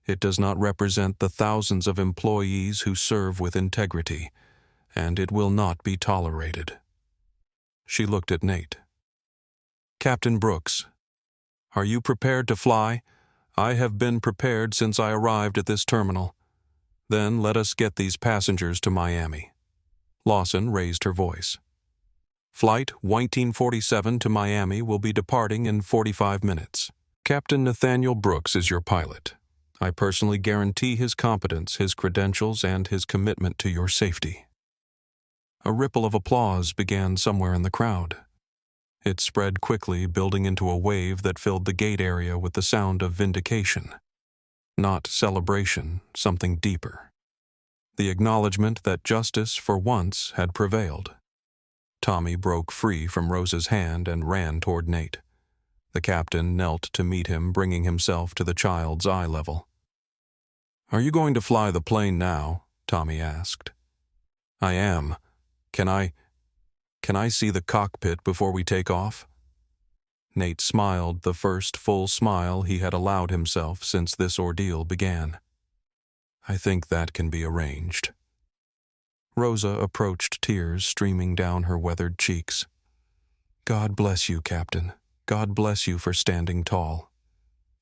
A: It does not represent the thousands of employees who serve with integrity, and it will not be tolerated." She looked at Nate. "Captain Brooks, are you prepared to fly? I have been prepared since I arrived at this terminal. Then let us get these passengers to Miami." Lawson raised her voice. "Flight 1947 to Miami will be departing in 45 minutes. Captain Nathaniel Brooks is your pilot. I personally guarantee his competence, his credentials, and his commitment to your safety." A ripple of applause began somewhere in the crowd. It spread quickly, building into a wave that filled the gate area with the sound of vindication. Not celebration, something deeper. The acknowledgement that justice, for once, had prevailed. Tommy broke free from Rosa's hand and ran toward Nate. The captain knelt to meet him, bringing himself to the child's eye level. "Are you going to fly the plane now?" Tommy asked. "I am. Can I see the cockpit before we take off?" Nate smiled, the first full smile he had allowed himself since this ordeal began. "I think that can be arranged." Rosa approached, tears streaming down her weathered cheeks. "God bless you, Captain. God bless you for standing tall.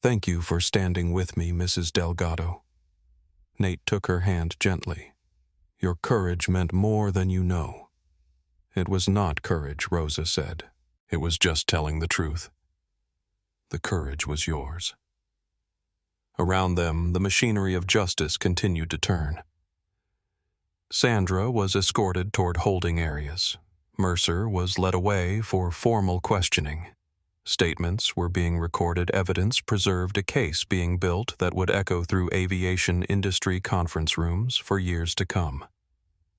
A: Thank you for standing with me, Mrs. Delgado." Nate took her hand gently. "Your courage meant more than you know." "It was not courage," Rosa said. "It was just telling the truth. The courage was yours." Around them, the machinery of justice continued to turn. Sandra was escorted toward holding areas. Mercer was led away for formal questioning. Statements were being recorded, evidence preserved, a case being built that would echo through aviation industry conference rooms for years to come.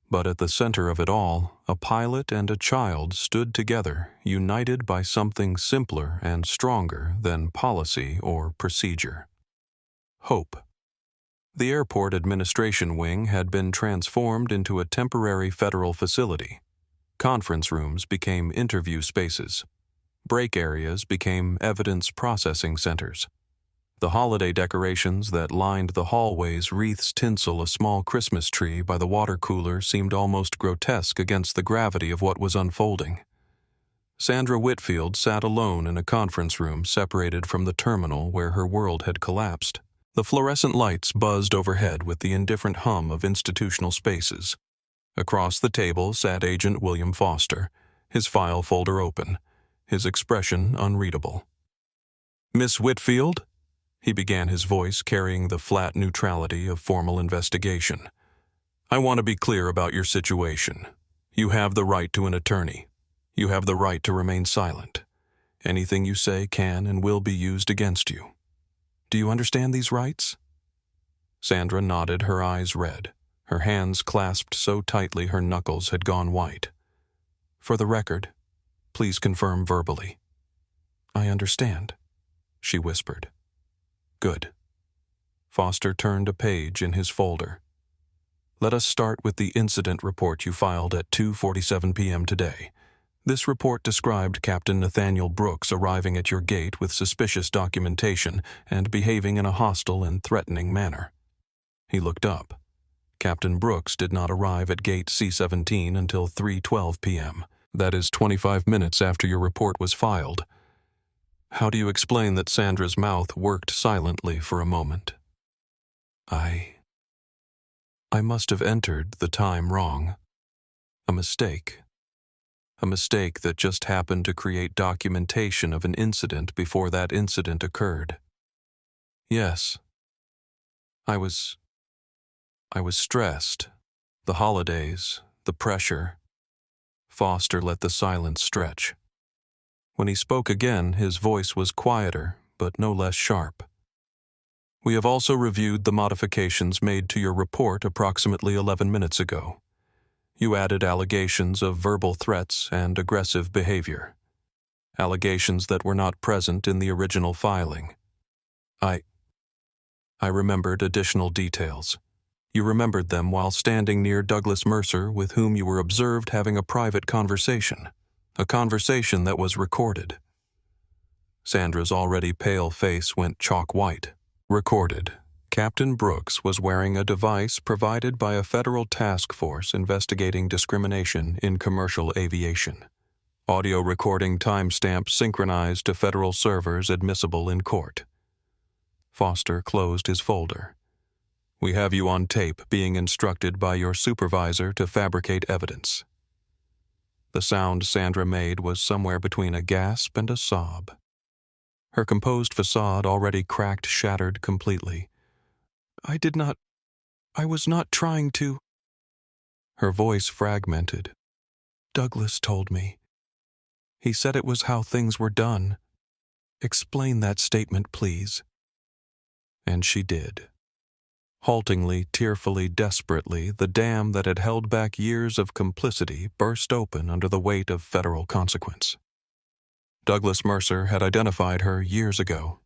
A: But at the center of it all, a pilot and a child stood together, united by something simpler and stronger than policy or procedure. Hope. The airport administration wing had been transformed into a temporary federal facility. Conference rooms became interview spaces. Break areas became evidence processing centers. The holiday decorations that lined the hallways, wreaths tinsel a small Christmas tree by the water cooler, seemed almost grotesque against the gravity of what was unfolding. Sandra Whitfield sat alone in a conference room separated from the terminal where her world had collapsed. The fluorescent lights buzzed overhead with the indifferent hum of institutional spaces. Across the table sat Agent William Foster, his file folder open, his expression unreadable. "Miss Whitfield?" He began, his voice carrying the flat neutrality of formal investigation. "I want to be clear about your situation. You have the right to an attorney. You have the right to remain silent. Anything you say can and will be used against you. Do you understand these rights?" Sandra nodded, her eyes red, her hands clasped so tightly her knuckles had gone white. "For the record, please confirm verbally." "I understand," she whispered. "Good." Foster turned a page in his folder. "Let us start with the incident report you filed at 2:47 p.m. today. This report described Captain Nathaniel Brooks arriving at your gate with suspicious documentation and behaving in a hostile and threatening manner." He looked up. Captain Brooks did not arrive at gate C-17 until 3:12 p.m. That is 25 minutes after your report was filed. How do you explain that Sandra's mouth worked silently for a moment? I must have entered the time wrong. A mistake. A mistake that just happened to create documentation of an incident before that incident occurred. Yes. I was stressed. The holidays, the pressure. Foster let the silence stretch. When he spoke again, his voice was quieter, but no less sharp. "We have also reviewed the modifications made to your report approximately 11 minutes ago. You added allegations of verbal threats and aggressive behavior. Allegations that were not present in the original filing. I remembered additional details. You remembered them while standing near Douglas Mercer, with whom you were observed having a private conversation. A conversation that was recorded." Sandra's already pale face went chalk white. Recorded. Captain Brooks was wearing a device provided by a federal task force investigating discrimination in commercial aviation. Audio recording timestamp synchronized to federal servers admissible in court. Foster closed his folder. "We have you on tape being instructed by your supervisor to fabricate evidence." The sound Sandra made was somewhere between a gasp and a sob. Her composed facade already cracked, shattered completely. I was not trying to." Her voice fragmented. "Douglas told me. He said it was how things were done. Explain that statement, please." And she did. Haltingly, tearfully, desperately, the dam that had held back years of complicity burst open under the weight of federal consequence. Douglas Mercer had identified her years ago.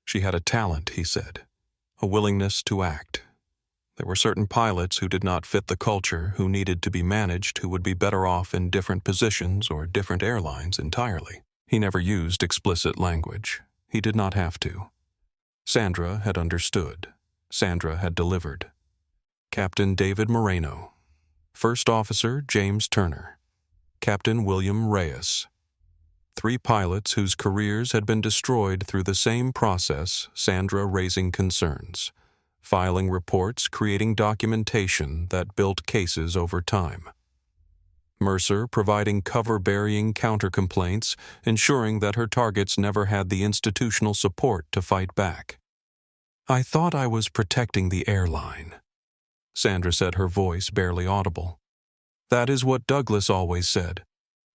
A: She had a talent, he said, a willingness to act. There were certain pilots who did not fit the culture, who needed to be managed, who would be better off in different positions or different airlines entirely. He never used explicit language. He did not have to. Sandra had understood. Sandra had delivered. Captain David Moreno. First Officer James Turner. Captain William Reyes. 3 pilots whose careers had been destroyed through the same process, Sandra raising concerns, filing reports, creating documentation that built cases over time. Mercer providing cover-burying counter-complaints, ensuring that her targets never had the institutional support to fight back. "I thought I was protecting the airline," Sandra said, her voice barely audible. "That is what Douglas always said.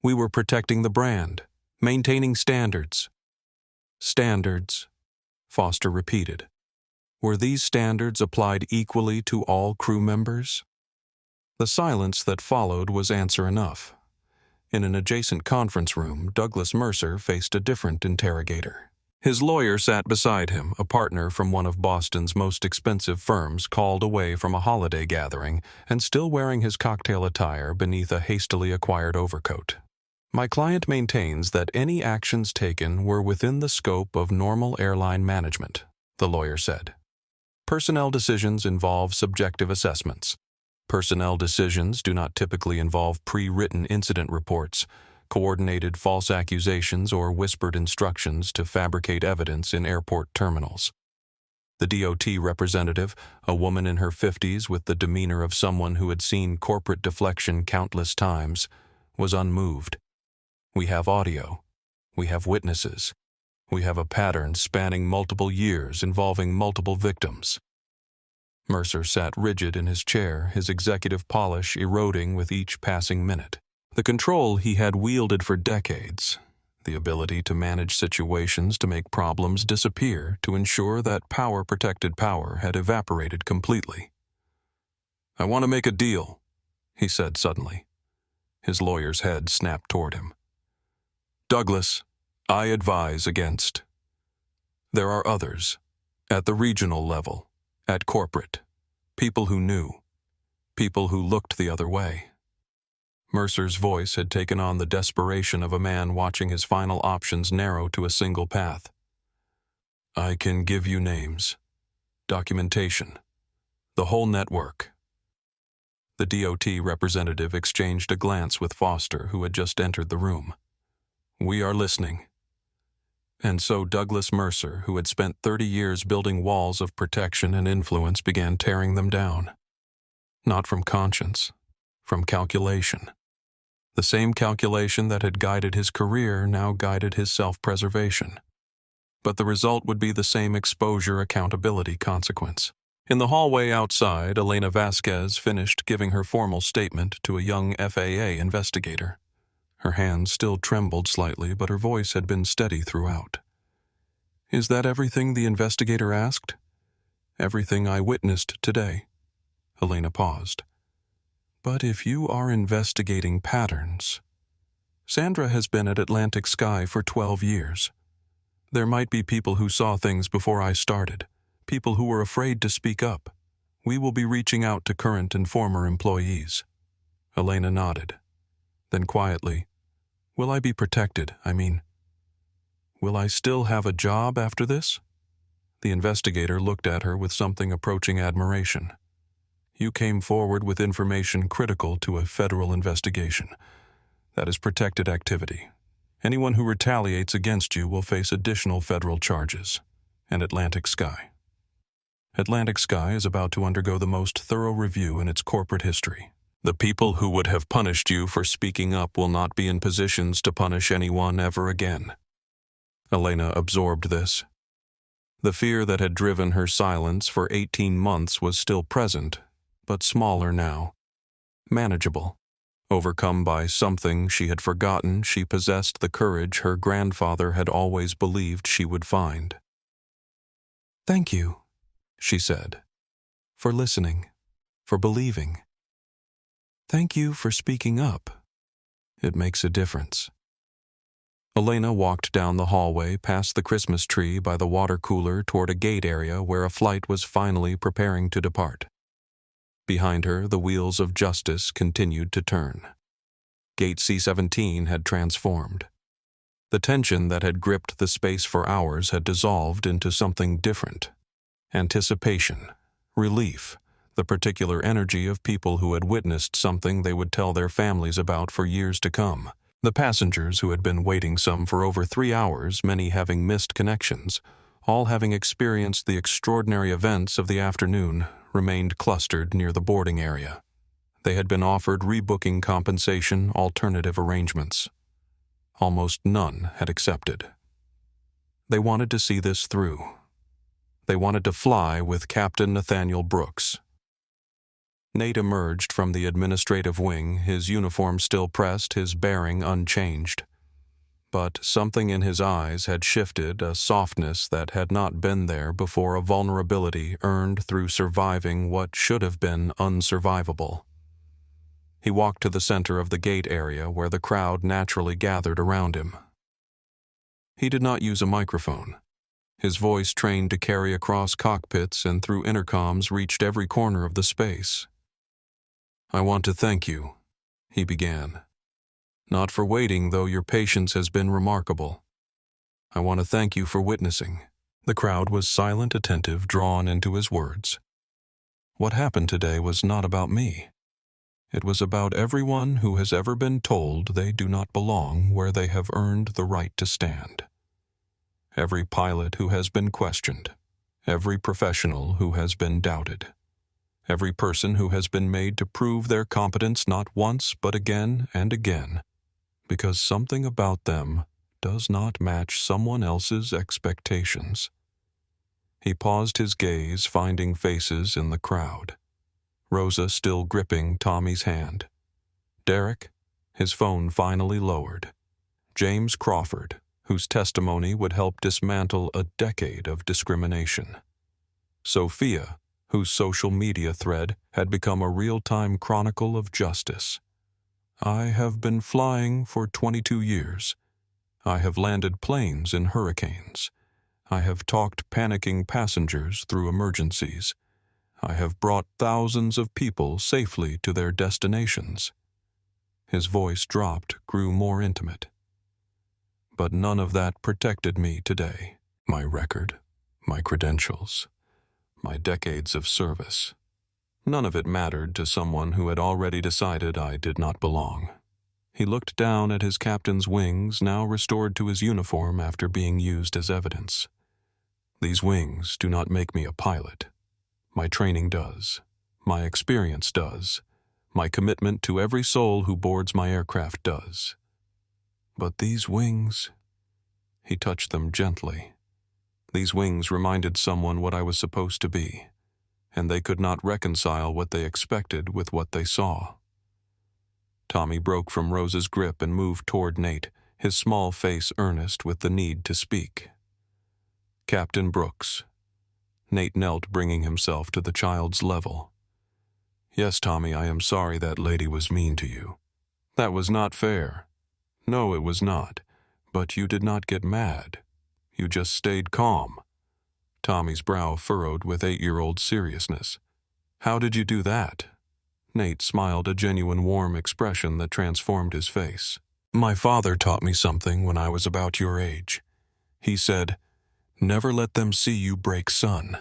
A: We were protecting the brand, maintaining standards." "Standards," Foster repeated. Were these standards applied equally to all crew members? The silence that followed was answer enough. In an adjacent conference room, Douglas Mercer faced a different interrogator. His lawyer sat beside him, a partner from one of Boston's most expensive firms called away from a holiday gathering and still wearing his cocktail attire beneath a hastily acquired overcoat. My client maintains that any actions taken were within the scope of normal airline management, the lawyer said. Personnel decisions involve subjective assessments. Personnel decisions do not typically involve pre-written incident reports, coordinated false accusations, or whispered instructions to fabricate evidence in airport terminals. The DOT representative, a woman in her 50s with the demeanor of someone who had seen corporate deflection countless times, was unmoved. We have audio. We have witnesses. We have a pattern spanning multiple years involving multiple victims. Mercer sat rigid in his chair, his executive polish eroding with each passing minute. The control he had wielded for decades, the ability to manage situations to make problems disappear, to ensure that power-protected power had evaporated completely. "I want to make a deal," he said suddenly. His lawyer's head snapped toward him. "Douglas, I advise against. There are others, at the regional level, at corporate, people who knew, people who looked the other way." Mercer's voice had taken on the desperation of a man watching his final options narrow to a single path. "I can give you names, documentation, the whole network." The DOT representative exchanged a glance with Foster, who had just entered the room. "We are listening." And so Douglas Mercer, who had spent 30 years building walls of protection and influence, began tearing them down. Not from conscience, from calculation. The same calculation that had guided his career now guided his self-preservation. But the result would be the same exposure-accountability consequence. In the hallway outside, Elena Vasquez finished giving her formal statement to a young FAA investigator. Her hands still trembled slightly, but her voice had been steady throughout. "Is that everything?" the investigator asked. "Everything I witnessed today." Elena paused. "But if you are investigating patterns, Sandra has been at Atlantic Sky for 12 years. There might be people who saw things before I started, people who were afraid to speak up. We will be reaching out to current and former employees." Elena nodded. Then quietly, "Will I be protected? Will I still have a job after this?" The investigator looked at her with something approaching admiration. "You came forward with information critical to a federal investigation. That is protected activity. Anyone who retaliates against you will face additional federal charges. And Atlantic Sky. Atlantic Sky is about to undergo the most thorough review in its corporate history. The people who would have punished you for speaking up will not be in positions to punish anyone ever again." Elena absorbed this. The fear that had driven her silence for 18 months was still present, but smaller now. Manageable. Overcome by something she had forgotten, she possessed the courage her grandfather had always believed she would find. "Thank you," she said, "for listening, for believing. Thank you for speaking up. It makes a difference." Elena walked down the hallway past the Christmas tree by the water cooler toward a gate area where a flight was finally preparing to depart. Behind her, the wheels of justice continued to turn. Gate C-17 had transformed. The tension that had gripped the space for hours had dissolved into something different. Anticipation, relief, the particular energy of people who had witnessed something they would tell their families about for years to come. The passengers who had been waiting some for over 3 hours, many having missed connections, all having experienced the extraordinary events of the afternoon, remained clustered near the boarding area. They had been offered rebooking compensation alternative arrangements. Almost none had accepted. They wanted to see this through. They wanted to fly with Captain Nathaniel Brooks. Nate emerged from the administrative wing, his uniform still pressed, his bearing unchanged. But something in his eyes had shifted, a softness that had not been there before, a vulnerability earned through surviving what should have been unsurvivable. He walked to the center of the gate area where the crowd naturally gathered around him. He did not use a microphone. His voice, trained to carry across cockpits and through intercoms, reached every corner of the space. "I want to thank you," he began. "Not for waiting, though your patience has been remarkable. I want to thank you for witnessing." The crowd was silent, attentive, drawn into his words. What happened today was not about me. It was about everyone who has ever been told they do not belong where they have earned the right to stand. Every pilot who has been questioned. Every professional who has been doubted. Every person who has been made to prove their competence not once but again and again, because something about them does not match someone else's expectations. He paused, his gaze finding faces in the crowd. Rosa still gripping Tommy's hand. Derek, his phone finally lowered. James Crawford, whose testimony would help dismantle a decade of discrimination. Sophia, whose social media thread had become a real-time chronicle of justice. I have been flying for 22 years. I have landed planes in hurricanes. I have talked panicking passengers through emergencies. I have brought thousands of people safely to their destinations. His voice dropped, grew more intimate. But none of that protected me today. My record, my credentials, my decades of service. None of it mattered to someone who had already decided I did not belong. He looked down at his captain's wings, now restored to his uniform after being used as evidence. These wings do not make me a pilot. My training does. My experience does. My commitment to every soul who boards my aircraft does. But these wings, he touched them gently. These wings reminded someone what I was supposed to be, and they could not reconcile what they expected with what they saw. Tommy broke from Rosa's grip and moved toward Nate, his small face earnest with the need to speak. "Captain Brooks." Nate knelt, bringing himself to the child's level. "Yes, Tommy, I am sorry that lady was mean to you. That was not fair. No, it was not. But you did not get mad. You just stayed calm." Tommy's brow furrowed with 8-year-old seriousness. "How did you do that?" Nate smiled, a genuine warm expression that transformed his face. "My father taught me something when I was about your age. He said, 'Never let them see you break sun.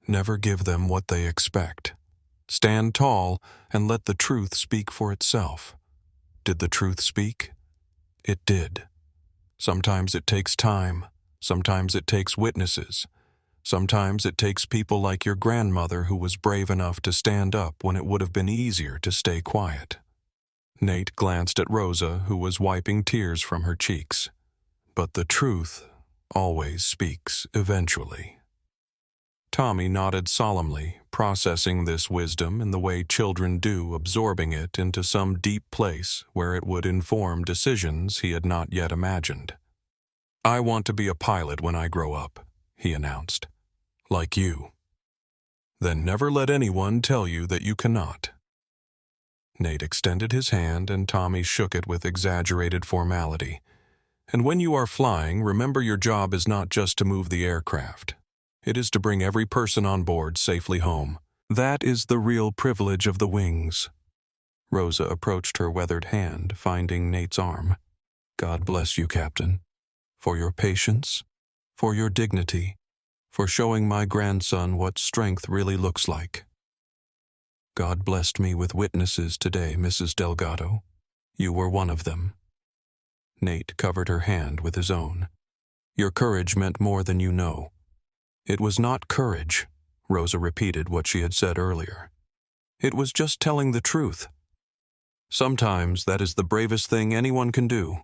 A: Never give them what they expect. Stand tall and let the truth speak for itself.' Did the truth speak? It did. Sometimes it takes time. Sometimes it takes witnesses. Sometimes it takes people like your grandmother who was brave enough to stand up when it would have been easier to stay quiet." Nate glanced at Rosa, who was wiping tears from her cheeks. "But the truth always speaks eventually." Tommy nodded solemnly, processing this wisdom in the way children do, absorbing it into some deep place where it would inform decisions he had not yet imagined. "I want to be a pilot when I grow up," he announced. "Like you." "Then never let anyone tell you that you cannot." Nate extended his hand and Tommy shook it with exaggerated formality. "And when you are flying, remember your job is not just to move the aircraft. It is to bring every person on board safely home. That is the real privilege of the wings." Rosa approached her weathered hand, finding Nate's arm. "God bless you, Captain, for your patience, for your dignity, for showing my grandson what strength really looks like. God blessed me with witnesses today, Mrs. Delgado. You were one of them." Nate covered her hand with his own. "Your courage meant more than you know." "It was not courage," Rosa repeated what she had said earlier. "It was just telling the truth. Sometimes that is the bravest thing anyone can do."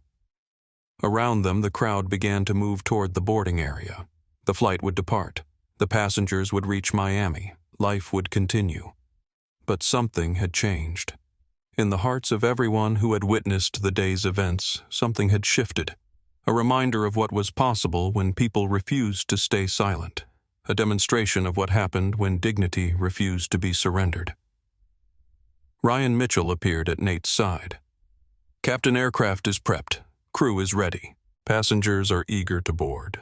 A: Around them, the crowd began to move toward the boarding area. The flight would depart. The passengers would reach Miami. Life would continue. But something had changed. In the hearts of everyone who had witnessed the day's events, something had shifted. A reminder of what was possible when people refused to stay silent. A demonstration of what happened when dignity refused to be surrendered. Ryan Mitchell appeared at Nate's side. "Captain, aircraft is prepped. Crew is ready. Passengers are eager to board."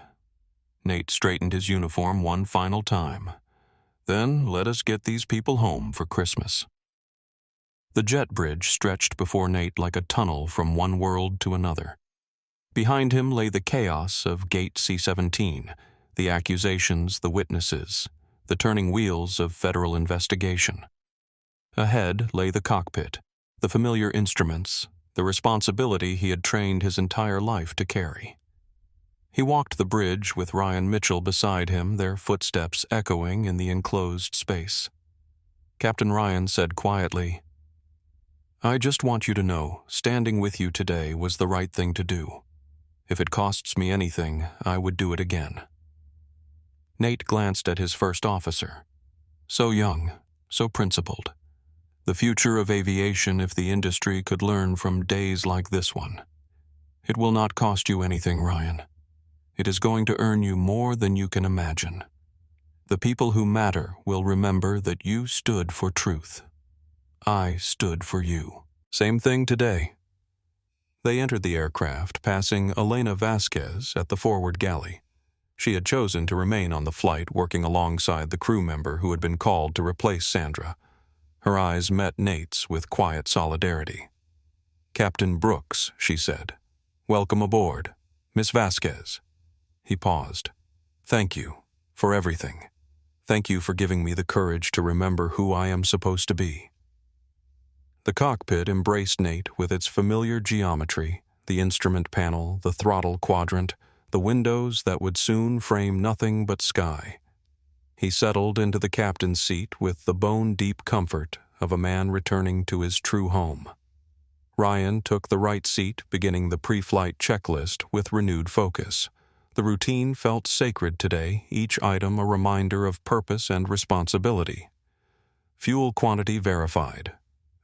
A: Nate straightened his uniform one final time. Then let us get these people home for Christmas. The jet bridge stretched before Nate like a tunnel from one world to another. Behind him lay the chaos of Gate C-17, the accusations, the witnesses, the turning wheels of federal investigation. Ahead lay the cockpit, the familiar instruments, the responsibility he had trained his entire life to carry. He walked the bridge with Ryan Mitchell beside him, their footsteps echoing in the enclosed space. Captain Ryan said quietly, "I just want you to know, standing with you today was the right thing to do. If it costs me anything, I would do it again." Nate glanced at his first officer. So young, so principled. The future of aviation if the industry could learn from days like this one. It will not cost you anything, Ryan. It is going to earn you more than you can imagine. The people who matter will remember that you stood for truth. I stood for you. Same thing today. They entered the aircraft, passing Elena Vasquez at the forward galley. She had chosen to remain on the flight, working alongside the crew member who had been called to replace Sandra. Her eyes met Nate's with quiet solidarity. "Captain Brooks," she said. "Welcome aboard. Miss Vasquez." He paused. "Thank you for everything. Thank you for giving me the courage to remember who I am supposed to be." The cockpit embraced Nate with its familiar geometry, the instrument panel, the throttle quadrant, the windows that would soon frame nothing but sky. He settled into the captain's seat with the bone-deep comfort of a man returning to his true home. Ryan took the right seat, beginning the pre-flight checklist with renewed focus. The routine felt sacred today, each item a reminder of purpose and responsibility. Fuel quantity verified.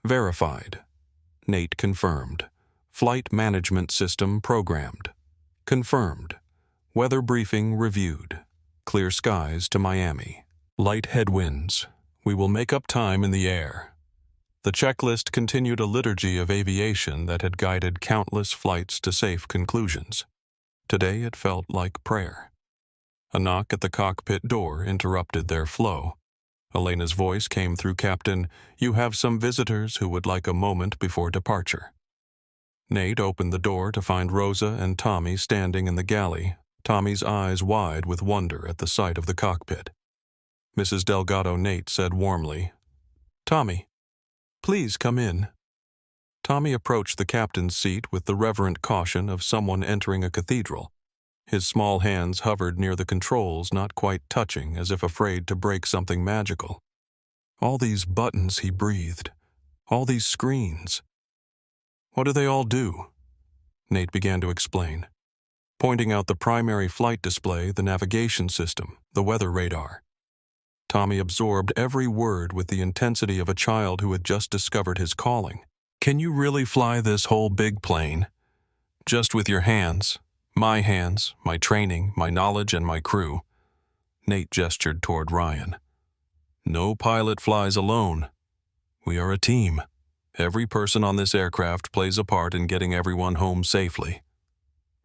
A: Verified. Nate confirmed. Flight management system programmed. Confirmed. Weather briefing reviewed. Clear skies to Miami. Light headwinds. We will make up time in the air. The checklist continued a liturgy of aviation that had guided countless flights to safe conclusions. Today it felt like prayer. A knock at the cockpit door interrupted their flow. Elena's voice came through Captain, "You have some visitors who would like a moment before departure." Nate opened the door to find Rosa and Tommy standing in the galley, Tommy's eyes wide with wonder at the sight of the cockpit. Mrs. Delgado Nate said warmly, "Tommy, please come in." Tommy approached the captain's seat with the reverent caution of someone entering a cathedral. His small hands hovered near the controls, not quite touching, as if afraid to break something magical. All these buttons, he breathed. All these screens. "What do they all do?" Nate began to explain, pointing out the primary flight display, the navigation system, the weather radar. Tommy absorbed every word with the intensity of a child who had just discovered his calling. "Can you really fly this whole big plane? Just with your hands? My hands, my training, my knowledge, and my crew." Nate gestured toward Ryan. "No pilot flies alone. We are a team. Every person on this aircraft plays a part in getting everyone home safely."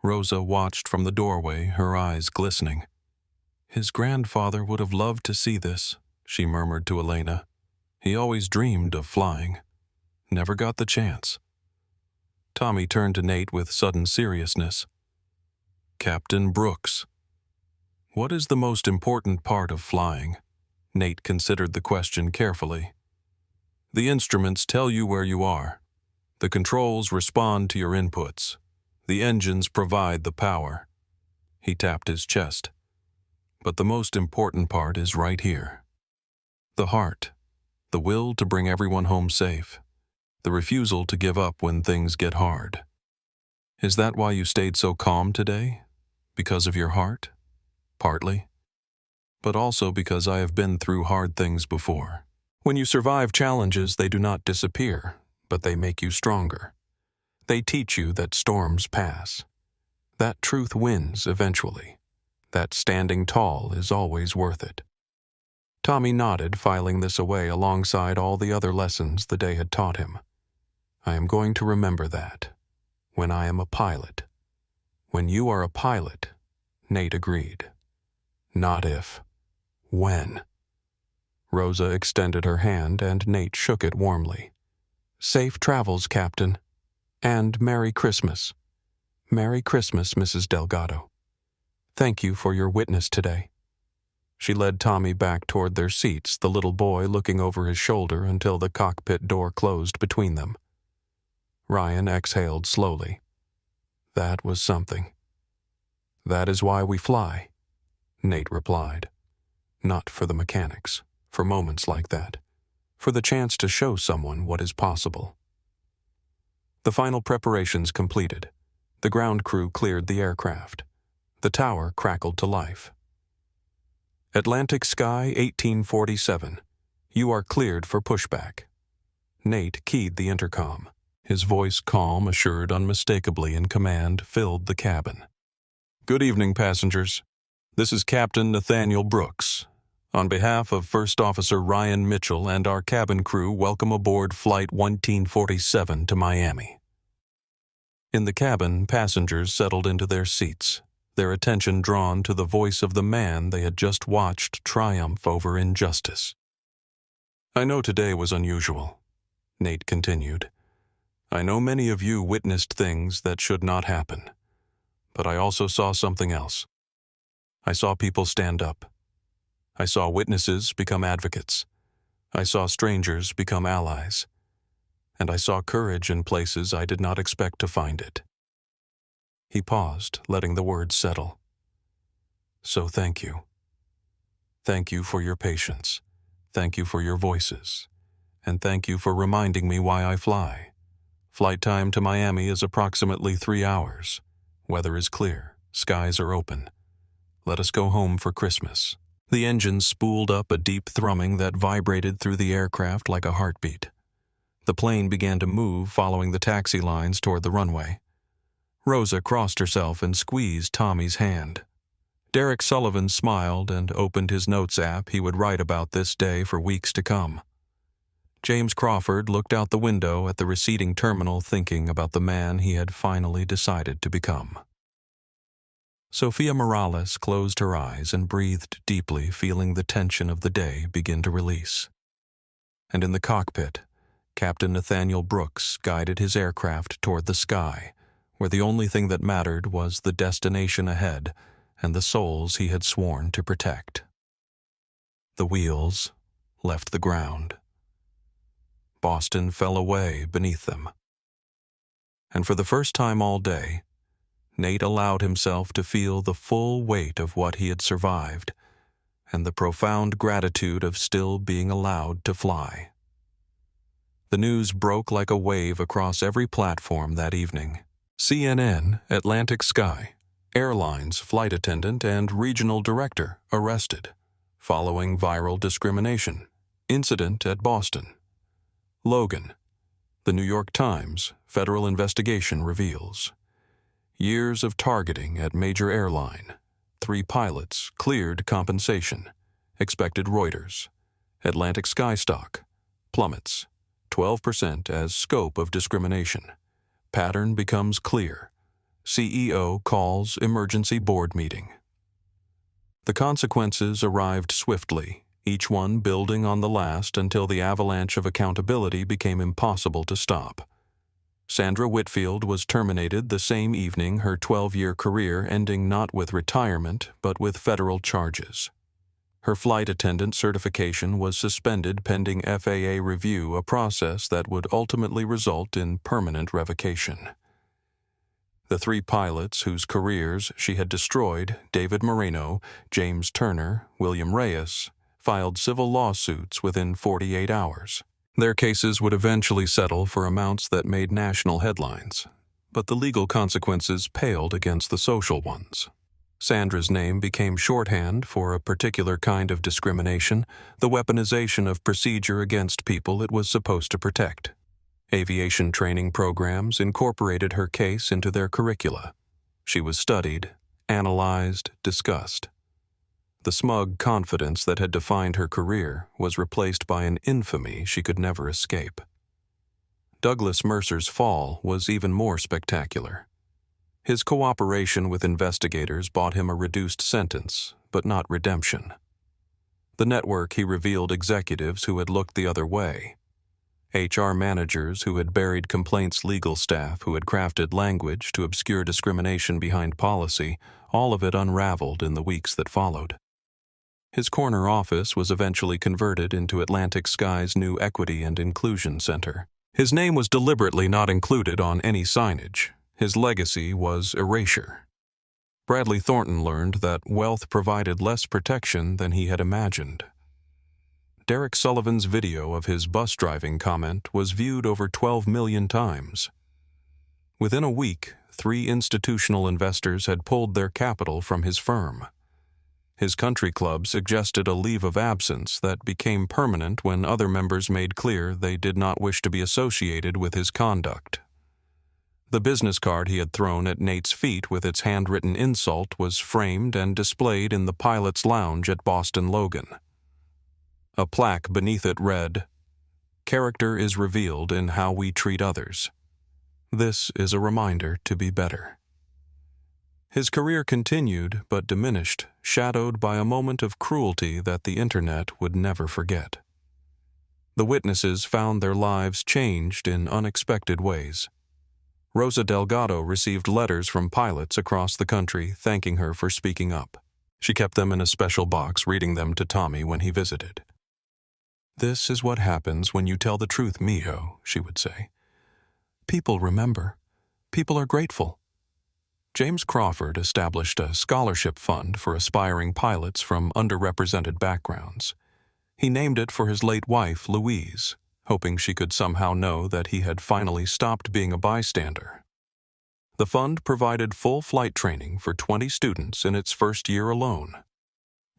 A: Rosa watched from the doorway, her eyes glistening. "His grandfather would have loved to see this," she murmured to Elena. "He always dreamed of flying. Never got the chance." Tommy turned to Nate with sudden seriousness. "Captain Brooks, what is the most important part of flying?" Nate considered the question carefully. "The instruments tell you where you are. The controls respond to your inputs. The engines provide the power." He tapped his chest. "But the most important part is right here. The heart, the will to bring everyone home safe, the refusal to give up when things get hard. Is that why you stayed so calm today? Because of your heart? Partly. But also because I have been through hard things before. When you survive challenges, they do not disappear, but they make you stronger. They teach you that storms pass. That truth wins eventually. That standing tall is always worth it." Tommy nodded, filing this away alongside all the other lessons the day had taught him. "I am going to remember that. When I am a pilot." "When you are a pilot," Nate agreed. Not if. When. Rosa extended her hand and Nate shook it warmly. Safe travels, Captain. And Merry Christmas. Merry Christmas, Mrs. Delgado. Thank you for your witness today. She led Tommy back toward their seats, the little boy looking over his shoulder until the cockpit door closed between them. Ryan exhaled slowly. That was something. That is why we fly, Nate replied. Not for the mechanics, for moments like that, for the chance to show someone what is possible. The final preparations completed. The ground crew cleared the aircraft. The tower crackled to life. Atlantic Sky 1847. You are cleared for pushback. Nate keyed the intercom. His voice, calm, assured, unmistakably in command, filled the cabin. Good evening, passengers. This is Captain Nathaniel Brooks. On behalf of First Officer Ryan Mitchell and our cabin crew, welcome aboard Flight 1947 to Miami. In the cabin, passengers settled into their seats, their attention drawn to the voice of the man they had just watched triumph over injustice. I know today was unusual, Nate continued. I know many of you witnessed things that should not happen, but I also saw something else. I saw people stand up. I saw witnesses become advocates. I saw strangers become allies. And I saw courage in places I did not expect to find it. He paused, letting the words settle. So thank you. Thank you for your patience. Thank you for your voices. And thank you for reminding me why I fly. Flight time to Miami is approximately 3 hours. Weather is clear. Skies are open. Let us go home for Christmas. The engine spooled up a deep thrumming that vibrated through the aircraft like a heartbeat. The plane began to move, following the taxi lines toward the runway. Rosa crossed herself and squeezed Tommy's hand. Derek Sullivan smiled and opened his notes app he would write about this day for weeks to come. James Crawford looked out the window at the receding terminal, thinking about the man he had finally decided to become. Sophia Morales closed her eyes and breathed deeply, feeling the tension of the day begin to release. And in the cockpit, Captain Nathaniel Brooks guided his aircraft toward the sky, where the only thing that mattered was the destination ahead and the souls he had sworn to protect. The wheels left the ground. Boston fell away beneath them. And for the first time all day, Nate allowed himself to feel the full weight of what he had survived and the profound gratitude of still being allowed to fly. The news broke like a wave across every platform that evening. CNN, Atlantic Sky, Airlines flight attendant and regional director arrested, following viral discrimination. Incident at Boston. Logan, The New York Times, federal investigation reveals. Years of targeting at major airline. 3 pilots cleared compensation. Expected Reuters. Atlantic Sky stock plummets. 12% as scope of discrimination. Pattern becomes clear. CEO calls emergency board meeting. The consequences arrived swiftly, each one building on the last until the avalanche of accountability became impossible to stop. Sandra Whitfield was terminated the same evening, her 12-year career ending not with retirement but with federal charges. Her flight attendant certification was suspended pending FAA review, a process that would ultimately result in permanent revocation. The 3 pilots whose careers she had destroyed, David Moreno, James Turner, William Reyes, filed civil lawsuits within 48 hours. Their cases would eventually settle for amounts that made national headlines, but the legal consequences paled against the social ones. Sandra's name became shorthand for a particular kind of discrimination, the weaponization of procedure against people it was supposed to protect. Aviation training programs incorporated her case into their curricula. She was studied, analyzed, discussed. The smug confidence that had defined her career was replaced by an infamy she could never escape. Douglas Mercer's fall was even more spectacular. His cooperation with investigators bought him a reduced sentence, but not redemption. The network he revealed executives who had looked the other way, HR managers who had buried complaints, legal staff who had crafted language to obscure discrimination behind policy, all of it unraveled in the weeks that followed. His corner office was eventually converted into Atlantic Sky's new Equity and Inclusion Center. His name was deliberately not included on any signage. His legacy was erasure. Bradley Thornton learned that wealth provided less protection than he had imagined. Derek Sullivan's video of his bus driving comment was viewed over 12 million times. Within a week, 3 institutional investors had pulled their capital from his firm. His country club suggested a leave of absence that became permanent when other members made clear they did not wish to be associated with his conduct. The business card he had thrown at Nate's feet with its handwritten insult was framed and displayed in the pilot's lounge at Boston Logan. A plaque beneath it read, "Character is revealed in how we treat others. This is a reminder to be better." His career continued but diminished, shadowed by a moment of cruelty that the internet would never forget. The witnesses found their lives changed in unexpected ways. Rosa Delgado received letters from pilots across the country thanking her for speaking up. She kept them in a special box, reading them to Tommy when he visited. "This is what happens when you tell the truth, mijo," she would say. "People remember. People are grateful." James Crawford established a scholarship fund for aspiring pilots from underrepresented backgrounds. He named it for his late wife, Louise, hoping she could somehow know that he had finally stopped being a bystander. The fund provided full flight training for 20 students in its first year alone.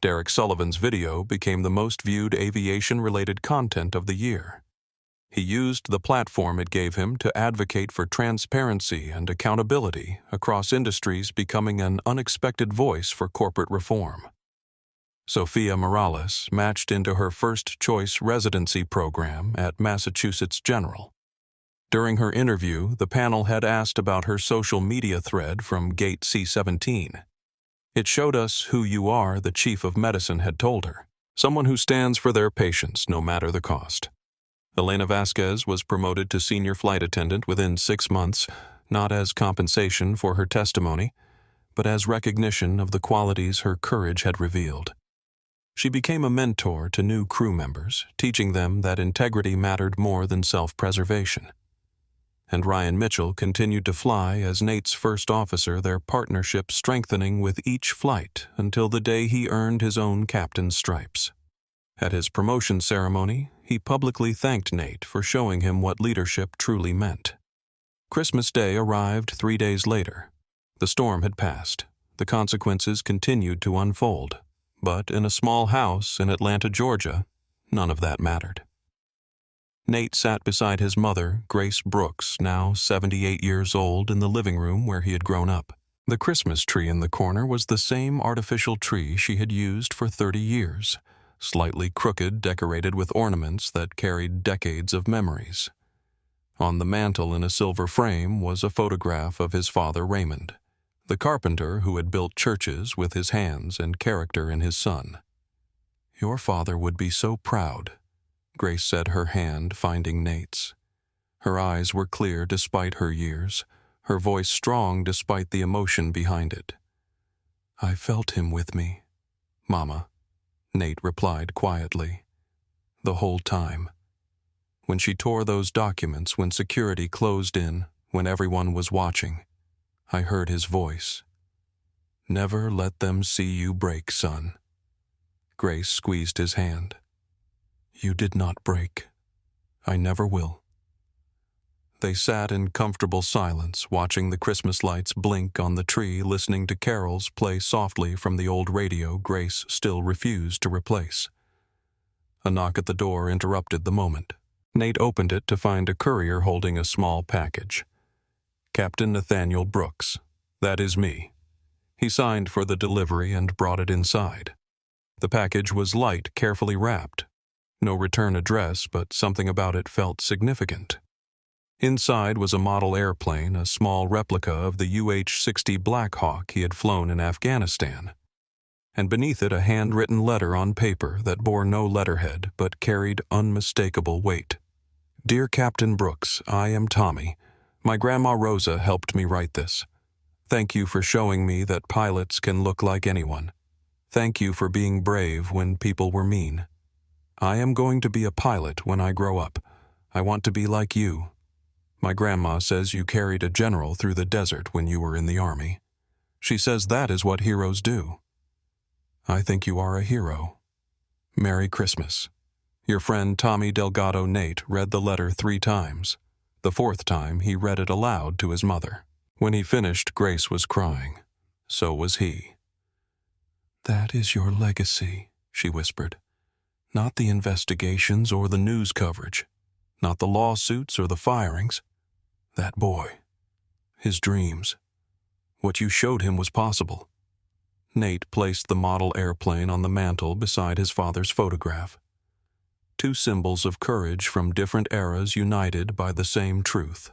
A: Derek Sullivan's video became the most viewed aviation-related content of the year. He used the platform it gave him to advocate for transparency and accountability across industries, becoming an unexpected voice for corporate reform. Sophia Morales matched into her first-choice residency program at Massachusetts General. During her interview, the panel had asked about her social media thread from Gate C-17. "It showed us who you are," the chief of medicine had told her. "Someone who stands for their patients no matter the cost." Elena Vasquez was promoted to senior flight attendant within 6 months, not as compensation for her testimony, but as recognition of the qualities her courage had revealed. She became a mentor to new crew members, teaching them that integrity mattered more than self-preservation. And Ryan Mitchell continued to fly as Nate's first officer, their partnership strengthening with each flight until the day he earned his own captain's stripes. At his promotion ceremony, he publicly thanked Nate for showing him what leadership truly meant. Christmas Day arrived 3 days later. The storm had passed. The consequences continued to unfold. But in a small house in Atlanta, Georgia, none of that mattered. Nate sat beside his mother, Grace Brooks, now 78 years old, in the living room where he had grown up. The Christmas tree in the corner was the same artificial tree she had used for 30 years. Slightly crooked, decorated with ornaments that carried decades of memories. On the mantel in a silver frame was a photograph of his father Raymond, the carpenter who had built churches with his hands and character in his son. "Your father would be so proud," Grace said, her hand finding Nate's. Her eyes were clear despite her years, her voice strong despite the emotion behind it. "I felt him with me, Mama," Nate replied quietly. "The whole time. When she tore those documents, when security closed in, when everyone was watching, I heard his voice. Never let them see you break, son." Grace squeezed his hand. "You did not break. I never will." They sat in comfortable silence, watching the Christmas lights blink on the tree, listening to carols play softly from the old radio Grace still refused to replace. A knock at the door interrupted the moment. Nate opened it to find a courier holding a small package. "Captain Nathaniel Brooks. That is me." He signed for the delivery and brought it inside. The package was light, carefully wrapped. No return address, but something about it felt significant. Inside was a model airplane, a small replica of the UH-60 Black Hawk he had flown in Afghanistan, and beneath it a handwritten letter on paper that bore no letterhead but carried unmistakable weight. "Dear Captain Brooks, I am Tommy. My grandma Rosa helped me write this. Thank you for showing me that pilots can look like anyone. Thank you for being brave when people were mean. I am going to be a pilot when I grow up. I want to be like you. My grandma says you carried a general through the desert when you were in the army. She says that is what heroes do. I think you are a hero. Merry Christmas." Your friend Tommy Delgado Nate read the letter 3 times. The 4th time he read it aloud to his mother. When he finished, Grace was crying. So was he. "That is your legacy," she whispered. "Not the investigations or the news coverage. Not the lawsuits or the firings. That boy. His dreams. What you showed him was possible." Nate placed the model airplane on the mantel beside his father's photograph. 2 symbols of courage from different eras united by the same truth.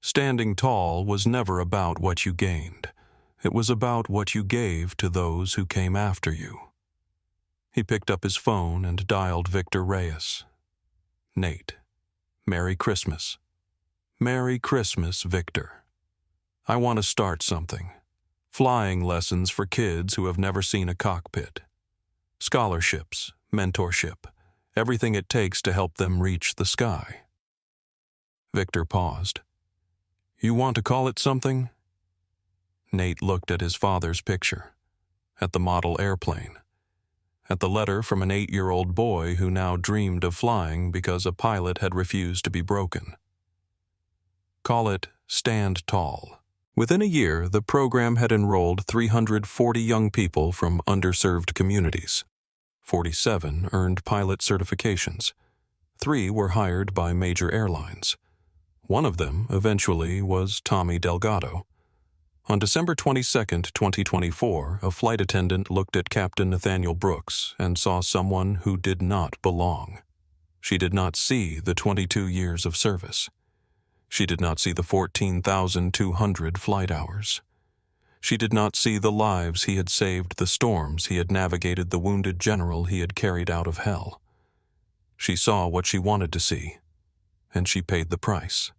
A: Standing tall was never about what you gained. It was about what you gave to those who came after you. He picked up his phone and dialed Victor Reyes. "Nate, Merry Christmas. Merry Christmas, Victor. I want to start something. Flying lessons for kids who have never seen a cockpit. Scholarships, mentorship, everything it takes to help them reach the sky." Victor paused. "You want to call it something?" Nate looked at his father's picture, at the model airplane, at the letter from an 8-year-old boy who now dreamed of flying because a pilot had refused to be broken. "Call it Stand Tall." Within a year, the program had enrolled 340 young people from underserved communities. 47 earned pilot certifications. 3 were hired by major airlines. One of them, eventually, was Tommy Delgado. On December 22, 2024, a flight attendant looked at Captain Nathaniel Brooks and saw someone who did not belong. She did not see the 22 years of service. She did not see the 14,200 flight hours. She did not see the lives he had saved, the storms he had navigated, the wounded general he had carried out of hell. She saw what she wanted to see, and she paid the price.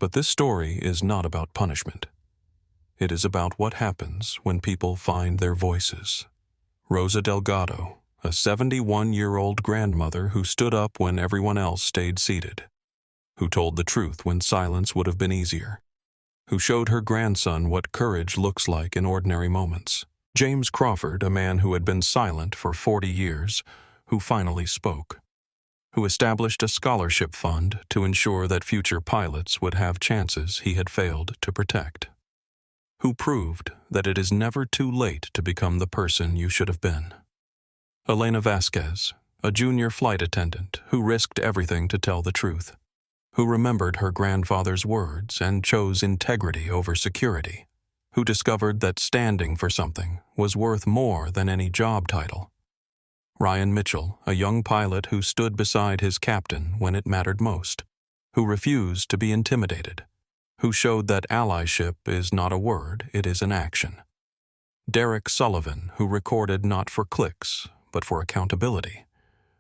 A: But this story is not about punishment. It is about what happens when people find their voices. Rosa Delgado, a 71-year-old grandmother who stood up when everyone else stayed seated, who told the truth when silence would have been easier, who showed her grandson what courage looks like in ordinary moments. James Crawford, a man who had been silent for 40 years, who finally spoke, who established a scholarship fund to ensure that future pilots would have chances he had failed to protect, who proved that it is never too late to become the person you should have been. Elena Vasquez, a junior flight attendant who risked everything to tell the truth, who remembered her grandfather's words and chose integrity over security, who discovered that standing for something was worth more than any job title. Ryan Mitchell, a young pilot who stood beside his captain when it mattered most, who refused to be intimidated, who showed that allyship is not a word, it is an action. Derek Sullivan, who recorded not for clicks, but for accountability,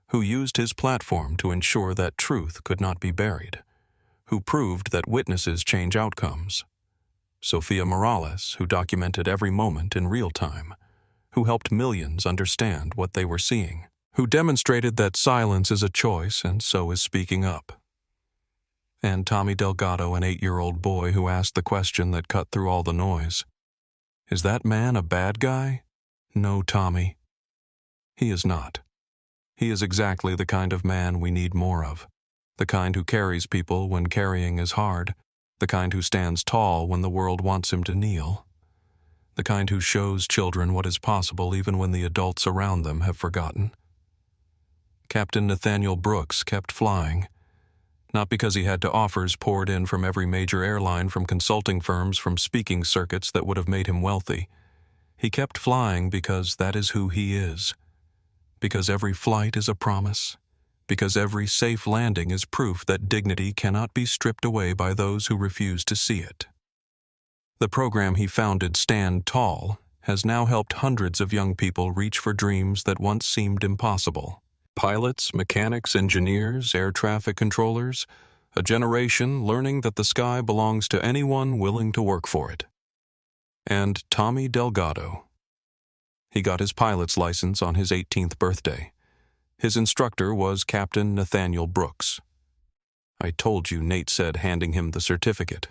A: who used his platform to ensure that truth could not be buried, who proved that witnesses change outcomes. Sophia Morales, who documented every moment in real time, who helped millions understand what they were seeing, who demonstrated that silence is a choice and so is speaking up. And Tommy Delgado, an 8-year-old boy who asked the question that cut through all the noise. Is that man a bad guy? No, Tommy. He is not. He is exactly the kind of man we need more of. The kind who carries people when carrying is hard. The kind who stands tall when the world wants him to kneel. The kind who shows children what is possible even when the adults around them have forgotten. Captain Nathaniel Brooks kept flying. Not because he had to offers poured in from every major airline, from consulting firms, from speaking circuits that would have made him wealthy. He kept flying because that is who he is. Because every flight is a promise. because every safe landing is proof that dignity cannot be stripped away by those who refuse to see it. The program he founded, Stand Tall, has now helped hundreds of young people reach for dreams that once seemed impossible. Pilots, mechanics, engineers, air traffic controllers, a generation learning that the sky belongs to anyone willing to work for it. And Tommy Delgado. He got his pilot's license on his 18th birthday. His instructor was Captain Nathaniel Brooks. "I told you," Nate said, handing him the certificate.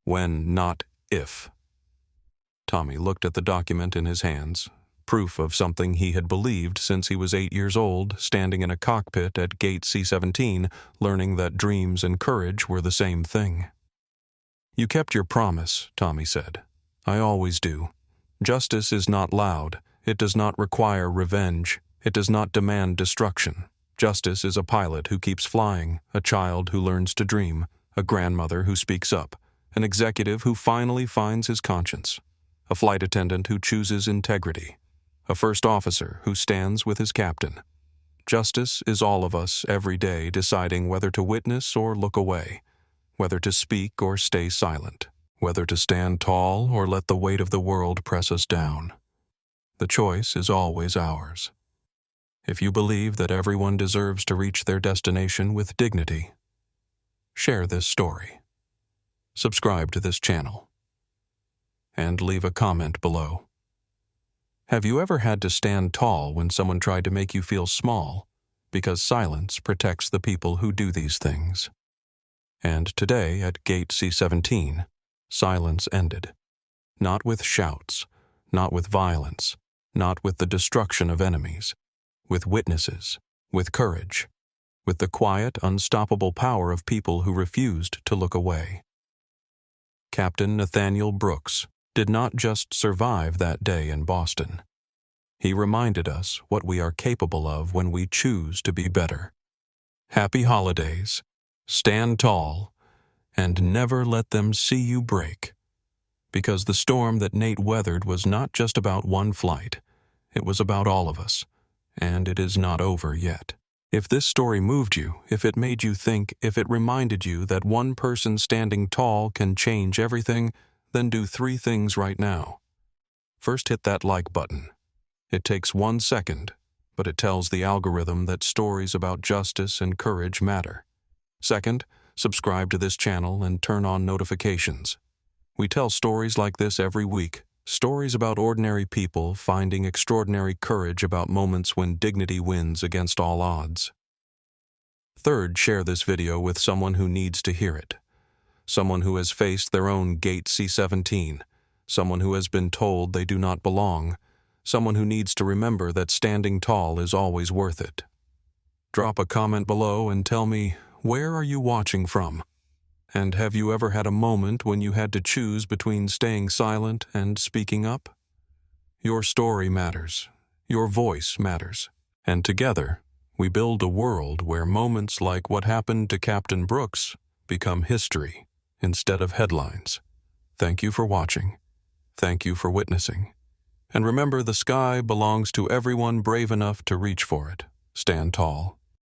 A: "When, not if." Tommy looked at the document in his hands, proof of something he had believed since he was 8 years old, standing in a cockpit at Gate C-17, learning that dreams and courage were the same thing. "You kept your promise," Tommy said. "I always do. Justice is not loud. It does not require revenge. It does not demand destruction. Justice is a pilot who keeps flying, a child who learns to dream, a grandmother who speaks up, an executive who finally finds his conscience, a flight attendant who chooses integrity, a first officer who stands with his captain. Justice is all of us every day deciding whether to witness or look away, whether to speak or stay silent, whether to stand tall or let the weight of the world press us down. The choice is always ours. If you believe that everyone deserves to reach their destination with dignity, share this story. Subscribe to this channel. And leave a comment below. Have you ever had to stand tall when someone tried to make you feel small? Because silence protects the people who do these things. And today at Gate C-17, silence ended. Not with shouts, not with violence, not with the destruction of enemies, with witnesses, with courage, with the quiet, unstoppable power of people who refused to look away. Captain Nathaniel Brooks did not just survive that day in Boston. He reminded us what we are capable of when we choose to be better. Happy holidays, stand tall, and never let them see you break. Because the storm that Nate weathered was not just about one flight, it was about all of us. And it is not over yet. If this story moved you, if it made you think, if it reminded you that one person standing tall can change everything, then do 3 things right now. First, hit that like button. It takes 1 second, but it tells the algorithm that stories about justice and courage matter. Second, subscribe to this channel and turn on notifications. We tell stories like this every week. Stories about ordinary people finding extraordinary courage about moments when dignity wins against all odds. Third, share this video with someone who needs to hear it. Someone who has faced their own Gate C-17. Someone who has been told they do not belong. Someone who needs to remember that standing tall is always worth it. Drop a comment below and tell me, where are you watching from? And have you ever had a moment when you had to choose between staying silent and speaking up? Your story matters. Your voice matters. And together, we build a world where moments like what happened to Captain Brooks become history instead of headlines. Thank you for watching. Thank you for witnessing. And remember, the sky belongs to everyone brave enough to reach for it. Stand tall.